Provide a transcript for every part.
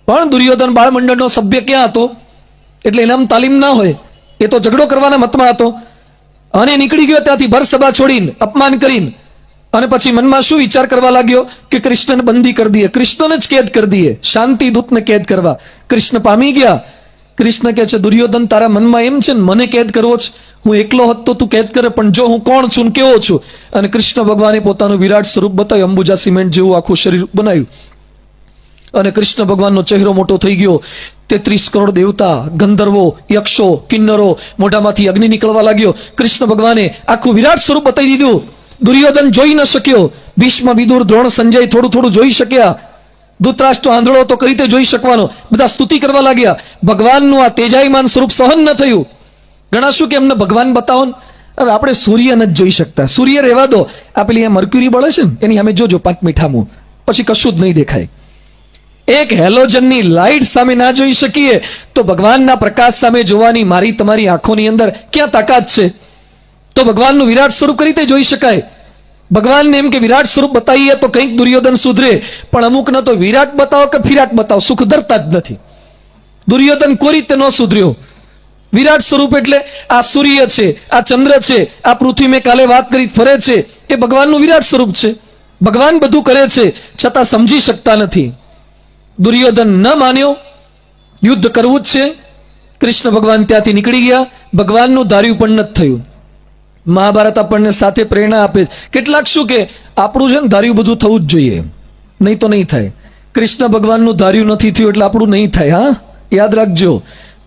પણ દુર્યોધન બાળમંડળનો સભ્ય ક્યાં હતો? એટલે એનામાં તાલીમ ના હોય, એ તો ઝઘડો કરવાના મતમાં હતો અને નીકળી ગયો ત્યાંથી ભરસભા છોડીને, અપમાન કરીને. અને પછી મનમાં શું વિચાર કરવા લાગ્યો કે કૃષ્ણને બંદી કરી દઈએ, કૃષ્ણને જ કેદ કરી દઈએ, શાંતિ દૂતને કેદ કરવા. કૃષ્ણ પામી ગયા. કૃષ્ણ કહે છે, દુર્યોધન તારા મનમાં એમ છે ને મને કેદ કરવો છે? હું એકલો હોત તો તું કેદ કરે, પણ જો હું કોણ છું, કેવો છું. અને કૃષ્ણ ભગવાને પોતાનું વિરાટ સ્વરૂપ બતાવ્યું, અંબુજા સિમેન્ટ જેવું આખું શરીર બનાવ્યું. અને કૃષ્ણ ભગવાનનો ચહેરો મોટો થઈ ગયો. 33 કરોડ દેવતા, ગંધર્વો, યક્ષો, કિન્નરો, મોઢામાંથી અગ્નિ નીકળવા લાગ્યો. કૃષ્ણ ભગવાને આખું વિરાટ સ્વરૂપ બતાવી દીધું. દુર્યોધન જોઈ ન શક્યો. ભીષ્મ, વિદુર, દ્રોણ, સંજય થોડું થોડું જોઈ શક્યા. ધૃતરાષ્ટ્ર આંધળો તો કઈ રીતે જોઈ શકવાનો? બધા સ્તુતિ કરવા લાગ્યા. ભગવાનનું આ તેજાયમાન સ્વરૂપ સહન ન થયું. ઘણા શું કે એમને ભગવાન બતાવો ને. હવે આપણે સૂર્ય નથી જોઈ શકતા, સૂર્ય રહેવા દો. આ પેલી મર્ક્યુરી બળે છે ને એની સામે જોજો 5 મીઠામું, પછી કશું જ નહીં દેખાય. એક હેલોજનની લાઇટ સામે ના જોઈ શકીએ તો ભગવાનના પ્રકાશ સામે જોવાની મારી તમારી આંખોની અંદર ક્યાં તાકાત છે? તો ભગવાનનું વિરાટ સ્વરૂપ કઈ રીતે જોઈ શકાય? ભગવાનને એમ કે વિરાટ સ્વરૂપ બતાવીએ તો કંઈક દુર્યોધન સુધરે, પણ અમુક ન તો વિરાટ બતાવો કે ફિરાટ બતાવો, સુખ ધરતા જ નથી. દુર્યોધન કોઈ રીતે ન સુધર્યો. વિરાટ સ્વરૂપ એટલે આ સૂર્ય છે, આ ચંદ્ર છે, આ પૃથ્વી મેં કાલે વાત કરી ફરે છે, એ ભગવાનનું વિરાટ સ્વરૂપ છે. ભગવાન બધું કરે છે છતાં સમજી શકતા નથી. દુર્યોધન ન માન્યો, યુદ્ધ કરવું જ છે. કૃષ્ણ ભગવાન ત્યાંથી નીકળી ગયા. ભગવાનનું ધાર્યું પણ નથી થયું. મહાભારત આપણને સાથે પ્રેરણા આપે. કેટલાક શું કે આપણું છે ને ધાર્યું બધું થવું જ જોઈએ, નહીં તો નહીં થાય. કૃષ્ણ ભગવાનનું ધાર્યું નથી થયું એટલે આપણું નહીં થાય. હા, યાદ રાખજો.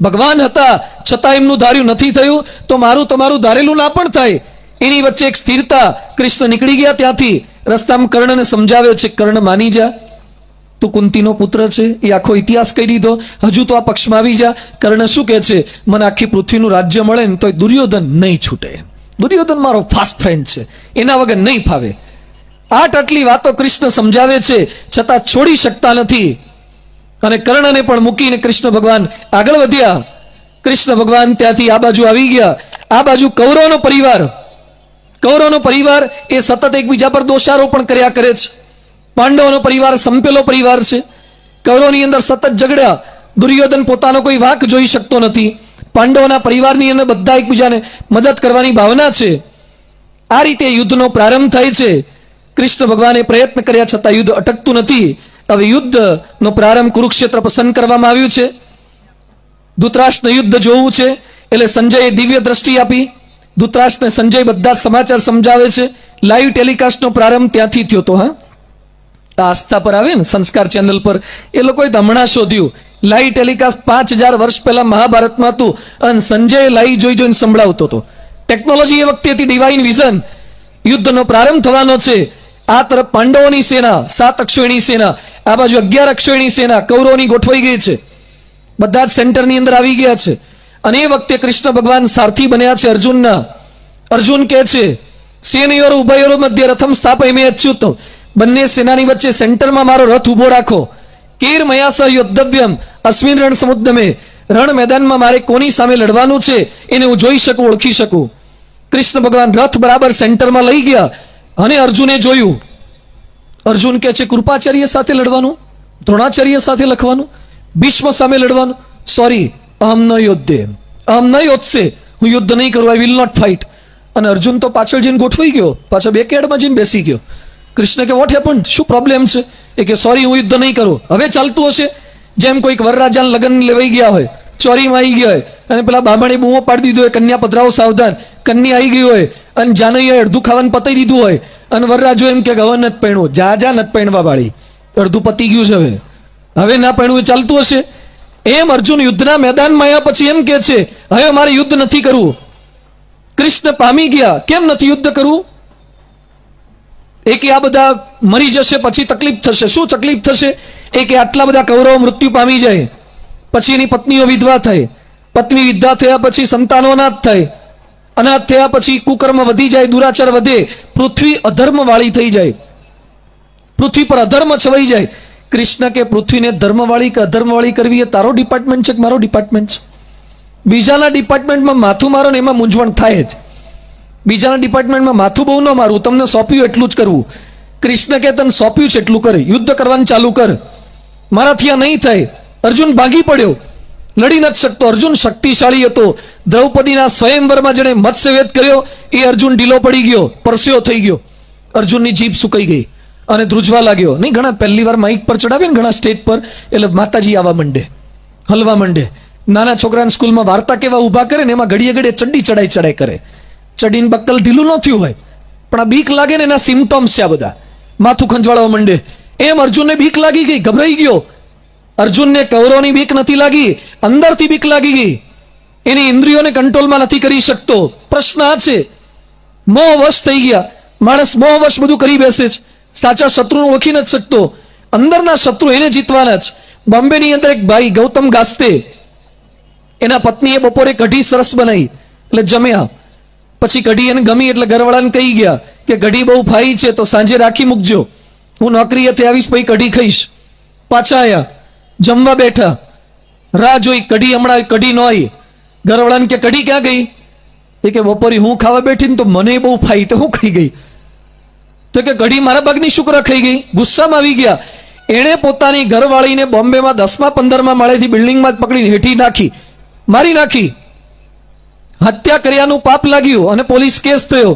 ભગવાન હતા છતાં એમનું ધાર્યું નથી થયું તો મારું તમારું ધારેલું ના પણ થાય. એની વચ્ચે એક સ્થિરતા. કૃષ્ણ નીકળી ગયા ત્યાંથી. રસ્તામાં કર્ણને સમજાવે છે, કર્ણ માની જા, તું કુંતીનો પુત્ર છે. એ આખો ઇતિહાસ કહી દીધો. હજુ તો આ પક્ષમાં આવી જા. કર્ણ શું કહે છે? મને આખી પૃથ્વીનું રાજ્ય મળે ને તો દુર્યોધન નહીં છૂટે. દુર્યોધન મારો ફાસ્ટ ફ્રેન્ડ છે, એના વગર નહીં ફાવે. આટલી વાતો કૃષ્ણ સમજાવે છે છતાં છોડી શકતા નથી. અને કર્ણને પણ મૂકીને કૃષ્ણ ભગવાન આગળ વધ્યા. કૃષ્ણ ભગવાન ત્યાંથી આ બાજુ આવી ગયા. આ બાજુ કૌરવનો પરિવાર એ સતત એકબીજા પર દોષારોપણ કર્યા કરે છે. પાંડવોનો પરિવાર સંપેલો પરિવાર છે. કૌરવની અંદર સતત ઝઘડા. દુર્યોધન પોતાનો કોઈ વાંક જોઈ શકતો નથી. પાંડવોના પરિવારની અંદર બધા એકબીજાને મદદ કરવાની ભાવના છે. આ રીતે યુદ્ધનો પ્રારંભ થાય છે. કૃષ્ણ ભગવાને પ્રયત્ન કર્યા છતાં યુદ્ધ અટકતું નથી. હવે યુદ્ધનો પ્રારંભ કુરુક્ષેત્ર પસંદ કરવામાં આવ્યું છે. ધૃતરાષ્ટ્રને યુદ્ધ જોવું છે એટલે સંજયે દિવ્ય દ્રષ્ટિ આપી. ધૃતરાષ્ટ્રને સંજય બધા સમાચાર સમજાવે છે. લાઈવ ટેલિકાસ્ટનો પ્રારંભ ત્યાંથી થયો હતો. હા, આસ્થા પર આવે ને સંસ્કાર ચેનલ પર, એ લોકોએ હમણાં શોધ્યું. લાઈવ ટેલિકાસ્ટ 5000 વર્ષ પહેલા મહાભારતમાં હતું અને સંજય લાઈવ જોઈને સંભળાવતો હતો. ટેકનોલોજી એ વખતે હતી ડિવાઇન વિઝન. યુદ્ધનો પ્રારંભ થવાનો છે. આ તરફ પાંડવોની સેના 7 અક્ષોહિણી સેના, આ બાજુ 11 અક્ષોહિણી સેના કૌરવોની ગોઠવાઈ ગઈ છે. બધા જ સેન્ટરની અંદર આવી ગયા છે. અને એ વખતે કૃષ્ણ ભગવાન સારથી બન્યા છે અર્જુનના. અર્જુન કહે છે, સેનયોર ઉભયોર મધ્ય રથમ સ્થાપય મે અચ્યુત. બંને સેનાની વચ્ચે સેન્ટરમાં મારો રથ ઉભો રાખો. કીર મયા સહ યોદ્ધવ્યમ અસ્મિન રણ સમુદ્રમે. રણ મેદાનમાં મારે કોની સામે લડવાનું છે એને હું જોઈ શકું, ઓળખી શકું. કૃષ્ણ ભગવાન રથ બરાબર સેન્ટરમાં લઈ ગયા અને અર્જુને જોયું. અર્જુન કહે છે, કૃપાચાર્ય સાથે લડવાનું, દ્રોણાચાર્ય સાથે લખવાનું, ભીષ્મ સામે લડવાનું? સોરી, અહમ ન યોદ્ધે, અહમ ન યોદ્ધસે, હું યુદ્ધ નહીં કરું, આઈ વિલ નોટ ફાઇટ. અને અર્જુન તો પાછળ જઈને ગોઠવાઈ ગયો, પાછળ બેકયાર્ડમાં જઈને બેસી ગયો. કૃષ્ણ કે વોટ હેપન્ડ, શું પ્રોબ્લેમ છે? એ કે સોરી, હું યુદ્ધ નહીં કરું. હવે ચાલતું હશે જેમ કોઈક વરરાજાના લગ્ન લેવાઈ ગયા હોય, ચોરીમાં આવી ગયા હોય અને પેલા બામણે બૂમો પાડી દીધો હોય, કન્યા પધરાવો સાવધાન, કન્યા આવી ગઈ હોય અને જાનૈયા અડધું ખાવાનું પતાઈ દીધું હોય અને વરરાજો એમ કે હવે નથી પહેણવું, જા નથી પહેણવા વાળી, અડધું પતી ગયું છે, હવે ના પહેણવું. ચાલતું હશે એમ અર્જુન યુદ્ધના મેદાનમાં આવ્યા પછી એમ કે છે, હવે મારે યુદ્ધ નથી કરવું. કૃષ્ણ પામી ગયા, કેમ નથી યુદ્ધ કરવું? એક આ બધા મરી જશે પછી તકલીફ થશે. શું તકલીફ થશે? એક આટલા બધા કૌરવો મૃત્યુ પામી જાય પછી એની પત્નીઓ વિધવા થાય, પત્ની વિધવા થયા પછી સંતાનો અનાથ થાય, અનાથ થયા પછી કુકર્મ વધી જાય, દુરાચાર વધે, પૃથ્વી અધર્મ વાળી થઈ જાય, પૃથ્વી પર અધર્મ છવાઈ જાય. કૃષ્ણ કે પૃથ્વીને ધર્મવાળી કે અધર્મવાળી કરવી એ તારો ડિપાર્ટમેન્ટ છે કે મારો ડિપાર્ટમેન્ટ છે? બીજાના ડિપાર્ટમેન્ટમાં માથું મારો ને એમાં મૂંઝવણ થાય જ. બીજાના ડિપાર્ટમેન્ટમાં માથું બહુ ન મારવું, તમને સોંપ્યું એટલું જ કરવું. કૃષ્ણ કે તને સોંપ્યું છે એટલું કરે, યુદ્ધ કરવાનું ચાલુ કર, મારાથી આ નહીં થાય. અર્જુન ભાગી પડ્યો, લડી નથી શકતો. અર્જુન શક્તિશાળી હતો. દ્રૌપદીના સ્વયંવરમાં જેણે મત્સ્યવેદ કર્યો એ અર્જુન ઢીલો પડી ગયો, પરસ્યો થઈ ગયો. અર્જુનની જીભ સુકાઈ ગઈ અને ધ્રુજવા લાગ્યો. નહીં, ઘણા પહેલી વાર માઇક પર ચડાવે ને ઘણા સ્ટેજ પર, એટલે માતાજી આવવા માંડે, હલવા માંડે. નાના છોકરાને સ્કૂલમાં વાર્તા કેવા ઊભા કરે ને એમાં ઘડીએ ઘડીએ ચડ્ડી ચડાઈ કરે. ચડીને બક્કલ ઢીલું ન થયું હોય, પણ આ બીક લાગે ને એના સિમ્ટોમ્સ છે આ બધા. માથું ખંજવાળવા માંડે. એમ અર્જુનને બીક લાગી ગઈ, ગભરાઈ ગયો. અર્જુનને કૌરવની બીક નથી લાગી, અંદરથી બીક લાગી ગઈ. એની ઇન્દ્રિયોને કંટ્રોલમાં નથી કરી શકતો. પ્રશ્ન આ છે, મોહવશ થઈ ગયા. માણસ મોહવશ બધું કરી બેસે છે, સાચા શત્રુને ઓળખી નથી શકતો. અંદરના શત્રુ એને જીતવાના જ. બોમ્બેની અંદર એક ભાઈ ગૌતમ ગાસ્તે, એના પત્નીએ બપોરે કઢી સરસ બનાવી એટલે જમ્યા. પછી કઢી એને ગમી એટલે ઘરવાળાને કહી ગયા કે કઢી બહુ ફાઈ છે તો સાંજે રાખી મૂકજો, હું નોકરીએથી આવીશ પછી કઢી ખાઈશ. પાછા આયા, જમવા બેઠા, રાહ જોઈ, કઢી હમણાં કઢી ન આવી. ઘરવાળાને કે કઢી ક્યાં ગઈ? એ કે બપોરે હું ખાવા બેઠી ને તો મને બહુ ફાઈ તો હું ખાઈ ગઈ. તો કે કઢી મારા ભાગની શુક્ર ખાઈ ગઈ. ગુસ્સામાં આવી ગયા. એણે પોતાની ઘરવાળીને બોમ્બેમાં 10મા 15મા માળેથી બિલ્ડિંગમાં જ પકડીને હેઠી નાખી, મારી નાખી. હત્યા કર્યાનું પાપ લાગ્યું અને પોલીસ કેસ થયો.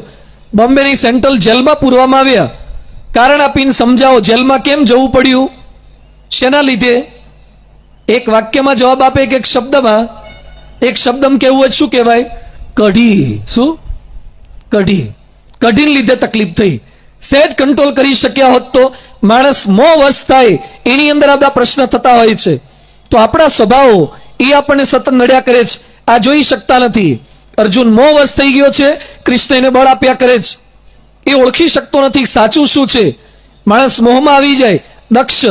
બોમ્બેની સેન્ટ્રલ જેલમાં પૂરવામાં આવ્યા. કારણ આપીને સમજાવો, જેલમાં કેમ જવું પડ્યું, શેના લીધે? એક વાક્યમાં જવાબ આપે કે એક શબ્દમાં. એક શબ્દમાં કેવું હોય શું કહેવાય? કઢી. શું? કઢી. કઢીને લીધે તકલીફ થઈ. સહેજ કંટ્રોલ કરી શક્યા હોત તો માણસ મોહવશ થાય. એની અંદર આ બધા પ્રશ્ન થતા હોય છે. તો આપણા સ્વભાવો એ આપણને સતત નડ્યા કરે છે, આ જોઈ શકતા નથી. અર્જુન મોહવશ થઈ ગયો છે, કૃષ્ણ એને બળ આપ્યા કરે છે. એ ઓળખી શકતો નથી સાચું શું છે. માણસ મોહમાં આવી જાય. દક્ષ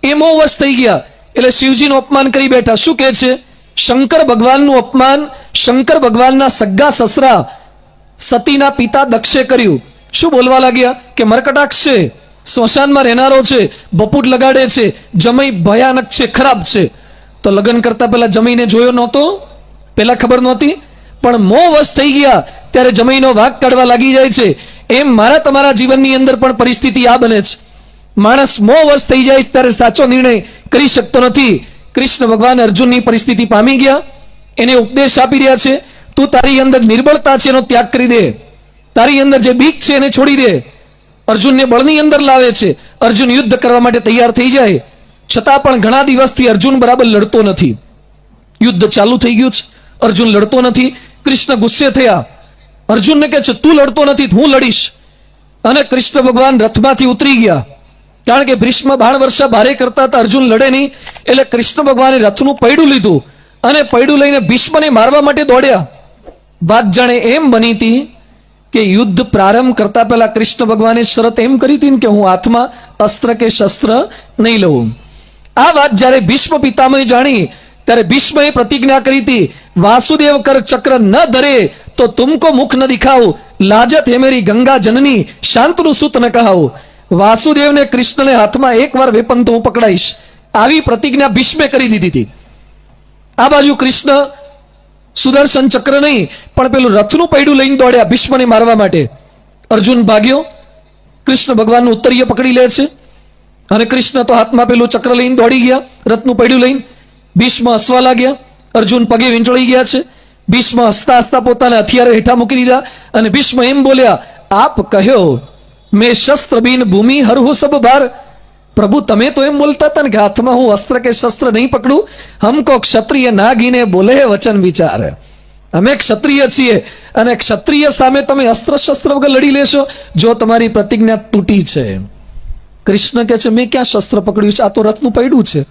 એ મોહવશ થઈ ગયા એટલે શિવજીનું અપમાન કરી બેઠા. શું કહે છે? શંકર ભગવાનનું અપમાન શંકર ભગવાનના સગા સસરા સતીના પિતા દક્ષે કર્યું. શું બોલવા લાગ્યા કે મરકટાક્ષ છે, સ્મશાનમાં રહેનારો છે, બપૂટ લગાડે છે, જમઈ ભયાનક છે, ખરાબ છે. તો લગ્ન કરતા પહેલા જમીને જોયો નહોતો? પહેલા ખબર નહોતી? પણ મોહવશ થઈ ગયા ત્યારે જમીનો વાંક કાઢવા લાગી જાય છે. એમ મારા તમારા જીવનની અંદર પણ પરિસ્થિતિ આ બને છે. માણસ મોહવશ થઈ જાય ત્યારે સાચો નિર્ણય કરી શકતો નથી. કૃષ્ણ ભગવાન અર્જુનની પરિસ્થિતિ પામી ગયા. એને ઉપદેશ આપી રહ્યા છે, તું તારી અંદર નિર્બળતા છે એનો ત્યાગ કરી દે, તારી અંદર જે બીક છે એને છોડી દે. અર્જુનને બળની અંદર લાવે છે. અર્જુન યુદ્ધ કરવા માટે તૈયાર થઈ જાય, છતાં પણ ઘણા દિવસથી અર્જુન બરાબર લડતો નથી. યુદ્ધ ચાલુ થઈ ગયું છે, અર્જુન લડતો નથી. કૃષ્ણ ગુસ્સે થયા. અર્જુનને કહે છે તું લડતો નથી, હું લડીશ. અને કૃષ્ણ ભગવાન રથમાંથી ઉતરી ગયા. કારણ કે ભીષ્મ બાણ વર્ષા ભારે કરતા હતા, અર્જુન લડે નહીં. એટલે કૃષ્ણ ભગવાને રથનું પૈડું લીધું અને પૈડું લઈને ભીષ્મને મારવા માટે દોડ્યા. વાત જાણે એમ બની હતી કે યુદ્ધ પ્રારંભ કરતા પહેલા કૃષ્ણ ભગવાને શરત એમ કરી હતી કે હું હાથમાં અસ્ત્ર કે શસ્ત્ર નહીં લઉં. આ વાત જ્યારે ભીષ્મ પિતામહે જાણી ત્યારે ભીષ્મએ પ્રતિજ્ઞા કરી હતી, વાસુદેવ કર ચક્ર ન ધરે તો તુમકો મુખ ન દિખાવું, લાજત હે મેરી ગંગા જનની, શાંતનું સુત ન કહાવું. વાસુદેવને કૃષ્ણને હાથમાં એકવાર વેપન તો હું પકડાઈશ, આવી પ્રતિજ્ઞા ભીષ્મે કરી દીધી હતી. આ બાજુ કૃષ્ણ સુદર્શન ચક્ર નહીં પણ પેલું રથનું પૈડું લઈને દોડ્યા ભીષ્મને મારવા માટે. અર્જુન ભાગ્યો. કૃષ્ણ ભગવાનનું ઉત્તરીય પકડી લે છે અને કૃષ્ણ તો હાથમાં પેલું ચક્ર લઈને દોડી ગયા, રથનું પૈડું લઈને. ભીષ્મ હસવા લાગ્યા. અર્જુન પગે વીંટળી ગયા છે. ભીષ્મ હસતા હસતા પોતાના હથિયાર હેઠા મૂકી દીધા અને ભીષ્મ એમ બોલ્યા, આપ કહ્યો મેં શસ્ત્ર બીન ભૂમિ હરહુ સબ ભાર. પ્રભુ તમે તો એમ બોલતા હતા ને કે હાથમાં હું અસ્ત્ર કે શસ્ત્ર નહીં પકડું. હમકો ક્ષત્રિય ના ગીને બોલે વચન વિચાર. અમે ક્ષત્રિય છીએ અને ક્ષત્રિય સામે તમે અસ્ત્ર શસ્ત્ર વગર લડી લેશો? જો તમારી પ્રતિજ્ઞા તૂટી છે. કૃષ્ણ કહે છે મેં ક્યાં શસ્ત્ર પકડ્યું છે, આ તો રથનું પૈડું છે.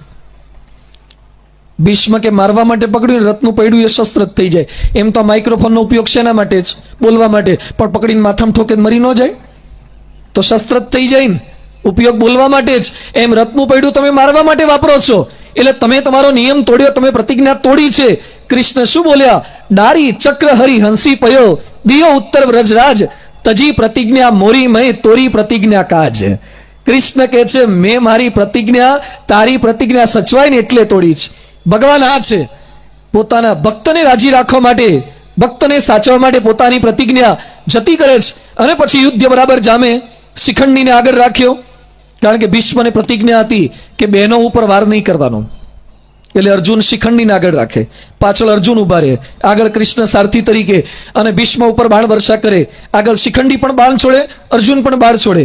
ભીષ્મ કે મારવા માટે પકડ્યું, રથનું પૈડું એ શસ્ત્ર જ થઈ જાય. એમ તો માઇક્રોફોનનો ઉપયોગ શેના માટે જ? બોલવા માટે. પણ પકડીને માથામાં ઠોકે મરી ન જાય તો શસ્ત્ર જ થઈ જાય ને. ઉપયોગ બોલવા માટે જ. એમ રથનું પૈડું તમે મારવા માટે વાપરો છો. એટલે તમે તમારો નિયમ તોડ્યો, તમે પ્રતિજ્ઞા તોડી છે. કૃષ્ણ શું બોલ્યા? ડારી ચક્ર હરી હંસી પયો, દિયો ઉત્તર વ્રજરાજ, તજી પ્રતિજ્ઞા મોરી મય તોરી પ્રતિજ્ઞા કાજ. કૃષ્ણ કહે છે મેં મારી પ્રતિજ્ઞા તારી પ્રતિજ્ઞા સચવાય ને એટલે તોડી છે. ભગવાન આ છે, પોતાના ભક્તને રાજી રાખવા માટે, ભક્તને સાચવવા માટે પોતાની પ્રતિજ્ઞા જતી કરે છે અને પછી યુદ્ધ બરાબર જામે. શિખંડીને આગળ રાખ્યો કારણ કે ભીષ્મને પ્રતિજ્ઞા હતી કે બહેનો ઉપર વાર નહીં કરવાનો. એટલે અર્જુન શિખંડીને આગળ રાખે, પાછળ અર્જુન ઉભા રહે, આગળ કૃષ્ણ સારથી તરીકે, અને ભીષ્મ ઉપર બાણ વર્ષા કરે. આગળ શિખંડી પણ બાણ છોડે, અર્જુન પણ બાણ છોડે.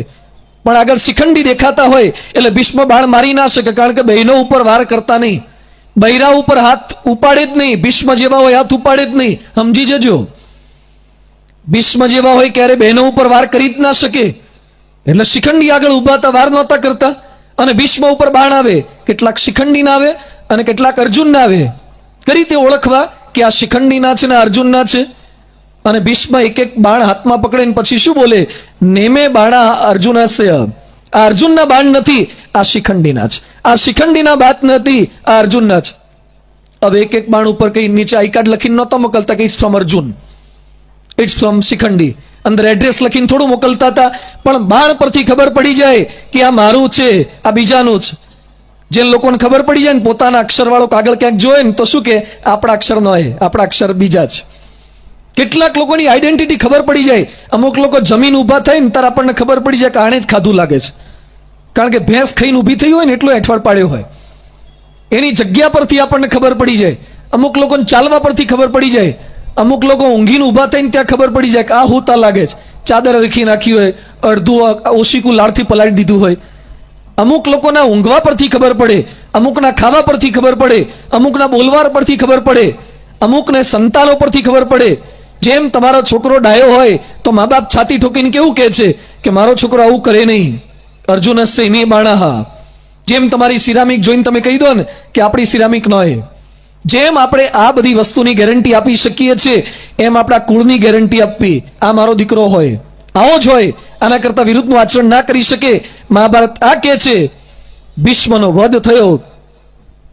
પણ આગળ શિખંડી દેખાતા હોય એટલે ભીષ્મ બાણ મારી ના શકે, કારણ કે બહેનો ઉપર વાર કરતા નહીં, બૈરા ઉપર હાથ ઉપાડે જ નહીં. ભીષ્મ જેવા હોય હાથ ઉપાડે જ નહીં, સમજી જજો. ભીષ્મ જેવા હોય ક્યારે બહેનો ઉપર વાર કરી જ ના શકે. એટલે શિખંડી આગળ ઉભા હતા, વાર નહોતા કરતા. અને ભીષ્મ ઉપર બાણ આવે, કેટલાક શિખંડી ના આવે અને કેટલાક અર્જુન ના આવે. કઈ રીતે ઓળખવા કે આ શિખંડી ના છે ને અર્જુન ના છે? અને ભીષ્મ એક એક બાણ હાથમાં પકડીને પછી શું બોલે? નેમે બાણા અર્જુનસ્ય. આ અર્જુનના બાણ નથી, આ શિખંડીના છે. આ શિખંડીના બાત નથી, આ અર્જુનના છે. હવે એક એક બાણ ઉપર કઈ નીચે આઈ કાર્ડ લખીને નહોતા મોકલતા કે it's from Arjun, it's from Shikhandi. અંદર એડ્રેસ લખીને થોડું મોકલતા હતા, પણ બાણ પરથી ખબર પડી જાય કે આ મારું છે, આ બીજાનું છે. જે લોકોને ખબર પડી જાય ને પોતાના અક્ષર વાળો કાગળ ક્યાંક જોયે ને તો શું કે આપણા અક્ષર નો હોય, આપણા અક્ષર બીજા છે. કેટલાક લોકોની આઈડેન્ટિટી ખબર પડી જાય. અમુક લોકો જમીન ઊભા થાય ને ત્યારે આપણને ખબર પડી જાય કે આણે જ ખાધું લાગે છે, કારણ કે ભેંસ ખાઈને ઊભી થઈ હોય ને એટલો એઠવાડ પાડ્યો હોય. એની જગ્યા પરથી આપણને ખબર પડી જાય. અમુક લોકોને ચાલવા પરથી ખબર પડી જાય. અમુક લોકો ઊંઘીને ઊભા થઈને ત્યાં ખબર પડી જાય કે આ હુતા લાગે છે. ચાદર વીખી નાખી હોય, અડધું ઓશીકું લાડથી પલાળી દીધું હોય. અમુક લોકોના ઊંઘવા પરથી ખબર પડે, અમુકના ખાવા પરથી ખબર પડે, અમુકના બોલવા પરથી ખબર પડે, અમુકને સંતાનો પરથી ખબર પડે. જેમ તમારો છોકરો ડાયો હોય તો મા બાપ છાતી ઠોકીને કેવું કહે છે કે મારો છોકરો આવું કરે નહીં, અર્જુનસ્ય ઇમે બાણાહ. જેમ તમારી સિરામિક જોઈને તમે કહી દો ને કે આપણી સિરામિક ન હોય, જેમ આપણે આ બધી વસ્તુની ગેરંટી આપી શકીએ છીએ, એમ આપણા કુળની ગેરંટી આપવી. આ મારો દીકરો હોય, આવો જ હોય, આના કરતા વિરુદ્ધનું આચરણ ના કરી શકે. મહાભારત આ કહે છે ભીષ્મનો વધ થયો,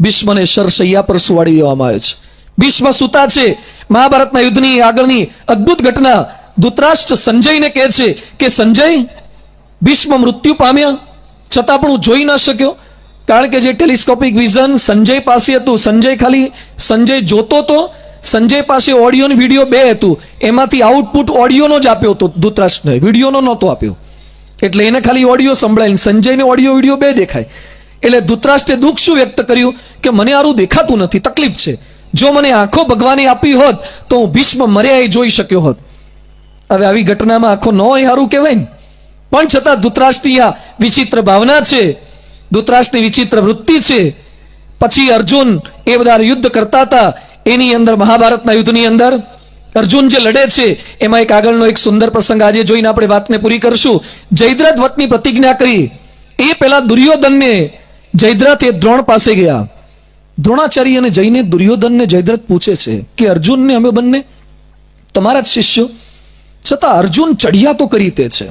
ભીષ્મને શરશૈયા પર સુવાડી દેવામાં આવ્યો છે. ભીષ્મ સુતા છે. મહાભારતના યુદ્ધની આગળની અદ્ભુત ઘટના ધૃતરાષ્ટ્ર સંજયને કહે છે કે સંજય, ભીષ્મ મૃત્યુ પામ્યા છતાં પણ હું જોઈ ન શક્યો, કારણ કે જે ટેલિસ્કોપિક વિઝન સંજય પાસે હતું, સંજય જોતો તો, સંજય પાસે ઓડિયો અને વિડીયો બે હતું. એમાંથી આઉટપુટ ઓડિયોનો જ આપ્યો હતો ધૃતરાષ્ટ્રને, વિડીયોનો નહોતો આપ્યો. એટલે એને ખાલી ઓડિયો સંભળાય, સંજયને ઓડિયો વિડીયો બે દેખાય. એટલે ધૃતરાષ્ટ્રે દુઃખ શું વ્યક્ત કર્યું કે મને આરું દેખાતું નથી, તકલીફ છે. જો મને આંખો ભગવાને આપી હોત તો હું ભીષ્મ મર્યા એ જોઈ શક્યો હોત. હવે આવી ઘટનામાં આંખો ન હોય સારું કહેવાય ને. પણ છતાં ધૃતરાષ્ટ્રની આ વિચિત્ર ભાવના છે, ધૃતરાષ્ટ્રની વિચિત્ર વૃત્તિ છે. પછી અર્જુન એ બધા યુદ્ધ કરતા હતા, એની અંદર મહાભારતના યુદ્ધની અંદર અર્જુન જે લડે છે એમાં એક આગળનો એક સુંદર પ્રસંગ આજે જોઈને આપણે વાતને પૂરી કરશું. જયદ્રથ વતની પ્રતિજ્ઞા કરી એ પહેલા દુર્યોધનને જયદ્રથ એ દ્રોણ પાસે ગયા. દ્રોણાચાર્ય અને જઈને દુર્યોધનને જયદ્રથ પૂછે છે કે અર્જુનને અમે બંને તમારા જ શિષ્યો, છતાં અર્જુન ચડિયા તો કરી તે છે.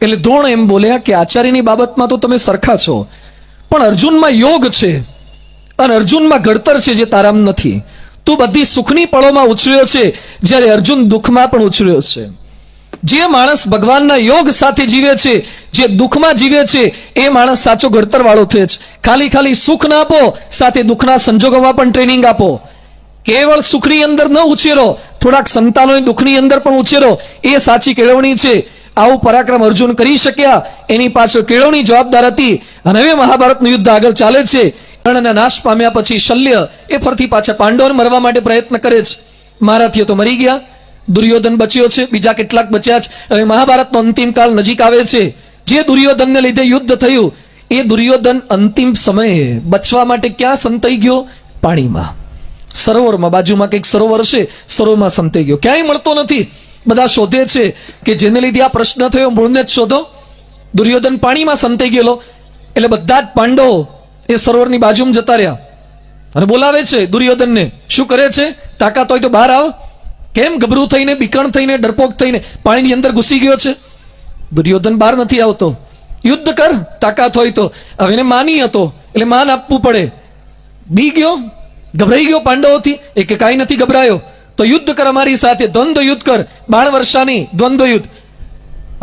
એટલે દ્રોણ એમ બોલ્યા કે આચાર્યની બાબતમાં તો તમે સરખા છો, પણ અર્જુનમાં યોગ છે અને અર્જુનમાં ઘડતર છે જે તારામ નથી. તું બધી સુખની પળોમાં ઉછર્યો છે, જ્યારે અર્જુન દુઃખમાં પણ ઉછર્યો છે. જે માણસ ભગવાનના યોગ સાથે જીવે છે, જે દુઃખમાં જીવે છે, એ માણસ સાચો ઘડતર વાળો થયો છે. ખાલી સુખ ના આપો, સાથે દુઃખના સંજોગોમાં પણ ટ્રેનિંગ આપો. કેવળ સુખની અંદર ન ઉછેરો, થોડાક સંતાનોની દુઃખની અંદર પણ ઉછેરો, એ સાચી કેળવણી છે. આવું પરાક્રમ અર્જુન કરી શક્યા, એની પાછળ કેળવણી જવાબદાર હતી. અને હવે મહાભારતનું યુદ્ધ આગળ ચાલે છે. કર્ણના નાશ પામ્યા પછી શલ્ય એ ફરતી પાછા પાંડવોને મરવા માટે પ્રયત્ન કરે છે. મારાથીઓ તો મરી ગયા, દુર્યોધન બચ્યો છે, બીજા કેટલાક બચ્યા છે. હવે મહાભારતનો અંતિમ કાળ નજીક આવે છે. જે દુર્યોધનને લીધે યુદ્ધ થયું, એ દુર્યોધન અંતિમ સમયે બચવા માટે ક્યાં સંતાઈ ગયો? પાણીમાં, સરોવરમાં. બાજુમાં કંઈક સરોવર છે, સરોવરમાં સંતાઈ ગયો. ક્યાંય મળતો નથી. બધા શોધે છે કે જેને લીધે આ પ્રશ્ન થયો મૂળને જ શોધો. દુર્યોધન પાણીમાં સંતાઈ ગયેલો. એટલે બધા જ પાંડવો એ સરોવરની બાજુમાં જતા રહ્યા અને બોલાવે છે દુર્યોધનને. શું કરે છે? તાકાત હોય તો બહાર આવ. કેમ ગભરું થઈને, બીકણ થઈને, ડરપોક થઈને પાણીની અંદર ઘૂસી ગયો છે? દુર્યોધન બહાર નથી આવતો. યુદ્ધ કર, તાકાત હોય તો. હવે એને માની હતો એટલે માન આપવું પડે. બી ગયો, ગભરાઈ ગયો પાંડવોથી. એ કે કાંઈ નથી ગભરાયો, તો યુદ્ધ કર અમારી સાથે, દ્વંદ્વ યુદ્ધ કર, 12 વર્ષાની દ્વંદ્વ યુદ્ધ.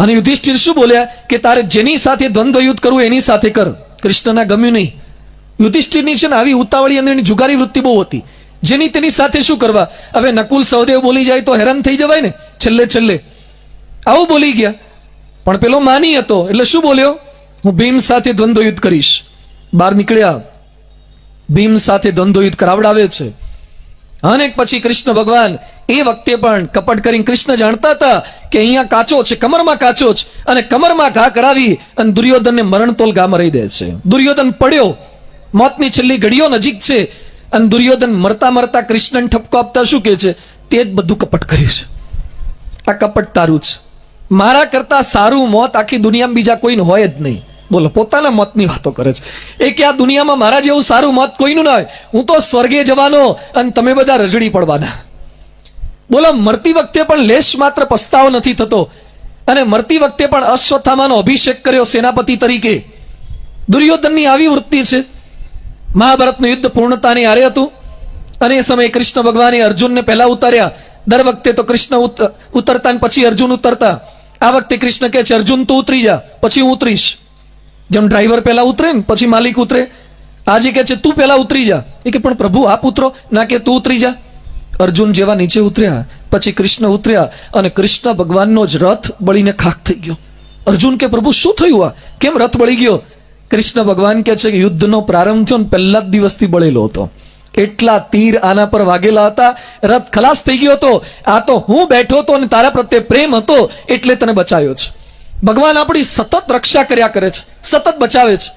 અને યુધિષ્ઠિર શું બોલ્યા કે તારે જેની સાથે દ્વંદ્વ યુદ્ધ કરવું એની સાથે કર. કૃષ્ણના ગમ્યું નહીં. યુધિષ્ઠિરની છે ને આવી ઉતાવળી અને એની જુગારી વૃત્તિ બહુ હતી. જેની તેની સાથે શું કરવા? હવે નકુલ સહદેવ બોલી જાય તો હેરાન થઈ જવાય ને. છેલ્લે આવું બોલી ગયા. પણ પેલો માની હતો એટલે શું બોલ્યો? હું ભીમ સાથે દ્વંદ્વ યુદ્ધ કરીશ. બહાર નીકળ્યા. ભીમ સાથે દ્વંદ્વયુદ્ધ કરાવડાવે છે. અને પછી કૃષ્ણ ભગવાન એ વખતે પણ કપટ કરીને કૃષ્ણ જાણતા હતા કે અહીંયા કાચો છે, કમરમાં કાચો છે, અને કમરમાં ઘા કરાવી અને દુર્યોધનને મરણતોલ ઘા મરાઈ દે છે. દુર્યોધન પડ્યો, મોતની છેલ્લી ઘડીઓ નજીક છે, અને દુર્યોધન મરતા મરતા કૃષ્ણને ઠપકો આપતા શું કહે છે? તે જ બધું કપટ કર્યું છે, આ કપટ તારું છે, મારા કરતા સારું મોત આખી દુનિયામાં બીજા કોઈને હોય જ નહીં. બોલો, પોતાના મોતની વાતો કરે છે. એ કે આ દુનિયામાં મારા જેવું સારું મોત કોઈનું ના હોય, હું તો સ્વર્ગે જવાનો અને તમે બધા રજડી પડવાના. બોલો, મરતી વખતે પણ લેશ માત્ર પસ્તાવો નથી થતો, અને મરતી વખતે પણ અશ્વત્થામાનો અભિષેક કર્યો સેનાપતિ તરીકે. દુર્યોધનની આવી વૃત્તિ છે. મહાભારતનું યુદ્ધ પૂર્ણતાની આરે હતું, અને એ સમયે કૃષ્ણ ભગવાને અર્જુનને પહેલા ઉતાર્યા. દર વખતે તો કૃષ્ણ ઉતરતા ને પછી અર્જુન ઉતરતા. આ વખતે કૃષ્ણ કહે છે, અર્જુન તું ઉતરી જા, પછી હું ઉતરીશ. જેમ ડ્રાઈવર પહેલા ઉતરે ને પછી માલિક ઉતરે, આજે કહે છે તું પહેલા ઉતરી જા. એ કે પણ પ્રભુ આપ ઉતરો, ના કે તું ઉતરી જા. અર્જુન જેવા નીચે ઉતર્યા પછી કૃષ્ણ ઉતર્યા, અને કૃષ્ણ ભગવાનનો જ રથ બળીને ખાખ થઈ ગયો. અર્જુન કે પ્રભુ શું થયું? આ કેમ રથ બળી ગયો? કૃષ્ણ ભગવાન કહે છે કે યુદ્ધનો પ્રારંભ થયો ને પહેલા જ દિવસથી બળેલો હતો, એટલા તીર આના પર વાગેલા હતા, રથ ખલાસ થઈ ગયો હતો. આ તો હું બેઠો હતો અને તારા પ્રત્યે પ્રેમ હતો એટલે તને બચાવ્યો છે. ભગવાન આપણી સતત રક્ષા કર્યા કરે છે, સતત બચાવે છે.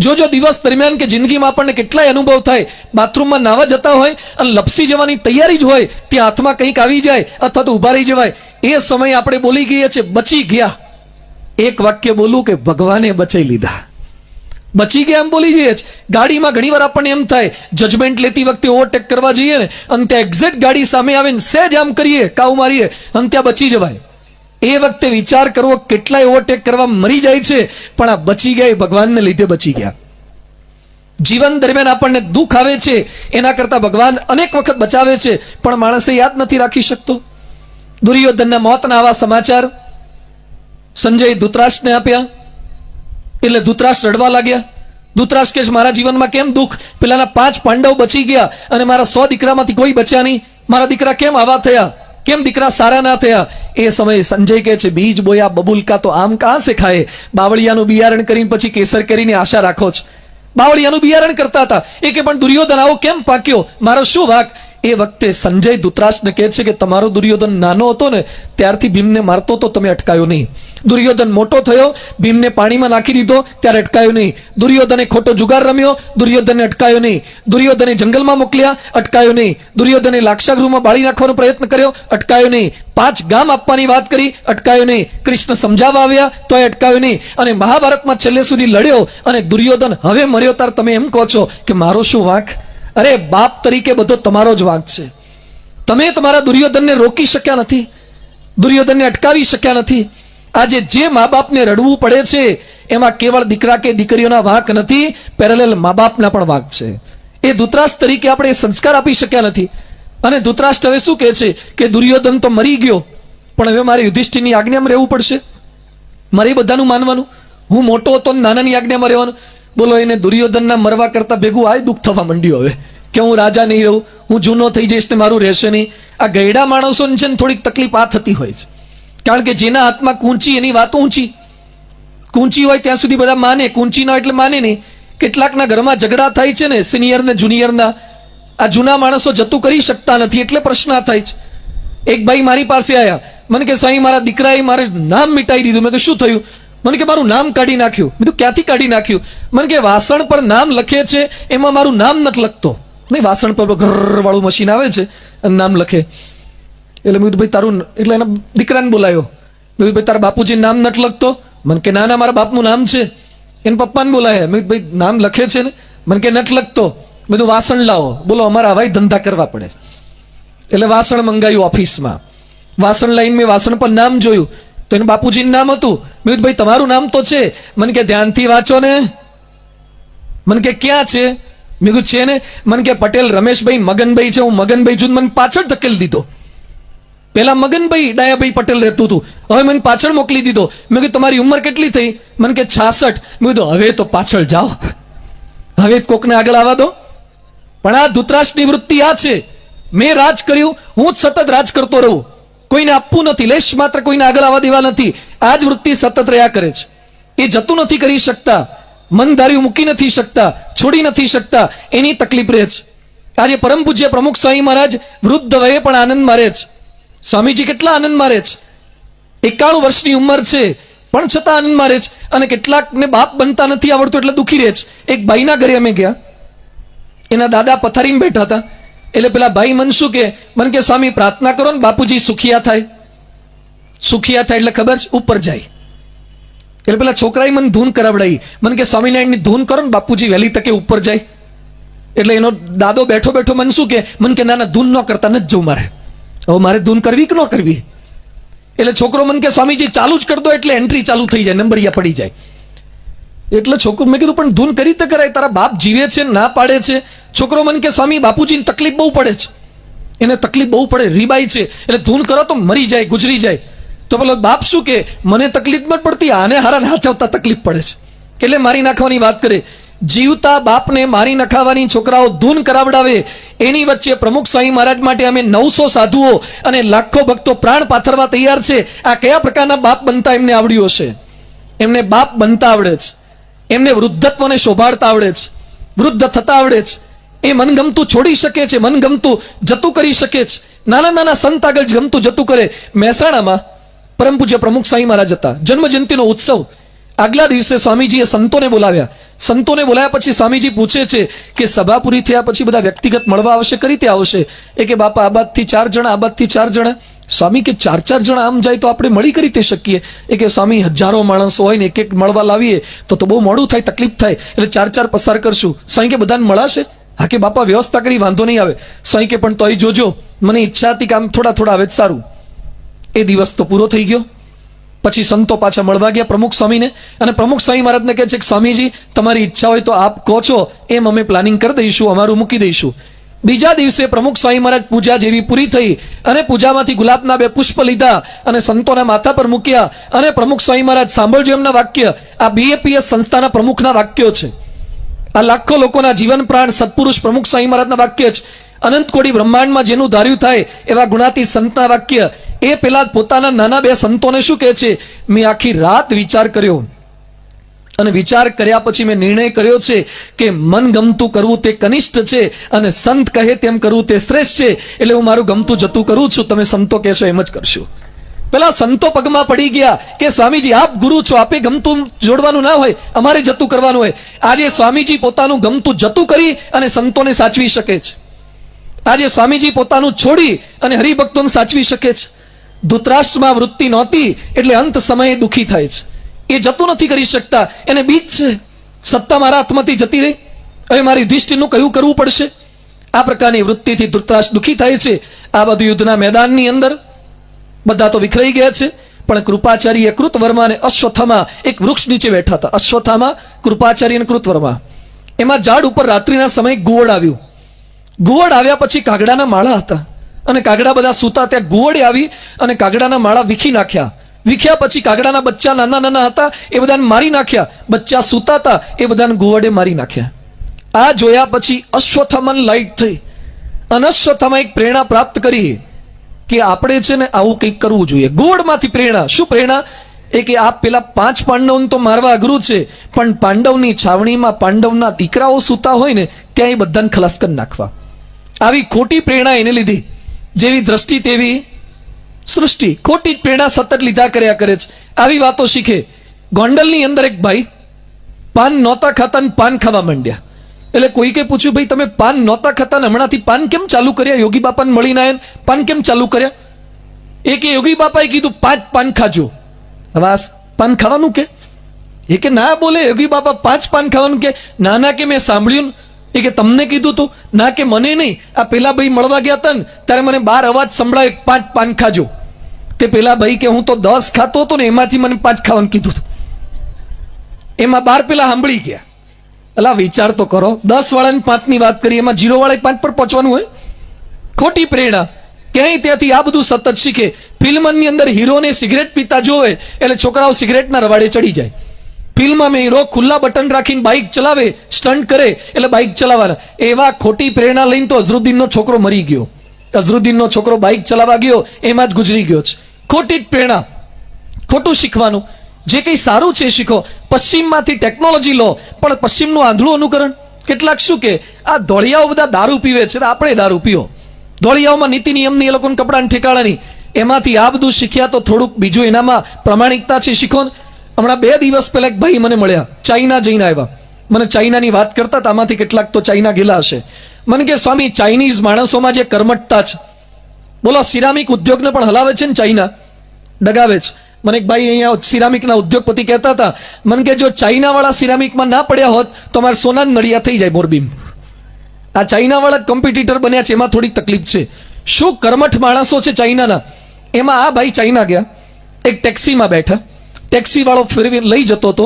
જો દિવસ દરમિયાન કે જિંદગીમાં આપણને કેટલાય અનુભવ થાય, બાથરૂમમાં નાવા જતા હોય અને લપસી જવાની તૈયારી જ હોય, ત્યાં હાથમાં કંઈક આવી જાય અથવા તો ઉભા રહી જવાય, એ સમયે આપણે બોલી ગઈએ છીએ બચી ગયા. એક વાક્ય બોલું કે ભગવાને બચાવી લીધા, બચી ગયા એમ બોલી જઈએ છે. ગાડીમાં ઘણી વાર આપણને એમ થાય, જજમેન્ટ લેતી વખતે ઓવરટેક કરવા જઈએ ને, અને ત્યાં એક્ઝેક્ટ ગાડી સામે આવે ને સહેજ આમ કરીએ, કાઉ મારીએ, અને ત્યાં બચી જવાય. એ વખતે વિચાર કરવો કેટલાય ઓવરટેક કરવા મરી જાય છે, પણ આ બચી ગયા એ ભગવાનને લીધે બચી ગયા. જીવન દરમિયાન આપણને દુઃખ આવે છે, એના કરતા ભગવાન અનેક વખત બચાવે છે, પણ માણસે યાદ નથી રાખી શકતો. દુર્યોધનના મોતના આવા સમાચાર સંજય ધૃતરાષ્ટ્રને આપ્યા, એટલે ધૃતરાષ્ટ્ર રડવા લાગ્યા. ધૃતરાષ્ટ્ર કે મારા જીવનમાં કેમ દુઃખ? પેલાના 5 પાંડવ બચી ગયા અને મારા 100 દીકરામાંથી કોઈ બચ્યા નહીં. મારા દીકરા કેમ આવા થયા? કેમ દીકરા સારા ના થયા? એ સમયે સંજય કહે છે, બીજ બોયા બબુલ કા તો આમ કહા સે ખાય. બાવળિયાનું બિયારણ કરીને પછી કેસર કેરીની આશા રાખો છો. બાવળિયાનું બિયારણ કરતા હતા. એ કે પણ દુર્યોધન આવો કેમ પાક્યો? મારો શું વાંક? એ વખતે સંજય ધૃતરાષ્ટ્રને કહે છે કે તમારો દુર્યોધન નાનો હતો ને ત્યારથી ભીમને મારતો તો તમે અટકાયો નહીં. દુર્યોધન મોટો થયો, ભીમને પાણીમાં નાખી દીધો ત્યારે અટકાયો નહીં. દુર્યોધને ખોટો જુગાર રમ્યો, દુર્યોધને અટકાયો નહીં. દુર્યોધને જંગલમાં મોકલ્યા, અટકાયો નહીં. દુર્યોધને લાક્ષાગૃહમાં બાળી નાખવાનો પ્રયત્ન કર્યો, અટકાયો નહીં. 5 ગામ આપવાની વાત કરી, અટકાયો નહીં. કૃષ્ણ સમજાવવા આવ્યા તોય અટકાયો નહીં. અને મહાભારતમાં છેલ્લે સુધી લડ્યો, અને દુર્યોધન હવે મર્યો તાર તમે એમ કહો છો કે મારો શું વાંક? અરે બાપ તરીકે બધો તમારો જ વાંક છે. તમે તમારા દુર્યોધનને રોકી શક્યા નથી, દુર્યોધનને અટકાવી શક્યા નથી. આજે જે મા બાપને રડવું પડે છે એમાં કેવળ દીકરા કે દીકરીઓના વાંક નથી, પેરેલલ મા બાપના પણ વાંક છે. એ ધૃતરાષ્ટ્ર તરીકે આપણે સંસ્કાર આપી શક્યા નથી. અને ધૃતરાષ્ટ્ર હવે શું કહે છે કે દુર્યોધન તો મરી ગયો, પણ હવે મારે યુધિષ્ઠિરની આજ્ઞામાં રહેવું પડશે, મારે બધાનું માનવાનું. હું મોટો હતો ને નાનાની આજ્ઞામાં રહેવાનું. બોલો, એને દુર્યોધનના મરવા કરતા ભેગું આ દુઃખ થવા માંડ્યું હવે કે હું રાજા નહીં રહું, હું જૂનો થઈ જઈશ ને મારું રહેશે નહીં. આ ગયડા માણસોને છે ને થોડીક તકલીફ આ થતી હોય છે, કારણ કે જેના હાથમાં કૂંચી એની વાતો ઊંચી. કૂંચી હોય ત્યાં સુધી બધા માને, કૂંચી ન હોય એટલે માને નહીં. કેટલાકના ઘરમાં ઝઘડા થાય છે ને સિનિયર ને જુનિયરના. આ જૂના માણસો જતું કરી શકતા નથી એટલે પ્રશ્ન થાય છે. એક ભાઈ મારી પાસે આવ્યા, મને કે સાંઈ મારા દીકરાએ મારે નામ મિટાઈ દીધું. મેં કે શું થયું? મને કે મારું નામ કાઢી નાખ્યું. મેં કીધું ક્યાંથી કાઢી નાખ્યું? મને કે વાસણ પર નામ લખે છે એમાં મારું નામ નથી લખતો. નહીં, વાસણ પર ઘર વાળું મશીન આવે છે અને નામ લખે. એટલે મેં કીધું ભાઈ તારું, એટલે એના દીકરાને બોલાયો. મેં કીધું ભાઈ તારા બાપુજી નામ નથી લખતો? મને કે ના ના મારા બાપનું નામ છે. એને પપ્પાને બોલાયા. મેં કીધું ભાઈ નામ લખે છે ને? મને કે નથી લખતો. મેં કીધું વાસણ લાવો. બોલો, અમારા હવાઈ ધંધા કરવા પડે. એટલે વાસણ મંગાવ્યું ઓફિસમાં. વાસણ લઈને મેં વાસણ પર નામ જોયું તો એને બાપુજીનું નામ હતું. મેં કીધું ભાઈ તમારું નામ તો છે. મને કે ધ્યાનથી વાંચો ને. મને કે ક્યાં છે? મેં કીધું છે ને. મને કે પટેલ રમેશભાઈ મગનભાઈ છે. હું મગનભાઈ છું, મને પાછળ ધકેલી દીધો. પેલા મગનભાઈ ડાયાભાઈ પટેલ રહેતું હતું, હવે મને પાછળ મોકલી દીધો. મેં કીધું તમારી ઉંમર કેટલી થઈ? મને કે 66. મેં કીધું હવે તો પાછળ જાઓ, હવે કોકને આગળ આવવા દો. પણ આ ધૃતરાષ્ટ્રની વૃત્તિ આ છે, મેં રાજ કર્યું, હું જ સતત રાજ કરતો રહું, કોઈને આપવું નથી, લેશ માત્ર કોઈને આગળ આવવા દેવા નથી. આ જ વૃત્તિ સતત રહ્યા કરે છે. એ જતું નથી કરી શકતા. મન ધાર્યું મૂકી નથી શકતા, છોડી નથી શકતા, એની તકલીફ રહે છે. આજે પરમ પૂજ્ય પ્રમુખ સ્વામી મહારાજ વૃદ્ધ વયે પણ આનંદ મારે છે. સ્વામીજી કેટલા આનંદ મારે છે, 91 વર્ષની ઉંમર છે પણ છતાં આનંદ મારે છે. અને કેટલાકને બાપ બનતા નથી આવડતું એટલે દુખી રહે છે. એક ભાઈના ઘરે અમે ગયા, એના દાદા પથારીમાં બેઠા હતા. એટલે પેલા ભાઈ મન શું કે, મન કે સ્વામી પ્રાર્થના કરો ને બાપુજી સુખિયા થાય. સુખિયા થાય એટલે ખબર છે, ઉપર જાય. એટલે પેલા છોકરાએ મને ધૂન કરાવડાવી, મન કે સ્વામિનારાયણની ધૂન કરો ને બાપુજી વહેલી તકે ઉપર જાય. એટલે એનો દાદો બેઠો બેઠો મન શું કે, મન કે ના ના ધૂન ન કરતા નથી જવું મારે, હવે મારે ધૂન કરવી કે ન કરવી. એટલે છોકરો મન કે સ્વામીજી ચાલુ જ કરી દો એટલે એન્ટ્રી ચાલુ થઈ જાય, નંબરિયા પડી જાય. એટલે છોકરો, મેં કીધું પણ ધૂન કરી તો કરાય, તારા બાપ જીવે છે ના પાડે છે. છોકરો મન કે સ્વામી બાપુજીને તકલીફ બહુ પડે છે, એને તકલીફ બહુ પડે, રીબાઈ છે, એટલે ધૂન કરો તો મરી જાય, ગુજરી જાય. તો પેલો બાપ શું કે, મને તકલીફ ન પડતી, આને હારા હાચવતા તકલીફ પડે છે, એટલે મારી નાખવાની વાત કરે. જીવતા બાપને મારી નખાવાની છોકરાઓ ધૂન કરાવડાવે. એની વચ્ચે પ્રમુખ સ્વામી મહારાજ માટે અમે 900 સાધુઓ અને લાખો ભક્તો પ્રાણ પાથરવા તૈયાર છે. આ કયા પ્રકારના બાપ બનતા એમને આવડ્યું હશે? એમને બાપ બનતા આવડે છે, એમને વૃદ્ધત્વને શોભાડતા આવડે છે, વૃદ્ધ થતા આવડે છે. એ મનગમતું છોડી શકે છે, મનગમતું જતું કરી શકે છે. નાના નાના સંત આગળ ગમતું જતું કરે. મહેસાણામાં પરમ પૂજ્ય પ્રમુખ સ્વામી મહારાજ હતા, જન્મ જયંતિનો ઉત્સવ. આગલા દિવસે સ્વામીજીએ સંતોને બોલાવ્યા. સંતોને બોલાવ્યા પછી સ્વામીજી પૂછે છે કે સભા પૂરી થયા પછી બધા વ્યક્તિગત મળવા આવશે, કઈ રીતે આવશે? એ કે બાપા આ બાજથી 4 જણા, આ બાજથી 4 જણા. સ્વામી કે 4 જણા આમ જાય તો આપણે મળી કઈ રીતે શકીએ? એ કે સ્વામી હજારો માણસો હોય ને એક એક મળવા લાવીએ તો બહુ મોડું થાય, તકલીફ થાય, એટલે 4 પસાર કરશું. સ્વામી કે બધાને મળાશે? હા કે બાપા વ્યવસ્થા કરી, વાંધો નહીં આવે. સ્વામી કે પણ તોય જોજો, મને ઈચ્છા હતી કે આમ થોડા થોડા આવે સારું. એ દિવસ તો પૂરો થઈ ગયો. પછી સંતો પાછા મળવા ગયા પ્રમુખ સ્વામીને, અને પ્રમુખ સ્વામી મહારાજને કહે છે કે સ્વામીજી તમારી ઈચ્છા હોય તો આપ કહો છો એમ અમે પ્લાનિંગ કરી દઈશું, અમારું મૂકી દઈશું. બીજા દિવસે પ્રમુખ સ્વામી મહારાજ પૂજા જેવી પૂરી થઈ અને પૂજામાંથી ગુલાબના 2 પુષ્પ લીધા અને સંતોના માથા પર મૂક્યા. અને પ્રમુખ સ્વામી મહારાજ, સાંભળજો એમના વાક્ય, આ BAPS સંસ્થાના પ્રમુખના વાક્યો છે. આ લાખો લોકોના જીવન પ્રાણ સત્પુરુષ પ્રમુખ સ્વામી મહારાજના વાક્ય છે. અનંત કોટી બ્રહ્માંડમાં જેનું ધાર્યું થાય એવા ગુણાતી સંતના વાક્ય. એ પેલા પોતાના નાના 2 સંતોને શું કહે છે, મેં આખી રાત વિચાર કર્યો અને વિચાર કર્યા પછી મેં નિર્ણય કર્યો છે કે મન ગમતું કરવું તે કનિષ્ઠ છે અને સંત કહે તેમ કરવું તે શ્રેષ્ઠ છે. એટલે હું મારું ગમતું જતું કરું છું, તમે સંતો કહેશો એમ જ કરશું. પેલા સંતો પગમાં પડી ગયા કે સ્વામીજી આપ ગુરુ છો, આપે ગમતું જોડવાનું ના હોય, અમારે જતું કરવાનું હોય. આજે સ્વામીજી પોતાનું ગમતું જતું કરી અને સંતોને સાચવી શકે છે. આજે સ્વામીજી પોતાનું છોડી અને હરિભક્તોને સાચવી શકે છે. ધૃતરાષ્ટ્રમાં વૃત્તિ નહોતી એટલે અંત સમયે દુઃખી થાય છે. એ જતું નથી કરી શકતા, એને બીક છે, સત્તા મારા હાથમાંથી જતી રહી, હવે મારી યુધિષ્ઠિરનું કયું કરવું પડશે. આ પ્રકારની વૃત્તિથી ધૃતરાષ્ટ્ર દુઃખી થાય છે. આ બધું યુદ્ધના મેદાનની અંદર બધા તો વિખરાઈ ગયા છે, પણ કૃપાચાર્ય કૃતવર્મા અને અશ્વત્થામા એક વૃક્ષ નીચે બેઠા હતા. અશ્વત્થામા, કૃપાચાર્ય અને કૃતવર્મા. એમાં ઝાડ ઉપર રાત્રિના સમયે ગુવડ આવ્યું. ગુવડ આવ્યા પછી કાગડાના માળા હતા અને કાગડા બધા સૂતા, ત્યાં ગુવડે આવી અને કાગડાના માળા વીખી નાખ્યા. વીખ્યા પછી કાગડાના બચ્ચા નાના નાના હતા એ બધાને મારી નાખ્યા. બચ્ચા સૂતા હતા એ બધાને ગુવડે મારી નાખ્યા. આ જોયા પછી અશ્વત્થામાને લાઈટ થઈ અને અશ્વત્થામા એક પ્રેરણા પ્રાપ્ત કરી કે આપણે છે ને આવું કંઈક કરવું જોઈએ. ગુવડમાંથી પ્રેરણા. શું પ્રેરણા? એ કે આ પેલા 5 પાંડવોને તો મારવા અઘરું છે, પણ પાંડવની છાવણીમાં પાંડવના દીકરાઓ સૂતા હોય ને ત્યાં એ બધાને ખલાસ કરી નાખવા. આવી ખોટી પ્રેરણા એને લીધી. જેવી દ્રષ્ટિ તેવી સૃષ્ટિ. ખોટી જ પ્રેરણા સતત લીધા કર્યા કરે છે. આવી વાતો શીખે. ગોંડલની અંદર એક ભાઈ પાન નહોતા ખાતા ને પાન ખાવા માંડ્યા. એટલે કોઈકે પૂછ્યું, ભાઈ તમે પાન નહોતા ખાતા ને હમણાંથી પાન કેમ ચાલુ કર્યા? યોગી બાપાને મળીને આયા, પાન કેમ ચાલુ કર્યા? એ કે યોગી બાપાએ કીધું 5 પાન ખાજો. હવે આ પાન ખાવાનું કે? એ કે ના બોલે યોગી બાપા 5 પાન ખાવાનું કે. ના ના કે મેં સાંભળ્યું. એ કે તમને કીધું તું? ના કે મને નહીં, આ પેલા ભાઈ મળવા ગયા હતા ને ત્યારે મને 12 અવાજ સંભળાય 5 પાન ખાજો. તે પેલા ભાઈ કે હું તો 10 ખાતો હતો ને એમાંથી મને 5 ખાવાનું કીધું હતું. એમાં 12 પેલા સાંભળી ગયા. અલા વિચાર તો કરો, 10 વાળાને 5 ની વાત કરી, એમાં 0 વાળા 5 પર પહોંચવાનું હોય. ખોટી પ્રેરણા. ક્યાંય ત્યાંથી આ બધું સતત શીખે. ફિલ્મની અંદર હીરોને સિગરેટ પીતા જોવે એટલે છોકરાઓ સિગરેટના રવાડે ચડી જાય. ફિલ્મમાં હીરો ખુલ્લા બટન રાખીને બાઇક ચલાવે, સ્ટન્ટ કરે એટલે બાઇક ચલાવવાના. એવા ખોટી પ્રેરણા લઈને તો અઝરુદ્દીનનો છોકરો મરી ગયો. અઝરુદ્દીનનો છોકરો બાઇક ચલાવવા ગયો એમાં જ ગુજરી ગયો છે. ખોટી જ પ્રેરણા, ખોટું શીખવાનું. જે કંઈ સારું છે એ શીખો. પશ્ચિમમાંથી ટેકનોલોજી લો, પણ પશ્ચિમનું આંધળું અનુકરણ. કેટલાક શું કે આ ધોળિયાઓ બધા દારૂ પીવે છે, આપણે દારૂ પીઓ. ધોળિયાઓમાં નીતિ નિયમની એ લોકોને કપડાં ઠેકાણાની, એમાંથી આ બધું શીખ્યા તો થોડુંક બીજું એનામાં પ્રમાણિકતા છે શીખો. હમણાં 2 દિવસ પહેલા એક ભાઈ મને મળ્યા, ચાઇના જઈને આવ્યા. મને ચાઇનાની વાત કરતા હતા, આમાંથી કેટલાક તો ચાઇના ગયેલા હશે. મને કે સ્વામી, ચાઇનીઝ માણસોમાં જે કર્મઠતા છે, બોલો સિરામિક ઉદ્યોગને પણ હલાવે છે ને ચાઇના, ડગાવે છે. મને એક ભાઈ અહીંયા સિરામિકના ઉદ્યોગપતિ કહેતા હતા, મને કે જો ચાઇના વાળા સિરામિકમાં ના પડ્યા હોત તો અમારે સોનાના નળિયા થઈ જાય મોરબીમ. આ ચાઇના વાળા જ કોમ્પિટિટર બન્યા છે, એમાં થોડીક તકલીફ છે. શું કર્મઠ માણસો છે ચાઇનાના. એમાં આ ભાઈ ચાઇના ગયા, એક ટેક્સીમાં બેઠા, ટેક્સી વાળો ફેરવી લઈ જતો હતો.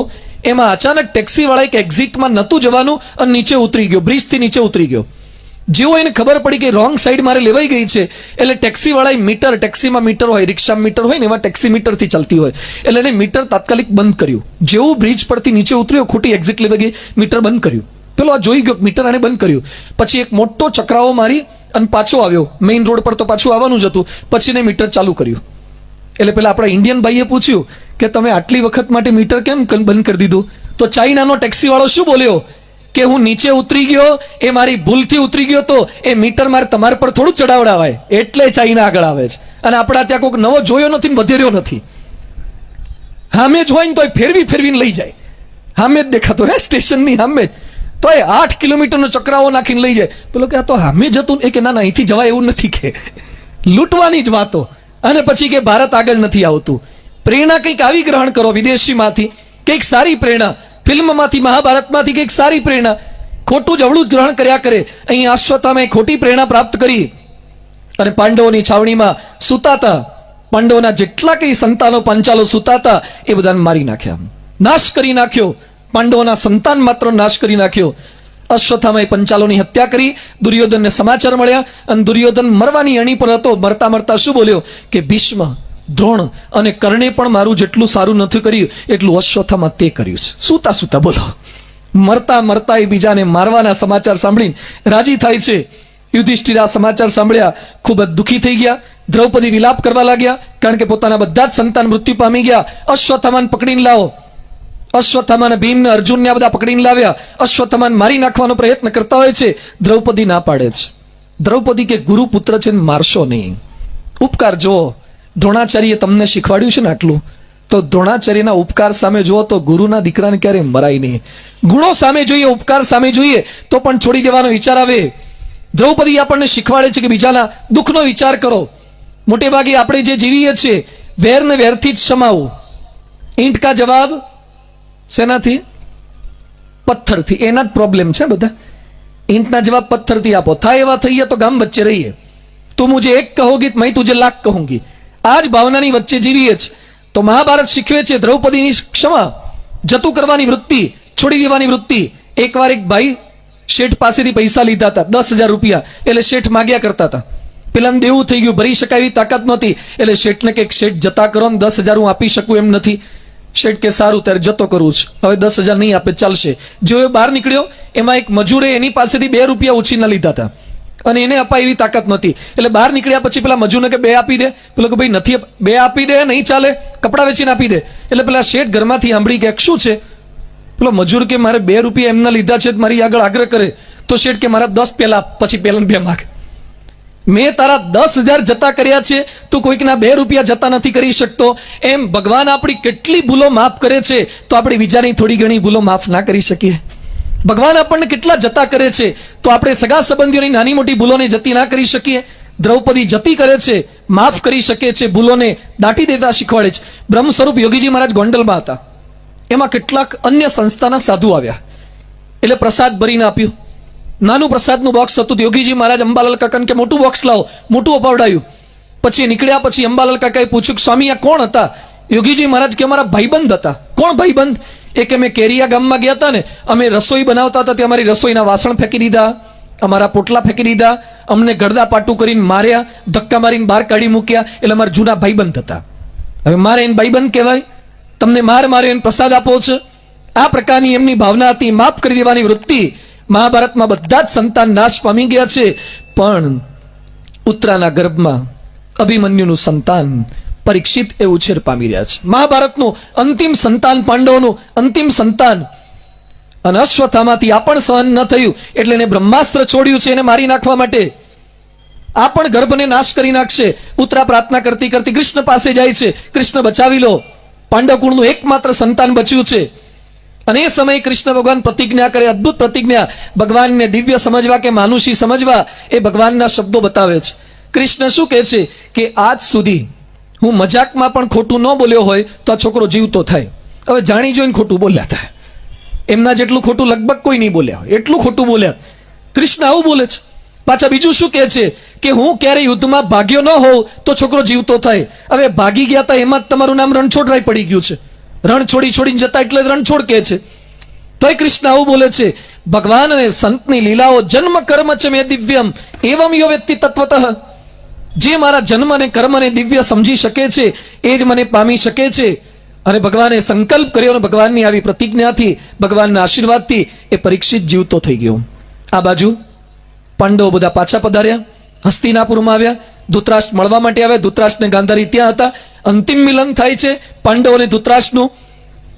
એમાં અચાનક ટેક્સી વાળા એક એક્ઝિટમાં નહોતું જવાનું અને નીચે ઉતરી ગયો, બ્રિજથી નીચે ઉતરી ગયો. જેવો એને ખબર પડી કે રોંગ સાઈડ મારે લેવાઈ ગઈ છે, એટલે ટેક્સી વાળાએ મીટર, ટેક્સીમાં મીટર હોય, રિક્ષામાં મીટર હોય ને, એમાં ટેક્સી મીટરથી ચાલતી હોય, એટલે એને મીટર તાત્કાલિક બંધ કર્યું. જેવું બ્રિજ પરથી નીચે ઉતર્યો, ખોટી એક્ઝિટ લેવાઈ ગઈ, મીટર બંધ કર્યું. પેલો આ જોઈ ગયો, મીટર આને બંધ કર્યું. પછી એક મોટો ચક્રાવો મારી અને પાછો આવ્યો, મેઇન રોડ પર તો પાછું આવવાનું જ હતું. પછી એને મીટર ચાલુ કર્યું. એટલે પેલા આપણા ઇન્ડિયન ભાઈએ પૂછ્યું કે તમે આટલી વખત માટે મીટર કેમ બંધ કરી દીધું? તો ચાઇનાનો ટેક્સી વાળો શું બોલ્યો કે હું નીચે ઉતરી ગયો, એ મારી ભૂલથી ઉતરી ગયો, તો એ મીટર મારે તમારા પર થોડું ચડાવડાવાય, એટલે ચાઇના આગળ આવે છે. અને આપણા ત્યાં કોઈક નવો જોયો નથી ને વધેર્યો નથી. હામે જ હોય ને તોય ફેરવીને લઈ જાય, હામે જ દેખાતો હે સ્ટેશનની હામે જ, તોય 8 કિલોમીટરનો ચક્રાવો નાખીને લઈ જાય. પેલો કે આ તો હામે જતું, એ કે ના અહીંથી જવાય એવું નથી, કે લૂંટવાની જ વાતો. અને પછી કે ભારત આગળ નથી આવતું. પ્રેરણા કંઈક આવી ગ્રહણ કરો વિદેશીમાંથી, કંઈક સારી પ્રેરણા, ફિલ્મમાંથી, મહાભારતમાંથી કંઈક સારી પ્રેરણા. ખોટું જ અવળું જ ગ્રહણ કર્યા કરે. અહીં અશ્વત્થામે ખોટી પ્રેરણા પ્રાપ્ત કરી અને પાંડવોની છાવણીમાં સૂતાતા, પાંડવોના જેટલા કંઈ સંતાનો પાંચાલો સૂતાતા એ બધાને મારી નાખ્યા, નાશ કરી નાખ્યો. પાંડવોના સંતાન માત્ર નાશ કરી નાખ્યો. અશ્વત્થામાએ પંચાલોની હત્યા કરી. દુર્યોધનને સમાચાર મળ્યા અને દુર્યોધન મરવાની અણી પર હતો. મરતા મરતા શું બોલ્યો કે ભીષ્મ, દ્રોણ અને કર્ણે પણ મારું જેટલું સારું નથી કર્યું એટલું અશ્વત્થામા તે કર્યું છે. સૂતા સૂતા બોલો, મરતા મરતા એ બીજાને મારવાના સમાચાર સાંભળીને રાજી થાય છે. યુધિષ્ઠિર આ સમાચાર સાંભળ્યા, ખૂબ જ દુઃખી થઈ ગયા. દ્રૌપદી વિલાપ કરવા લાગ્યા, કારણ કે પોતાના બધા જ સંતાન મૃત્યુ પામી ગયા. અશ્વત્થામાને પકડીને લાવો. અશ્વત્થામાને, ભીમને, અર્જુનને આ બધા પકડીને લાવ્યા. અશ્વત્થામાને મારી નાખવાનો પ્રયત્ન કરતા હોય છે. દ્રૌપદી ના પાડે છે. દ્રૌપદી કે ગુરુ પુત્ર છે ને મારશો નહીં. ઉપકાર જુઓ, દ્રોણાચાર્યએ તમને શીખવાડ્યું છે ને આટલું, તો દ્રોણાચાર્યના ઉપકાર સામે જુઓ તો ગુરુના દીકરાને ક્યારે મરાય નહીં. ગુણો સામે જોઈએ, ઉપકાર સામે જોઈએ તો પણ છોડી દેવાનો વિચાર આવે. દ્રૌપદી આપણને શીખવાડે છે કે બીજાના દુઃખનો વિચાર કરો. મોટે ભાગે આપણે જે જીવીએ છીએ વેરને વેરથી જ સમાવું. ઈંટ કા જવાબ શેનાથી? પથ્થરથી. એના જ પ્રોબ્લેમ છે બધા. ઈંટના જવાબ પથ્થરથી આપો. થાય એવા થઈએ તો ગામ વચ્ચે રહીએ. તું મુझे એક કહોગી मैं तुझे लाख कहूंगी. આ જ ભાવનાની વચ્ચે જીવીએ જ. તો મહાભારત શીખવે છે દ્રૌપદીની ક્ષમા, જતું કરવાની વૃત્તિ, છોડી દેવાની વૃત્તિ. એકવાર એક ભાઈ શેઠ પાસેથી પૈસા લીધા હતા, 10,000 રૂપિયા. એટલે શેઠ માગ્યા કરતા હતા. પેલાને દેવું થઈ ગયું, ભરી શકાય એવી તાકાત નહોતી. એટલે શેઠને કે શેઠ જતા કરો ને, 10,000 હું આપી શકું એમ નથી. શેઠ કે સારું, ત્યારે જતો કરવું છે, હવે 10,000 નહીં આપે ચાલશે. જેવો એ બહાર નીકળ્યો, એમાં એક મજૂરે એની પાસેથી 2 રૂપિયા ઉછીના લીધા હતા અને એને અપાય એવી તાકાત નહોતી. એટલે બહાર નીકળ્યા પછી પેલા મજૂરને કે 2 આપી દે. પેલો કે ભાઈ નથી, 2 આપી દે, નહીં ચાલે, કપડા વેચીને આપી દે. એટલે પેલા શેઠ ઘરમાંથી સાંભળી કે શું છે? પેલો મજૂર કે મારે 2 રૂપિયા એમના લીધા છે, મારી આગળ આગ્રહ કરે. તો શેઠ કે મારા 10 પહેલા, પછી પેલા 2 માગ. મેં તારા 10,000 જતા કર્યા છે, તું કોઈકના 2 રૂપિયા જતા નથી કરી શકતો. એમ ભગવાન આપણી કેટલી ભૂલો માફ કરે છે, તો આપણે બીજાની થોડી ઘણી ભૂલો માફ ના કરી શકીએ? ભગવાન આપણને કેટલા જતા કરે છે, તો આપણે સગા સંબંધીઓની નાની મોટી ભૂલોને જતી ના કરી શકીએ? દ્રૌપદી જતી કરે છે, માફ કરી શકે છે, ભૂલોને દાટી દેતા શીખવાડે છે. બ્રહ્મ સ્વરૂપ યોગીજી મહારાજ ગોંડલમાં હતા. એમાં કેટલાક અન્ય સંસ્થાના સાધુ આવ્યા, એટલે પ્રસાદ ભરીને આપ્યું. નાનું પ્રસાદનું બોક્સ હતું. યોગીજી મહારાજ અંબાલાલ કાકાને કે મોટું બોક્સ લાવો, મોટું અપાવડાયું. પછી નીકળ્યા પછી અંબાલાલ કાકાએ પૂછ્યું, સ્વામી આ કોણ હતા? યોગીજી મહારાજ કે અમારા ભાઈબંધ હતા. કોણ ભાઈબંધ? એ કે અમે કેરિયા ગામમાં ગયા હતા ને, અમે રસોઈ બનાવતા હતા, ત્યાં અમારી રસોઈના વાસણ ફેંકી દીધા, અમારા પોટલા ફેંકી દીધા, અમને ગળદા પાટું કરીને માર્યા, ધક્કા મારીને બહાર કાઢી મૂક્યા. એટલે અમારા જૂના ભાઈબંધ હતા. હવે મારે એને ભાઈબંધ કહેવાય? તમને મારે એને પ્રસાદ આપો છે? આ પ્રકારની એમની ભાવના હતી, માફ કરી દેવાની વૃત્તિ. મહાભારતમાં બધા જ સંતાન નાશ પામી ગયા છે, પણ ઉત્તરાના ગર્ભમાં અભિમન્યુનું સંતાન પરીક્ષિત એ ઉછેર પામી રહ્યા છે. મહાભારતનું અંતિમ સંતાન, પાંડવોનું અંતિમ સંતાન, અને અશ્વત્થામાથી આ પણ સહન ન થયું એટલે એને બ્રહ્માસ્ત્ર છોડ્યું છે એને મારી નાખવા માટે. આ પણ ગર્ભને નાશ કરી નાખશે. પુત્રા પ્રાર્થના કરતી કરતી કૃષ્ણ પાસે જાય છે, કૃષ્ણ બચાવી લો. પાંડવ કુળનું એકમાત્ર સંતાન બચ્યું છે. અને એ સમયે કૃષ્ણ ભગવાન પ્રતિજ્ઞા કરે, અદ્ભુત પ્રતિજ્ઞા. ભગવાનને દિવ્ય સમજવા કે માનુષી સમજવા એ ભગવાનના શબ્દો બતાવે છે. કૃષ્ણ શું કહે છે કે આજ સુધી હું મજાકમાં પણ ખોટું ન બોલ્યો હોય તો આ છોકરો જીવતો થાય. હવે જાણી જોઈને ખોટું બોલ્યા હતા. એમના જેટલું ખોટું લગભગ કોઈ નહીં બોલ્યા હોય, એટલું ખોટું બોલ્યા. કૃષ્ણ આવું બોલે છે. પાછા બીજું શું કહે છે કે હું ક્યારે યુદ્ધમાં ભાગ્યો ન હોઉં તો છોકરો જીવતો થાય. હવે ભાગી ગયા હતા એમાં જ તમારું નામ રણછોડરાય પડી ગયું છે. રણ છોડીને જતા એટલે રણછોડ કહે છે. તોય કૃષ્ણ આવું બોલે છે, ભગવાન અને સંતની લીલાઓ જન્મ કર્મ છે મેં દિવ્યમ એવમ યો વ્યક્તિ તત્વતઃ. જે મારા જન્મ અને કર્મને દિવ્ય સમજી શકે છે એ જ મને પામી શકે છે. અને ભગવાને સંકલ્પ કર્યો અને ભગવાનની આવી પ્રતિજ્ઞાથી, ભગવાનના આશીર્વાદથી એ પરીક્ષિત જીવતો થઈ ગયો. આ બાજુ પાંડવો બધા પાછા પધાર્યા, હસ્તિનાપુરમાં આવ્યા. ધૃતરાષ્ટ્ર મળવા માટે આવ્યા. ધૃતરાષ્ટ્ર ને ગાંધારી ત્યાં હતા. અંતિમ મિલન થાય છે પાંડવ અને ધૃતરાષ્ટ્રનું.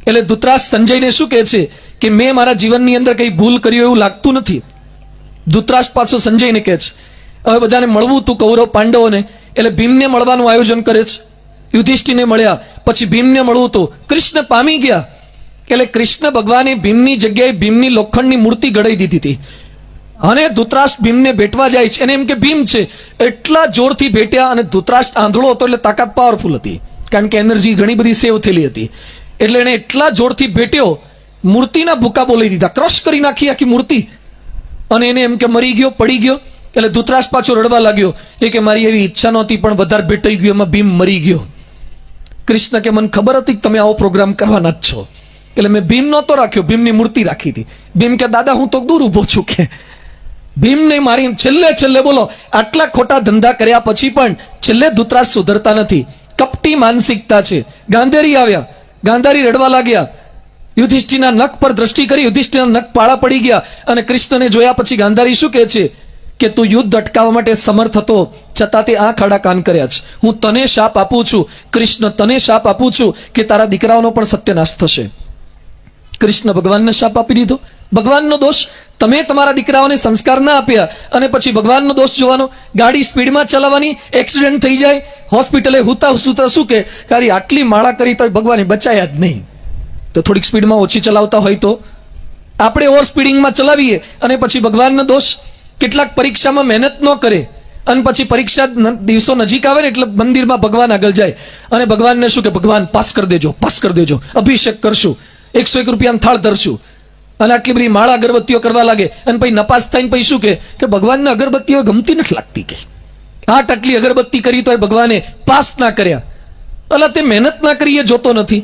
એટલે ધૃતરાષ્ટ્ર સંજયને શું કહે છે કે મેં મારા જીવનની અંદર કઈ ભૂલ કરી એવું લાગતું નથી. ધૃતરાષ્ટ્ર પાછો સંજયને કહે છે હવે બધાને મળવું તું કૌરવ પાંડવોને. એટલે ભીમને મળવાનું આયોજન કરે છે. યુધિષ્ઠિરને મળ્યા, પછી ભીમને મળવું તો કૃષ્ણ પામી ગયા. એટલે કૃષ્ણ ભગવાને ભીમની જગ્યાએ ભીમની લોખંડની મૂર્તિ ઘડાઈ દીધી હતી. અને ધૃતરાષ્ટ્ર ભીમને ભેટવા જાય છે. એને એમ કે ભીમ છે, એટલા જોરથી ભેટ્યા. અને ધૃતરાષ્ટ્ર આંધળો હતો એટલે તાકાત પાવરફુલ હતી, કારણ કે એનર્જી ઘણી બધી સેવ થયેલી હતી. એટલે એને એટલા જોરથી ભેટ્યો, મૂર્તિના ભૂકા બોલાવી દીધા, ક્રશ કરી નાખી આખી મૂર્તિ. અને એને એમ કે મરી ગયો, પડી ગયો. એટલે ધૃતરાષ્ટ્ર પાછો રડવા લાગ્યો. એ કે મારી એવી ઈચ્છા નહોતી પણ વધારે ભેટાઈ ગયો, એમાં ભીમ મરી ગયો. કૃષ્ણ કે મને ખબર હતી કે તમે આવો પ્રોગ્રામ કરવાના જ છો, એટલે મેં ભીમ નહોતો રાખ્યો, ભીમની મૂર્તિ રાખી હતી. ભીમ કે દાદા હું તો દૂર ઉભો છું કે ભીમને મારી છેલ્લે બોલો આટલા ખોટા ધંધા કર્યા પછી પણ છેલ્લે ધૃતરાષ્ટ્ર સુધરતા નથી. કપટી માનસિકતા છે. ગાંધારી આવ્યા, ગાંધારી રડવા લાગ્યા. યુધિષ્ઠિરના નખ પર દ્રષ્ટિ કરી, યુધિષ્ઠિરના નખ પાળા પડી ગયા. અને કૃષ્ણને જોયા પછી ગાંધારી શું કહે છે કે તું યુદ્ધ અટકાવવા માટે સમર્થ હતો છતાં તે આંખ આડા કાન કર્યા છે. હું તને શાપ આપું છું, કૃષ્ણ તને શાપ આપું છું કે તારા દીકરાઓનો પણ સત્યનાશ થશે. કૃષ્ણ ભગવાનને શાપ આપી દીધો. ભગવાનનો દોષ, તમે તમારા દીકરાઓને સંસ્કાર ના આપ્યા અને પછી ભગવાનનો દોષ જોવાનો. ગાડી સ્પીડમાં ચલાવવાની, એક્સિડન્ટ થઈ જાય, હોસ્પિટલે હુતા શું કે તારી આટલી માળા કરી તો ભગવાને બચાયા જ નહીં. તો થોડીક સ્પીડમાં ઓછી ચલાવતા હોય તો આપણે ઓવર સ્પીડિંગમાં ચલાવીએ અને પછી ભગવાનનો દોષ. કેટલાક પરીક્ષામાં મહેનત ન કરે અને પછી પરીક્ષા દિવસો નજીક આવે ને એટલે મંદિરમાં ભગવાન આગળ જાય અને ભગવાનને શું કે ભગવાન પાસ કરી દેજો, અભિષેક કરશું, 101 રૂપિયાનું થાળ ધરશું. અને આટલી બધી માળા અગરબત્તીઓ કરવા લાગે અને પછી નપાસ થઈને પછી શું કે ભગવાનને અગરબત્તીઓ ગમતી નથી લાગતી. કે આટલી અગરબત્તી કરી તો ભગવાને પાસ ના કર્યા. એટલે તે મહેનત ના કરી એ જોતો નથી.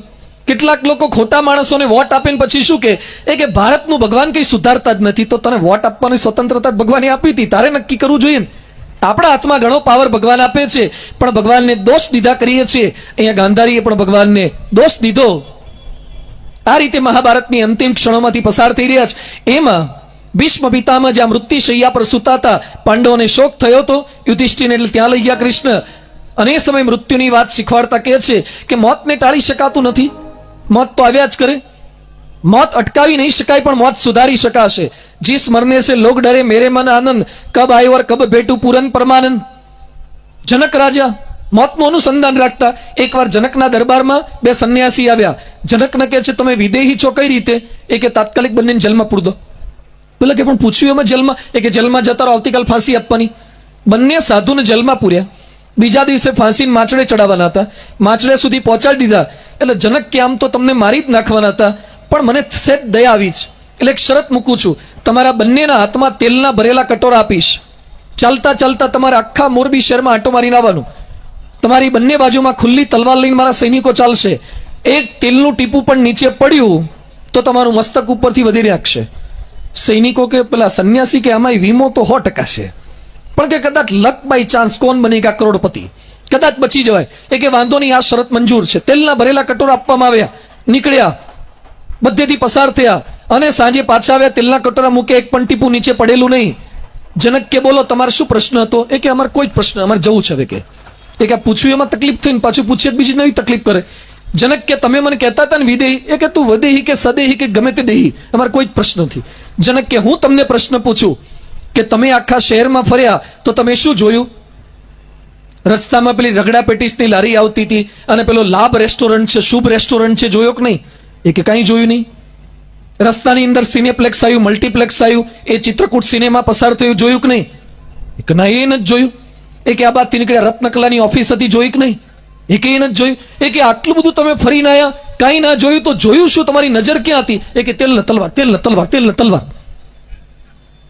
કેટલાક લોકો ખોટા માણસોને વોટ આપે ને પછી શું કે ભારતનું ભગવાન કઈ સુધારતા જ નથી. તો તને વોટ આપવાની સ્વતંત્રતા ભગવાને આપી હતી, તારે નક્કી કરવું જોઈએ ને. આપણા હાથમાં ઘણો પાવર ભગવાન આપે છે પણ ભગવાનને દોષ દીધા કરીએ છીએ. અહીંયા ગાંધારીએ પણ ભગવાનને દોષ દીધો. આ રીતે મહાભારતની અંતિમ ક્ષણોમાંથી પસાર થઈ રહ્યા છે. એમાં ભીષ્મ પિતામહ જ્યાં મૃત્યુ શૈયા પર સૂતા હતા, પાંડવોને શોક થયો હતો. યુધિષ્ઠિરને એટલે ત્યાં લઈ ગયા કૃષ્ણ. અને એ સમય મૃત્યુની વાત શીખવાડતા કહે છે કે મોતને ટાળી શકાતું નથી. મોત તો આવ્યા જ કરે. મોત અટકાવી નહીં શકાય પણ મોત સુધારી શકાશે. જીસ મરને સે લોગ ડરે મેરે મન આનંદ, કબ આયો ઓર કબ બેટું પૂરન પરમાનંદ. જનક રાજા મોતનું અનુસંધાન રાખતા. એકવાર જનકના દરબારમાં 2 સંન્યાસી આવ્યા. જનકને કહે છે તમે વિદેહી છો કઈ રીતે? એ કે તાત્કાલિક બંનેને જેલમાં પૂર દો. પેલા કે પણ પૂછ્યું એમાં જેલમાં? એ કે જેલમાં જતા રહો, આવતીકાલ ફાંસી આપવાની. બંને સાધુને જેલમાં પૂર્યા. બીજા દિવસે ફાંસીને માછડે ચડાવવાના હતા. માછડે સુધી પહોંચાડી દીધા. એટલે જનક કે આમ તો તમને મારી જ નાખવાના હતા પણ મને સહેજ દયા આવી છે એટલે એક શરત મૂકું છું, તમારા બંનેના હાથમાં તેલના ભરેલા કટોરા આપીશ. ચાલતા ચાલતા તમારે આખા મોરબી શહેરમાં આંટો મારીને આવવાનું. તમારી બંને બાજુમાં ખુલ્લી તલવાર લઈને મારા સૈનિકો ચાલશે. એક તેલનું ટીપું પણ નીચે પડ્યું તો તમારું મસ્તક ઉપરથી વધી રાખશે. સૈનિકો કે પેલા સંન્યાસી કે આમાં વીમો તો 100% છે પણ કે કદાચ લક બાય ચાન્સ કોણ બનેગા કરોડપતિ, કદાચ બચી જવાય. એ કે વાંધો નહીં, આ શરત મંજૂર છે. તેલના ભરેલા કટોરા આપવામાં આવ્યા. નીકળ્યા, બધેથી પસાર થયા અને સાંજે પાછા આવ્યા. તેલના કટોરા મૂકે, એક પણ ટીપું નીચે પડેલું નહીં. જનક કે બોલો તમારે શું પ્રશ્ન હતો? એ કે અમારે કોઈ જ પ્રશ્ન, અમારે જવું છે હવે કે એ કે પૂછ્યું એમાં તકલીફ થઈ ને પાછું પૂછીએ તો બીજી નવી તકલીફ કરે. જનક કે તમે મને કહેતા હતા ને વિદેહી, એ કે તું વદેહી કે સદેહી કે ગમે તે દેહી, અમારે કોઈ જ પ્રશ્ન નથી. જનક કે હું તમને પ્રશ્ન પૂછું કે તમે આખા શહેરમાં ફર્યા તો તમે શું જોયું? રસ્તામાં પેલી રગડા પેટીસની લારી આવતી હતી અને પેલો લાભ રેસ્ટોરન્ટ છે, શુભ રેસ્ટોરન્ટ છે, જોયો કે નહીં? એ કે કાંઈ જોયું નહીં. રસ્તાની અંદર સિનેપ્લેક્સ આવ્યું, મલ્ટીપ્લેક્સ આવ્યું, એ ચિત્રકૂટ સિનેમા પસાર થયું, જોયું કે નહીં? એ કે ના, એ નથી જોયું. એ કે આ બાદથી નીકળ્યા રત્નકલાની ઓફિસ હતી, જોઈ કે નહીં? એ કે એ નથી જોયું. એ કે આટલું બધું તમે ફરીને આવ્યા, કાંઈ ના જોયું તો જોયું શું? તમારી નજર ક્યાં હતી? એ કે તેલ ને તલવાર, તેલ ને તલવાર, તેલ ને તલવાર.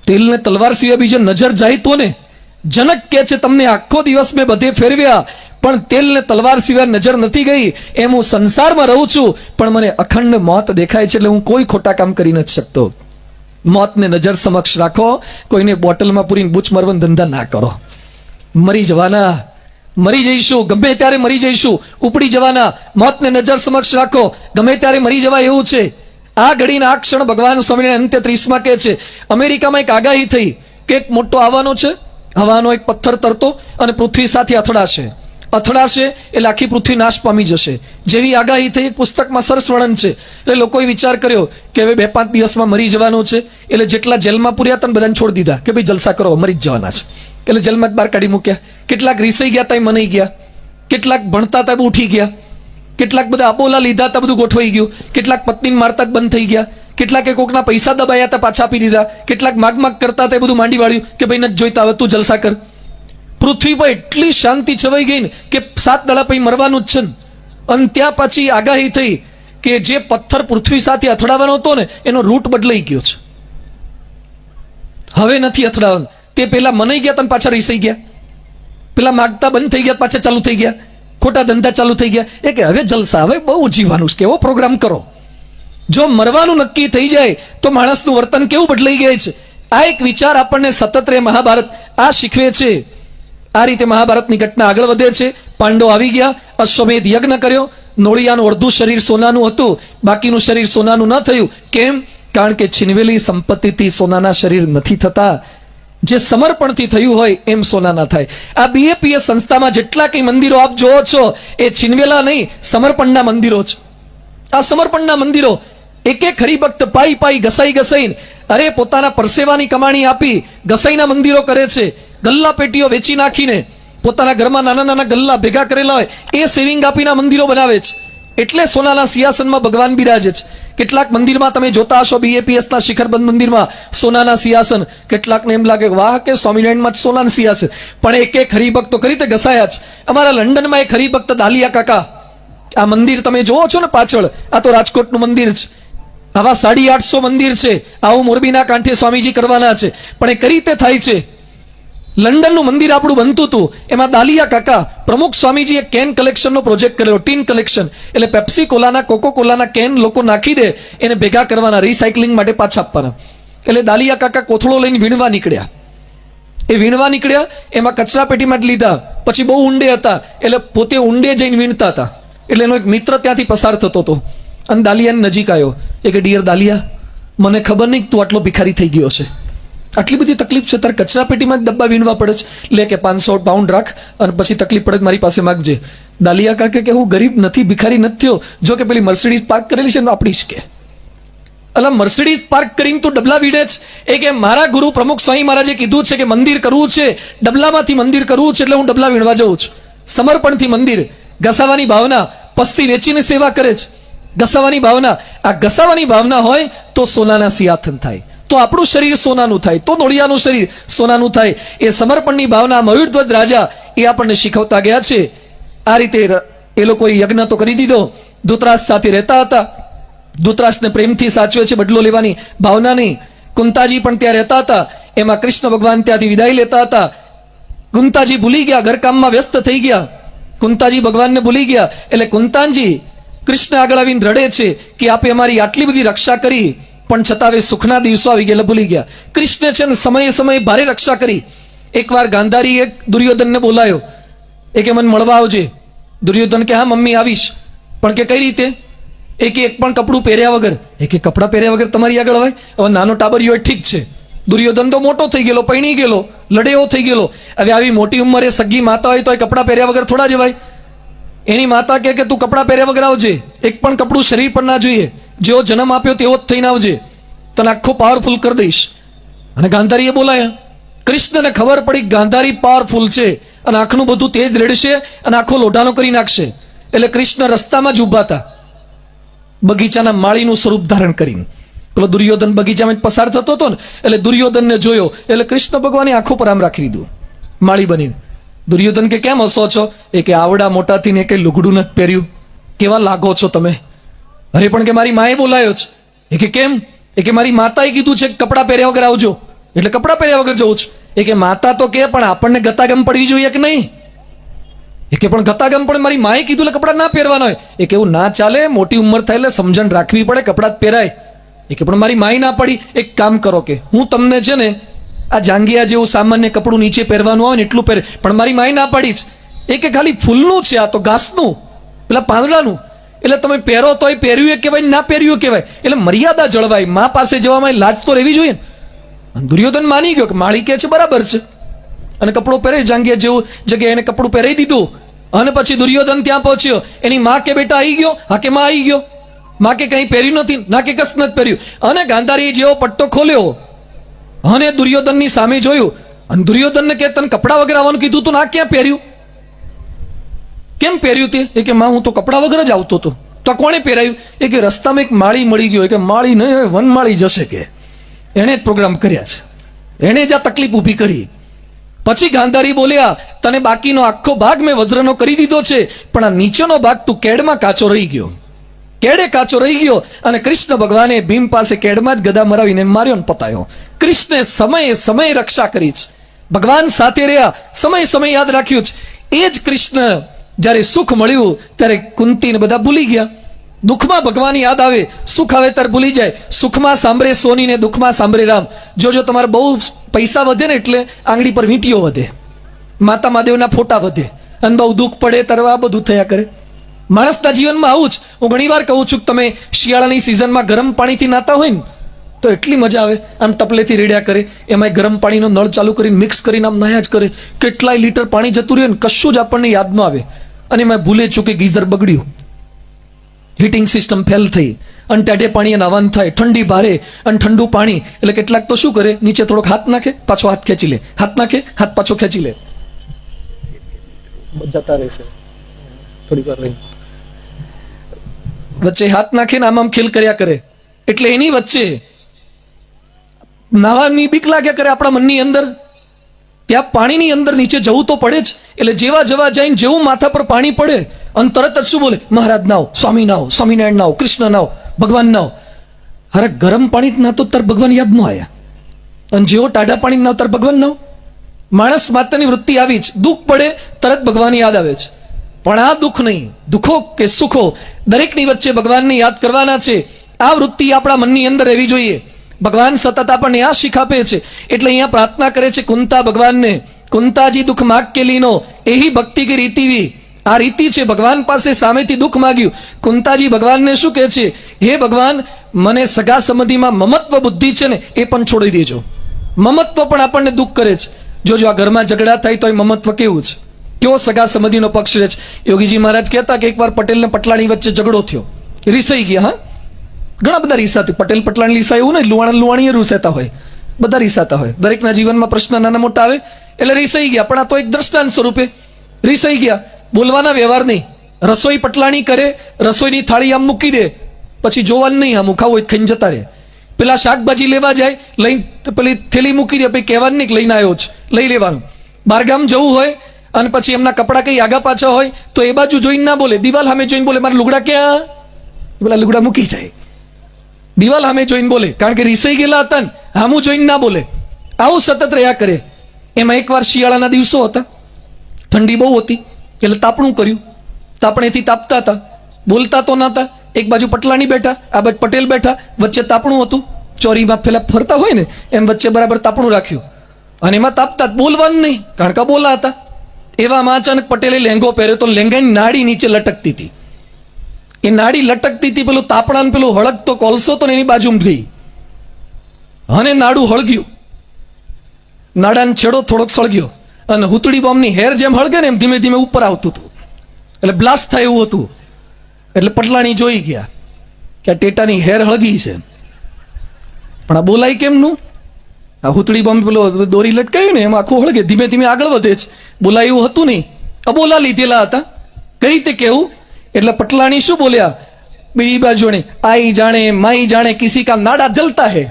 તેલ ને તલવાર સિવાય બીજો નજર જાય તો ને. જનક કે છે તમને આખો દિવસ મેં બધે ફેરવ્યા પણ તેલ ને તલવાર સિવાય નજર નથી ગઈ. એમ હું સંસારમાં રહું છું પણ મને અખંડ મોત દેખાય છે, એટલે હું કોઈ ખોટા કામ કરી નથી શકતો. મોતને નજર સમક્ષ રાખો, કોઈને બોટલમાં પૂરીને બૂચ મારવાના ધંધા ના કરો. મરી જવાના, મરી જઈશું, ગમે ત્યારે મરી જઈશું, ઉપડી જવાના. મોતને નજર સમક્ષ રાખો, ગમે ત્યારે મરી જવાય એવું છે. આ ઘડીના આ ક્ષણ ભગવાન સ્વામિનારાયણ અંત્ય 30માં કહે છે, અમેરિકામાં એક આગાહી થઈ કે એક મોટો આવવાનો છે, હવાનો એક પથ્થર તરતો અને પૃથ્વી સાથે અથડાશે. અથડાશે એટલે આખી પૃથ્વી નાશ પામી જશે. જેવી આગાહી થઈ એક પુસ્તકમાં સરસ વર્ણન છે. એટલે લોકોએ વિચાર કર્યો કે હવે 2-5 દિવસમાં મરી જવાનું છે, એટલે જેટલા જેલમાં પૂર્યા હતા બધાને છોડી દીધા કે ભાઈ જલસા કરો, મરી જ જવાના છે. એટલે જેલમાં જ બહાર કાઢી મૂક્યા. કેટલાક રીસાઈ ગયા તા મનાઈ ગયા, કેટલાક ભણતા હતા ઉઠી ગયા, કેટલાક બધા અબોલા લીધા હતા બધું ગોઠવાઈ ગયું, કેટલાક પત્નીને મારતા જ બંધ થઈ ગયા, કેટલાકે કોકના પૈસા દબાયા હતા પાછા આપી દીધા, કેટલાક માગ કરતા હતા એ બધું માંડી વાળ્યું કે ભાઈ નથી જોઈતા, હવે તું જલસા કર. પૃથ્વી પર એટલી શાંતિ છવાઈ ગઈ ને કે 7 દાડા પછી મરવાનું જ છે ને. અને ત્યાં પછી આગાહી થઈ કે જે પથ્થર પૃથ્વી સાથે અથડાવાનો હતો ને એનો રૂટ બદલાઈ ગયો છે, હવે નથી અથડાવાનો. તે પેલા મનાઈ ગયા તને પાછા રીસાઈ ગયા, પેલા માગતા બંધ થઈ ગયા પાછા ચાલુ થઈ ગયા, ખોટા ધંધા ચાલુ થઈ ગયા. એ કે હવે જલસા, હવે બહુ જીવવાનું છે, કેવો પ્રોગ્રામ કરો. જો મરવાનું નક્કી થઈ જાય તો માણસનું વર્તન કેવું બદલાઈ જાય છે. આ એક વિચાર આપણને સતત રે મહાભારત આ શીખવે છે. આ રીતે મહાભારતની ઘટના આગળ વધે છે. પાંડવો આવી ગયા, અશ્વમેધ યજ્ઞ કર્યો. નોળિયાનું અડધું શરીર સોનાનું હતું, બાકીનું શરીર સોનાનું ન થયું. કેમ? કારણ કે છીનવેલી સંપત્તિથી સોનાના શરીર નથી થતા, જે સમર્પણથી થયું હોય એમ સોના ના થાય. આ બીએપીએસ સંસ્થામાં જેટલા કઈ મંદિરો આપ જોવો છો એ છીનવેલા નહીં, સમર્પણના મંદિરો છે. આ સમર્પણના મંદિરો એક એક હરિભક્ત પાઈ ઘસાઈ અરે પોતાના પરસેવાની કમાણી આપી ઘસાઈના મંદિરો કરે છે. ગલ્લા પેટીઓ વેચી નાખીને પોતાના ઘરમાં નાના નાના ગલ્લા ભેગા કરેલા હોય એ સેવિંગ આપીના મંદિરો બનાવે છે. એટલે સોનાના સિંહાસનમાં ભગવાન બિરાજે છે. કેટલાક મંદિરમાં તમે જોતા હશો, બીએપીએસ ના શિખરબંધ મંદિરમાં સોનાના સિંહાસન. કેટલાકને એમ લાગે વાહ કે સ્વામિનારાયણમાં જ સોનાના સિંહાસન, પણ એક એક હરિભક્તો કરી રીતે ઘસાયા છે. અમારા લંડનમાં એક હરિભક્ત દાલિયા કાકા, આ મંદિર તમે જોવો છો ને પાછળ, આ તો રાજકોટનું મંદિર છે. આવા 850 મંદિર છે, આવું મોરબીના કાંઠે સ્વામીજી કરવાના છે. પણ એ કઈ રીતે થાય છે? લંડનનું મંદિર આપણું બનતું હતું, એમાં દાલિયા કાકા પ્રમુખ સ્વામીજી એક કેન કલેક્શનનો પ્રોજેક્ટ કરેલો, ટીન કલેક્શન. એટલે પેપ્સી કોલાના, કોકો કોલાના કેન લોકો નાખી દે, એને ભેગા કરવાના, રિસાયકલિંગ માટે પાછા આપવાના. એટલે દાલિયા કાકા કોથળો લઈને વીણવા નીકળ્યા. એ વીણવા નીકળ્યા, એમાં કચરા પેટીમાં જ લીધા. પછી બહુ ઊંડે હતા એટલે પોતે ઊંડે જઈને વીણતા હતા. એટલે એનો એક મિત્ર ત્યાંથી પસાર થતો હતો અને દાલિયાની નજીક આવ્યો. એ કે ડિયર દાલિયા, મને ખબર નહીં તું આટલો ભિખારી થઈ ગયો છે, આટલી બધી તકલીફ છે, તારે કચરા પેટીમાં જ ડબ્બા વીણવા પડે છે. લે કે 500 પાઉન્ડ રાખ અને પછી તકલીફ પડે મારી પાસે માગજે. દાલિયા કાકે કે હું ગરીબ નથી, ભિખારી નથી થયો. જો કે પેલી મર્સિડીઝ પાર્ક કરેલી છે ને આપણી જ કે, એટલે મર્સિડીઝ પાર્ક કરીને તું ડબલા વીણે છે. એ કે મારા ગુરુ પ્રમુખ સ્વામી મહારાજે કીધું છે કે મંદિર કરવું છે, ડબલામાંથી મંદિર કરવું છે, એટલે હું ડબલા વીણવા જઉં છું. સમર્પણથી મંદિર, ઘસાવાની ભાવના, પસ્તી વેચીને સેવા કરે છે. ઘસાવાની ભાવના, આ ઘસાવાની ભાવના હોય તો સોનાના સિંહાસન થાય, તો આપણું શરીર સોનાનું થાય, તો નોળિયાનું શરીર સોનાનું થાય. એ સમર્પણની ભાવના મયુરધ્વજ રાજા એ આપણને શીખવતા ગયા છે. આ રીતે એ લોકોએ યજ્ઞ તો કરી દીધો. ધૃતરાષ્ટ્ર સાથે રહેતા હતા. ધૃતરાષ્ટ્રને પ્રેમથી સાચવે છે, બદલો લેવાની ભાવના નહીં. કુંતાજી પણ ત્યાં રહેતા હતા. એમાં કૃષ્ણ ભગવાન ત્યાંથી વિદાય લેતા હતા. કુંતાજી ભૂલી ગયા, ઘરકામમાં વ્યસ્ત થઈ ગયા. કુંતાજી ભગવાનને ભૂલી ગયા. એટલે કુંતાજી કૃષ્ણ આગળ આવીને રડે છે કે આપે અમારી આટલી બધી રક્ષા કરી, પણ છતાં હવે સુખના દિવસો આવી ગયા, ભૂલી ગયા. કૃષ્ણ છે ને સમયે સમયે ભારે રક્ષા કરી. એકવાર ગાંધારી એક દુર્યોધનને બોલાયો. એ કે મને મળવા આવજે. દુર્યોધન કે હા મમ્મી આવીશ, પણ કે કઈ રીતે? એ કે એક પણ કપડું પહેર્યા વગર. એ કે કપડાં પહેર્યા વગર તમારી આગળ હોય? હવે નાનો ટાબરિયો ઠીક છે, દુર્યોધન તો મોટો થઈ ગયેલો, પૈણી ગયેલો, લડેવો થઈ ગયેલો. હવે આવી મોટી ઉંમરે સગી માતા હોય તો એ કપડાં પહેર્યા વગર થોડા જવાય. એની માતા કહે કે તું કપડાં પહેર્યા વગર આવજે, એક પણ કપડું શરીર પર ના જોઈએ, જેવો જન્મ આપ્યો તેવો જ થઈને આવજે, તને આખો પાવરફુલ કરી દઈશ. અને ગાંધારીએ બોલાયા. કૃષ્ણને ખબર પડી ગાંધારી પાવરફુલ છે અને આંખનું બધું તેજ રેડશે અને આખો લોઢાનો કરી નાખશે. એટલે કૃષ્ણ રસ્તામાં જ ઉભા હતા, બગીચાના માળીનું સ્વરૂપ ધારણ કરીને. પેલો દુર્યોધન બગીચામાં જ પસાર થતો હતો ને, એટલે દુર્યોધનને જોયો એટલે કૃષ્ણ ભગવાને આંખો પર આમ રાખી દીધું માળી બનીને. દુર્યોધન કે કેમ હસો છો? એ કે આવડા મોટાથી ને કઈ લુગડું નથી પહેર્યું, કેવા લાગો છો તમે? અરે પણ કે મારી માએ બોલાયો છે. એ કે કેમ? એ કે મારી માતાએ કીધું છે કે કપડાં પહેર્યા વગર આવજો, એટલે કપડાં પહેર્યા વગર જવું છે. એ કે માતા તો કે પણ આપણને ગતાગમ પડવી જોઈએ કે નહીં? એ કે પણ ગતાગમ પણ મારી માએ કીધું એટલે કપડાં ના પહેરવાના હોય. એ કે એવું ના ચાલે, મોટી ઉંમર થાય એટલે સમજણ રાખવી પડે, કપડાં પહેરાય. એ કે પણ મારી માએ ના પડી. એક કામ કરો કે હું તમને છે ને આ જાંગિયા જેવું સામાન્ય કપડું નીચે પહેરવાનું આવે ને એટલું પહેરે, પણ મારી માએ ના પાડી છે. એ કે ખાલી ફૂલનું છે, આ તો ઘાસનું, પેલા પાંદડાનું, એટલે તમે પહેરો તોય પહેર્યું એ કહેવાય, ના પહેર્યું કહેવાય. એટલે મર્યાદા જળવાય, મા પાસે જવામાં લાજ તો રહેવી જોઈએ. દુર્યોધન માની ગયો કે માળી કે છે બરાબર છે અને કપડું પહેરાવી, જાંગિયા જેવું જગ્યાએ એને કપડું પહેરાવી દીધું. અને પછી દુર્યોધન ત્યાં પહોંચ્યો. એની માં કે બેટા આવી ગયો? હા કે માં આવી ગયો. માં કે કંઈ પહેર્યું નથી? ના કે કશ નથી પહેર્યું. અને ગાંધારી જેવો પટ્ટો ખોલ્યો અને દુર્યોધનની સામે જોયું. અને દુર્યોધનને કે તને કપડા વગર આવવાનું કીધું તું, ના ક્યાં પહેર્યું? કેમ પહેર્યું તે? એ કે માં હું તો કપડા વગર જ આવતો હતો. તો કોણે પહેરાયું? એ કે રસ્તામાં એક માળી મળી ગયો. કે માળી નહીં, વનમાળી જશે, કે એણે જ પ્રોગ્રામ કર્યા છે, એણે જ આ તકલીફ ઊભી કરી. પછી ગાંધારી બોલ્યા તને બાકીનો આખો ભાગ મેં વજ્રનો કરી દીધો છે, પણ આ નીચેનો ભાગ તું કેડમાં કાચો રહી ગયો, કેડે કાચો રહી ગયો. અને કૃષ્ણ ભગવાને ભીમ પાસે કેડમાં જ ગદા મરાવીને માર્યો ને પતાયો. કૃષ્ણે સમયે સમયે રક્ષા કરી છે, ભગવાન સાથે રહ્યા, સમય સમય યાદ રાખ્યું છે. એ જ કૃષ્ણ જ્યારે સુખ મળ્યું ત્યારે કુંતીને બધા ભૂલી ગયા. દુઃખમાં ભગવાન યાદ આવે, સુખ આવે ત્યારે ભૂલી જાય. સુખમાં સાંભળે સોની ને દુઃખમાં સાંભળે રામ. જો તમારે બહુ પૈસા વધે ને એટલે આંગળી પર વીંટીઓ વધે, માતા મહાદેવના ફોટા વધે, અને બહુ દુઃખ પડે ત્યારે આ બધું થયા કરે. માણસના જીવનમાં આવું જ. હું ઘણી વાર કહું છું કે તમે શિયાળાની સિઝનમાં ગરમ પાણીથી નાતા હોય ને તો એટલી મજા આવે, આમ ટપલેથી રેડ્યા કરે, એમાં ગરમ પાણીનો નળ ચાલુ કરીને મિક્સ કરીને આમ નાયા જ કરે. કેટલાય લીટર પાણી જતું રહે ને કશું જ આપણને યાદ ન આવે. અને એમાં ભૂલે ચૂકે ગીઝર બગડ્યું, હીટિંગ સિસ્ટમ ફેલ થઈ અને ટાઢે પાણી નાવાનું થાય, ઠંડી ભારે અને ઠંડુ પાણી. એટલે કેટલાક તો શું કરે, નીચે થોડોક હાથ નાખે, પાછો હાથ ખેંચી લે, હાથ નાખે, હાથ પાછો ખેંચી લે, જતા રહેશે થોડી વાર રહી, વચ્ચે હાથ નાખીને આમ ખેલ કર્યા કરે. એટલે એની વચ્ચે નાવાની બીક લાગ્યા કરે આપણા મનની અંદર. ત્યાં પાણીની અંદર નીચે જવું તો પડે જ. એટલે જેવા જવા જઈને જેવું માથા પર પાણી પડે અને તરત જ શું બોલે, મહારાજ નાવ, સ્વામી નાવ, સ્વામિનારાયણ નાવ, કૃષ્ણ નાવ, ભગવાન નાવ. અરે ગરમ પાણી જ નાતો તાર ભગવાન યાદ ન આવ્યા, અને જેવો ટાઢા પાણી નાવ તાર ભગવાન નાવ. માણસ માત્રની વૃત્તિ આવી જ, દુઃખ પડે તરત ભગવાન યાદ આવે છે. પણ આ દુઃખ નહીં, દુઃખો કે સુખો દરેકની વચ્ચે ભગવાનને યાદ કરવાના છે. આ વૃત્તિ આપણા મનની અંદર રહેવી જોઈએ. ભગવાન સતત આપણને આ શીખ આપે છે. એટલે અહીંયા પ્રાર્થના કરે છે કુંતા ભગવાનને, કુંતાજી દુઃખ માગ કે લીનો એહી ભક્તિ કી રીતિવી. આ રીતિ છે, ભગવાન પાસે સામેથી દુઃખ માગ્યું. કુંતાજી ભગવાનને શું કહે છે, હે ભગવાન મને સગા સંબંધીમાં મમત્વ બુદ્ધિ છે ને એ પણ છોડી દેજો. મમત્વ પણ આપણને દુઃખ કરે છે. જોજો આ ઘરમાં ઝઘડા થાય તો એ મમત્વ કેવું છે, કેવો સગા સંબંધીનો પક્ષ રહે છે. યોગીજી મહારાજ કહેતા કે એકવાર પટેલ ને પટલાણી વચ્ચે ઝઘડો થયો, રીસાઈ ગયા. હા, ઘણા બધા રીસાતી, પટેલ પટલાણી રીસાય એવું નહીં, લુવાણી રૂસાતા હોય, બધા રીસાતા હોય. દરેકના જીવનમાં પ્રશ્ન નાના મોટા આવે એટલે રીસાઈ ગયા. પણ આ તો એક દ્રષ્ટાંત સ્વરૂપે રીસાઈ ગયા. બોલવાના વ્યવહાર નહીં. રસોઈ પટલાણી કરે, રસોઈની થાળી આમ મૂકી દે, પછી જોવાનું નહીં, આમ ખાવું હોય ખાઈને જતા રહે. પેલા શાકભાજી લેવા જાય, લઈ પેલી થેલી મૂકી દે, પછી કહેવાનું નહીં કે લઈને આવ્યો છે, લઈ લેવાનું. બહારગામ જવું હોય અને પછી એમના કપડા કઈ આગા પાછા હોય તો એ બાજુ જોઈને ના બોલે, દિવાલ સામે જોઈને બોલે, મારા લુગડા ક્યાં? પેલા લુગડા મૂકી જાય, દિવાલ સામે જોઈને બોલે, કારણ કે રીસાઈ ગયેલા હતા ને, હામું જોઈને ના બોલે. આવું સતત રહ્યા કરે. એમાં એકવાર શિયાળાના દિવસો હતા, ઠંડી બહુ હતી, એટલે તાપણું કર્યું. તાપણેથી તાપતા હતા, બોલતા તો નતા. એક બાજુ પટલાણી બેઠા, આ બાજુ પટેલ બેઠા, વચ્ચે તાપણું હતું. ચોરીમાં પેલા ફરતા હોય ને એમ વચ્ચે બરાબર તાપણું રાખ્યું અને એમાં તાપતા, બોલવાનું નહીં, કારણ કે બોલા હતા. એવામાં અચાનક પટેલે લહેંગો પહેર્યો તો લહેંગાની નાડી નીચે લટકતી હતી. એ નાડી લટકતી હતી, પેલું તાપણા પેલું હળગતો કોલસો તો એની બાજુમાં ગઈ અને નાડું હળગ્યું. નાડાનો છેડો થોડોક સળગ્યો અને હુતડી બોમ્બની હેર જેમ હળગે ને એમ ધીમે ધીમે ઉપર આવતું હતું, એટલે બ્લાસ્ટ થાય એવું હતું. એટલે પટલાણી જોઈ ગયા કે આ ટેટાની હેર હળગી છે, પણ આ બોલાય કેમનું? આ હુતડી બોમ્બ પેલો દોરી લટકાયું ને એમાં આખું હળગે, ધીમે ધીમે આગળ વધે છે. બોલાય એવું હતું નહીં, અબોલા લીધેલા હતા. કઈ રીતે કેવું? એટલે પટલાણી શું બોલ્યા? બીજી બાજુ આઈ જાણે માઈ જાણે કિસી કા નાડા જલતા હે.